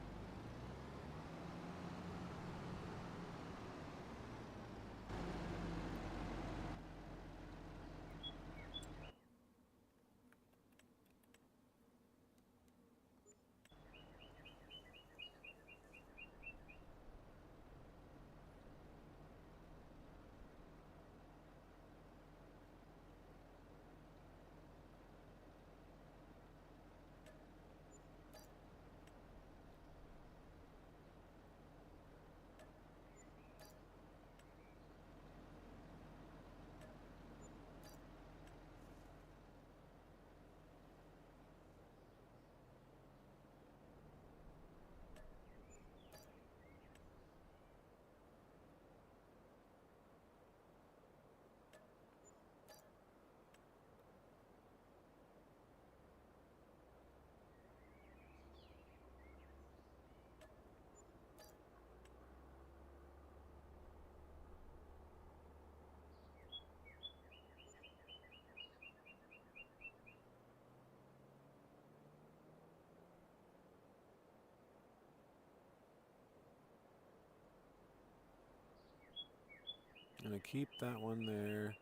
I'm going to keep that one there.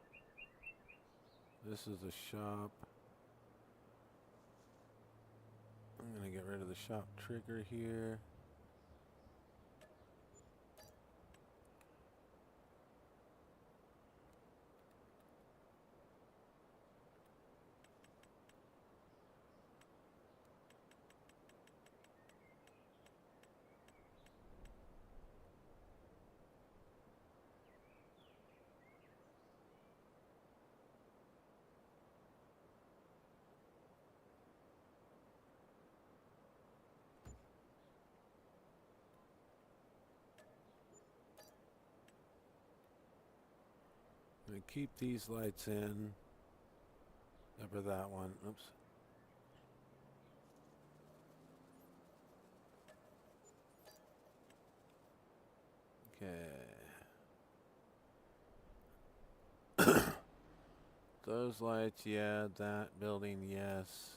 This is the shop. I'm going to get rid of the shop trigger here. I'm going to keep these lights in. Except for that one. Oops. Okay. Those lights, yeah. That building, yes.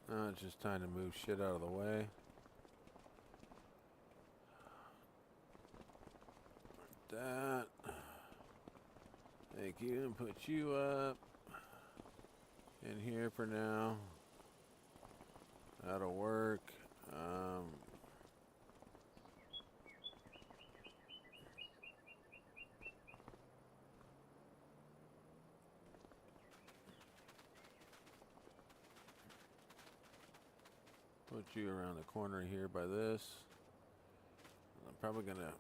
Now it's just time to move shit out of the way. That. Thank you, and put you up in here for now. That'll work. Put you around the corner here by this. I'm probably gonna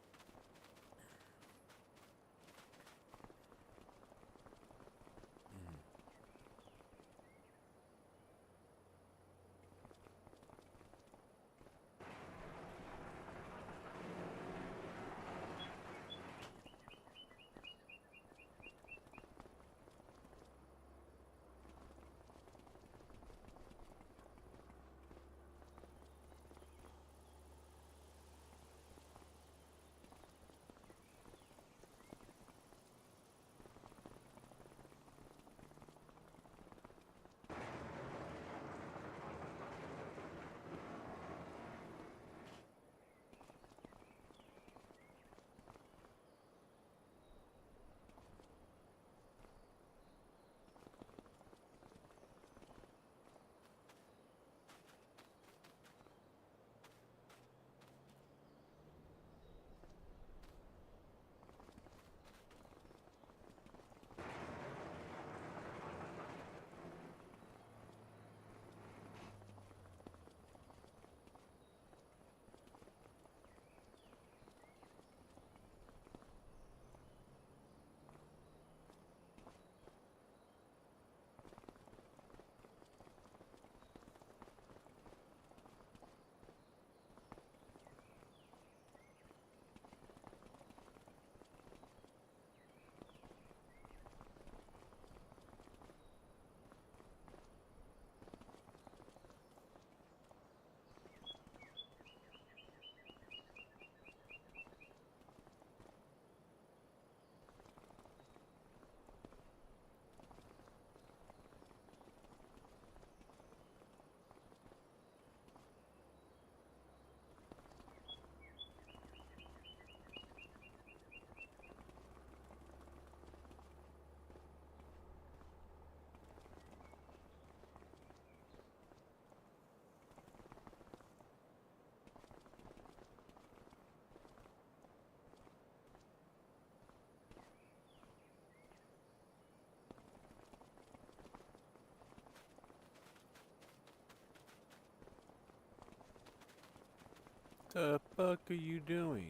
The fuck are you doing?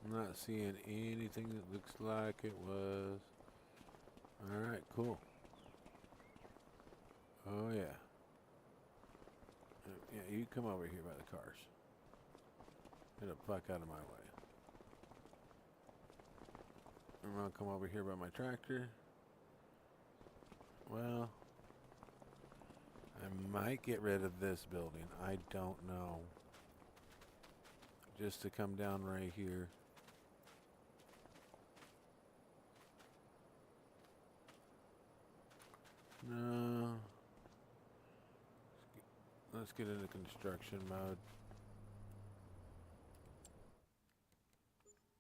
I'm not seeing anything that looks like it was. Alright, cool. Oh yeah. Yeah, you come over here by the cars. Get the fuck out of my way. I'm gonna come over here by my tractor. Well, I might get rid of this building. I don't know. Just to come down right here. No. Let's get into construction mode.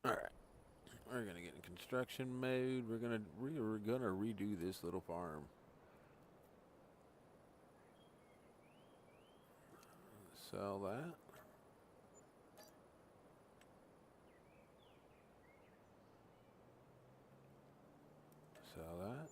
Alright. We're gonna get in construction mode. We're gonna redo this little farm. Sell that. Sell that.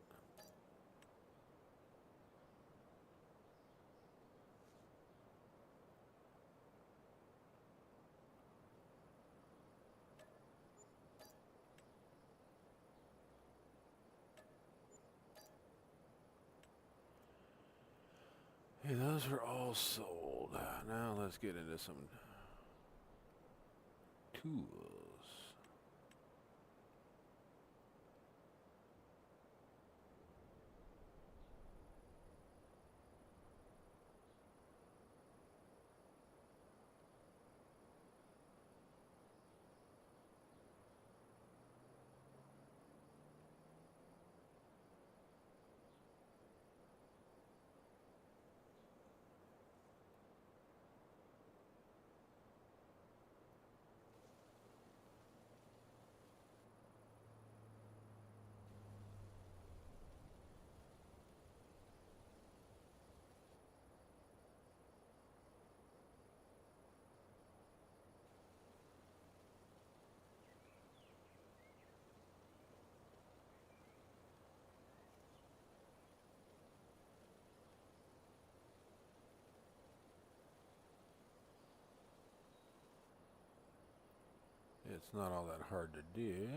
Hey, those are all sold. Now let's get into some tools. It's not all that hard to do.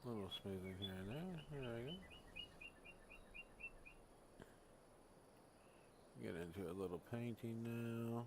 A little smoothing here and there. There we go. Get into a little painting now.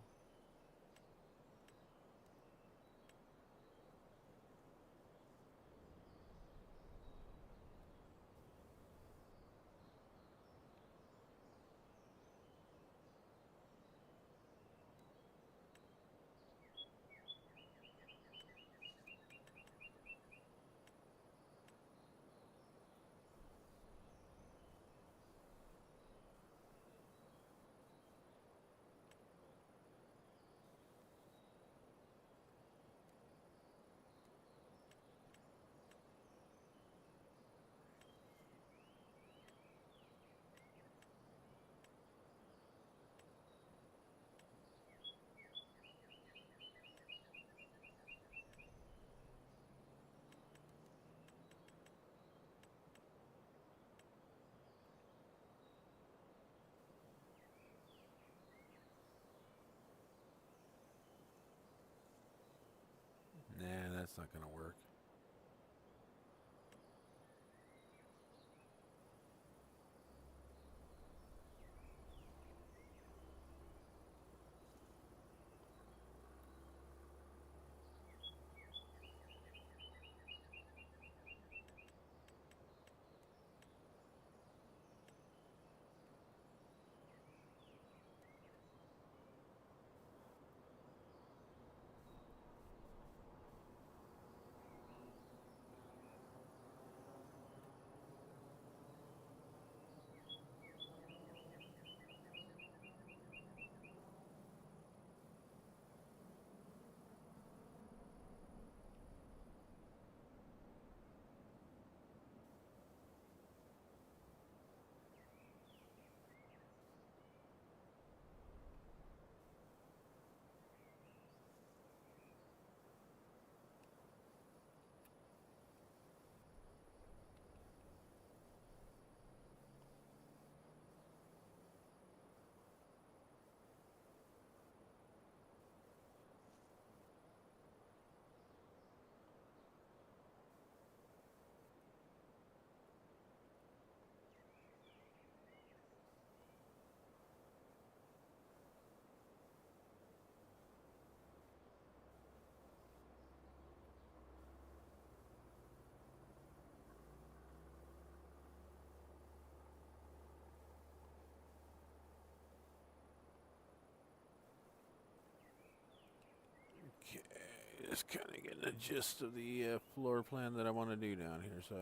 Just kind of getting the gist of the floor plan that I want to do down here, so.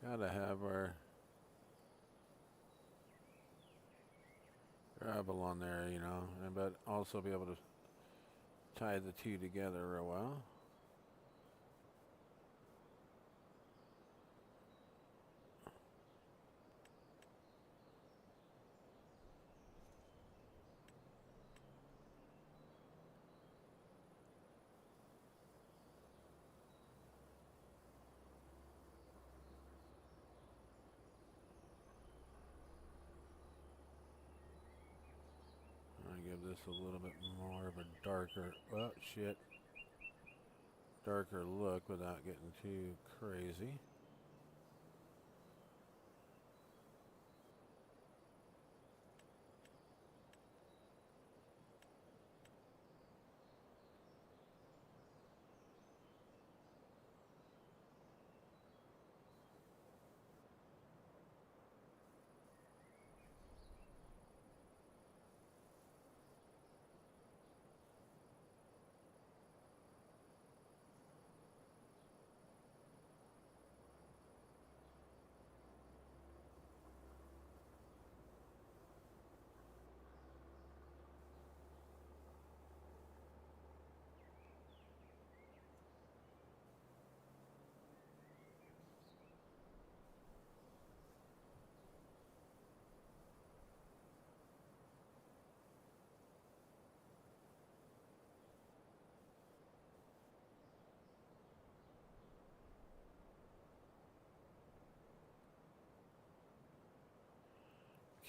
Gotta have our gravel on there, you know, but also be able to tie the two together real well. Give this a little bit more of a darker, oh shit, darker look without getting too crazy.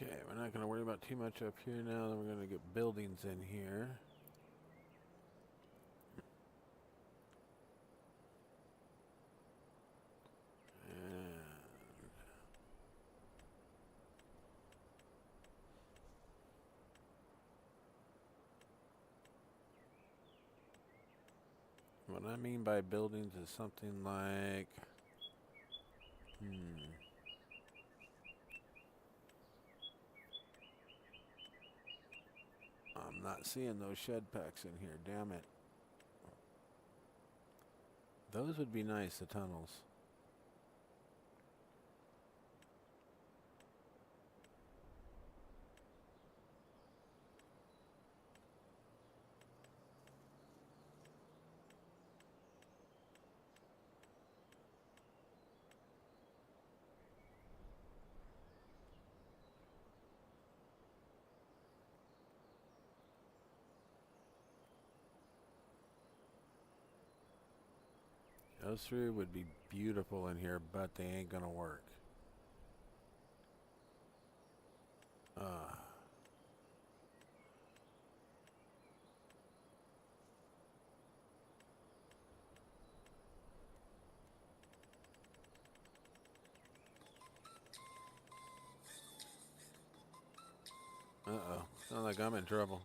Okay, we're not going to worry about too much up here now. Then we're going to get buildings in here. And what I mean by buildings is something like, I'm not seeing those shed packs in here, damn it. Those would be nice, the tunnels. Those three would be beautiful in here, but they ain't gonna work. Uh-oh. Sound like I'm in trouble.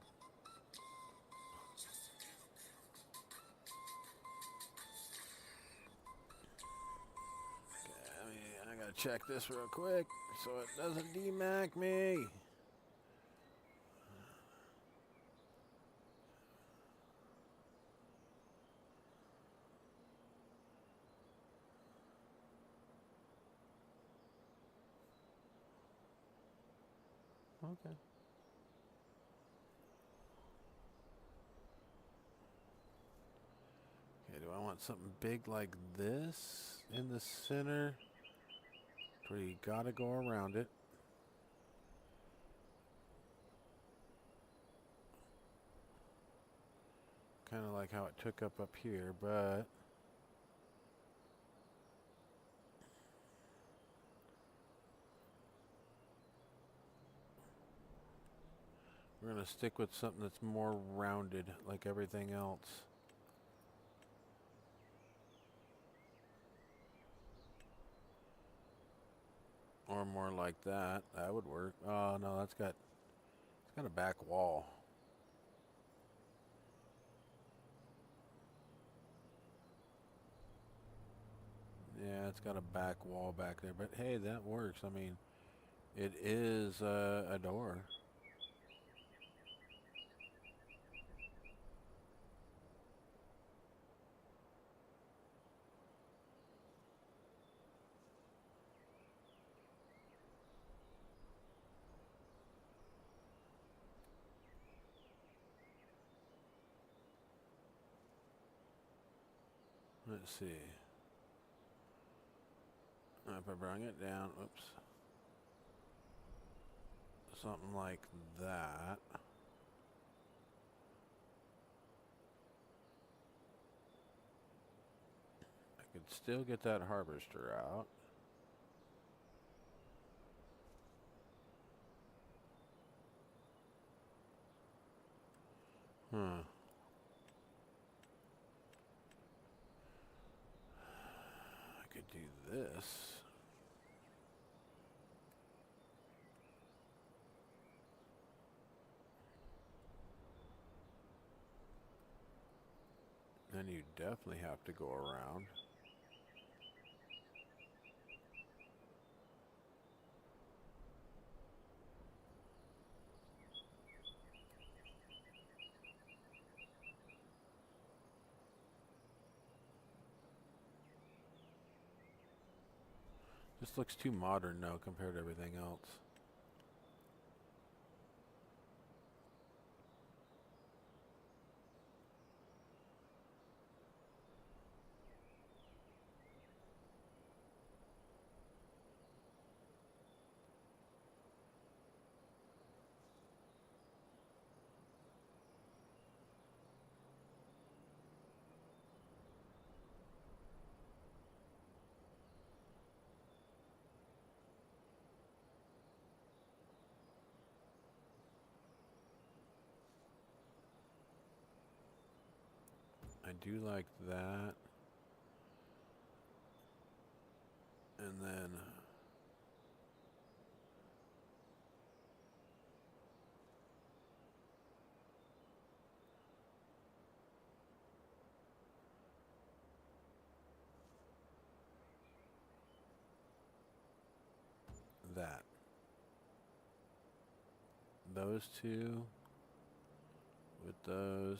Okay, I gotta check this real quick so it doesn't demac me. Okay. Okay, do I want something big like this in the center? Where you gotta go around it. Kind of like how it took up here, but we're gonna stick with something that's more rounded, like everything else. Or more like that. That would work. Oh no, it's got a back wall. Yeah, it's got a back wall back there, but hey, that works. I mean, it is a door. Let's see. If I bring it down, oops, something like that. I could still get that harvester out. Huh. I could do this. Then you definitely have to go around. This looks too modern now compared to everything else. I do like that. And then that. Those two with those.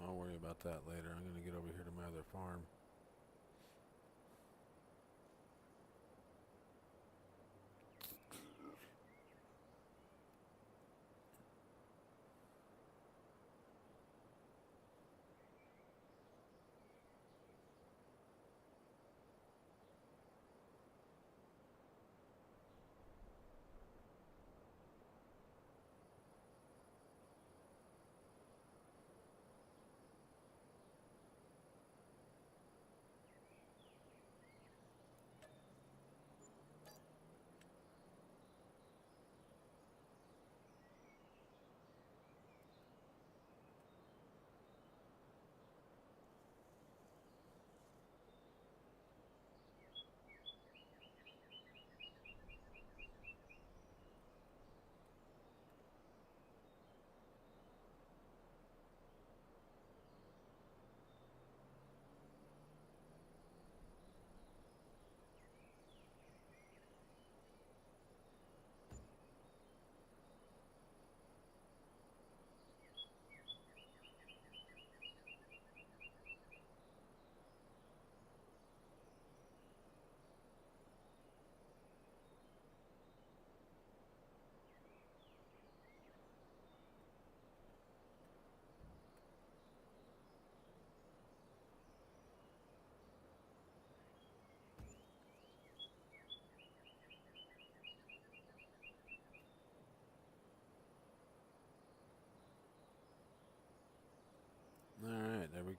I'll worry about that later. I'm going to get over here to my other farm.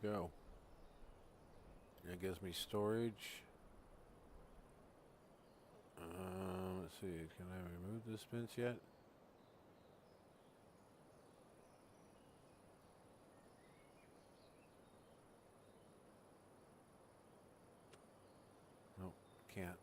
go. It gives me storage. Let's see. Can I remove this fence yet? Nope, can't.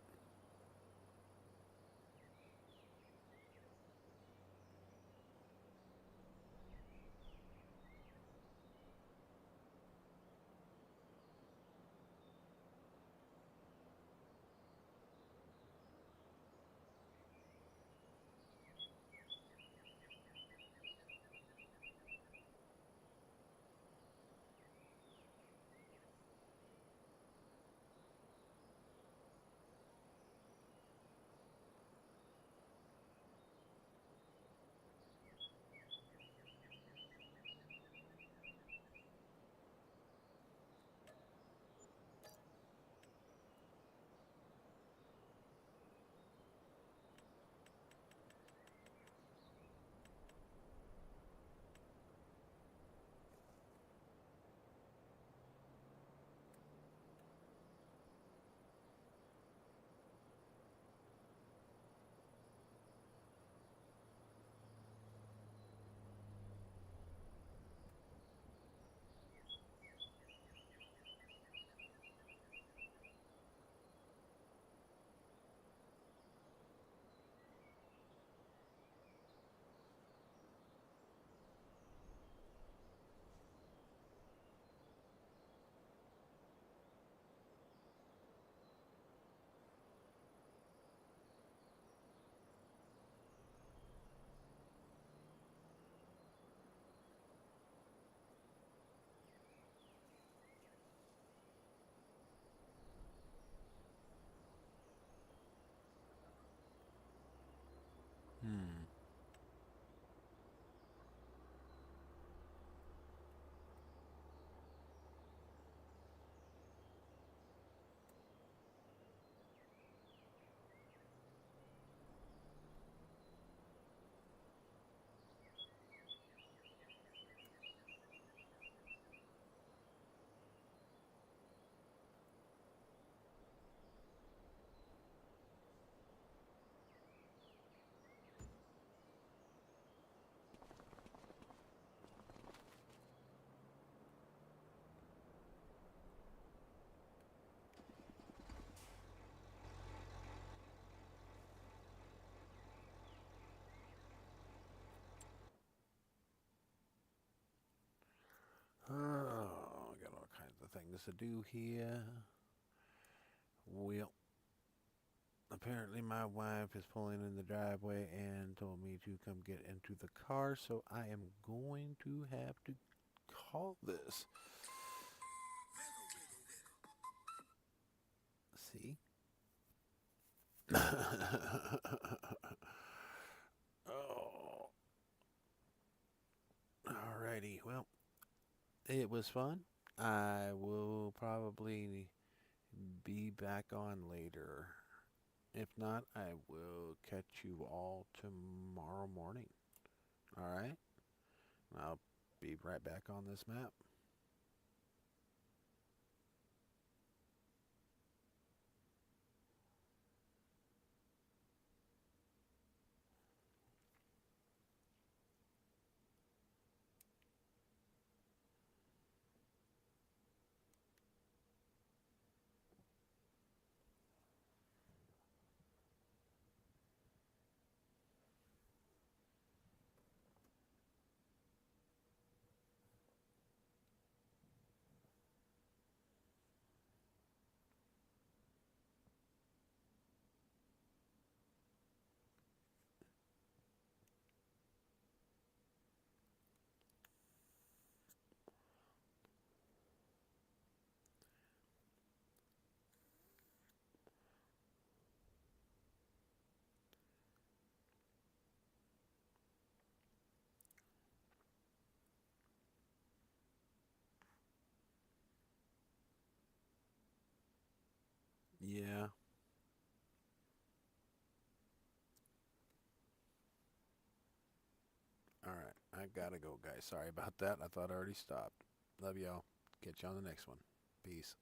Hmm. Oh, I got all kinds of things to do here. Well, apparently my wife is pulling in the driveway and told me to come get into the car, so I am going to have to call this. See? Oh, alrighty. Well, it was fun. I will probably be back on later. If not, I will catch you all tomorrow morning. Alright? I'll be right back on this map. Yeah. Alright. I gotta go, guys. Sorry about that. I thought I already stopped. Love y'all. catch you on the next one. Peace.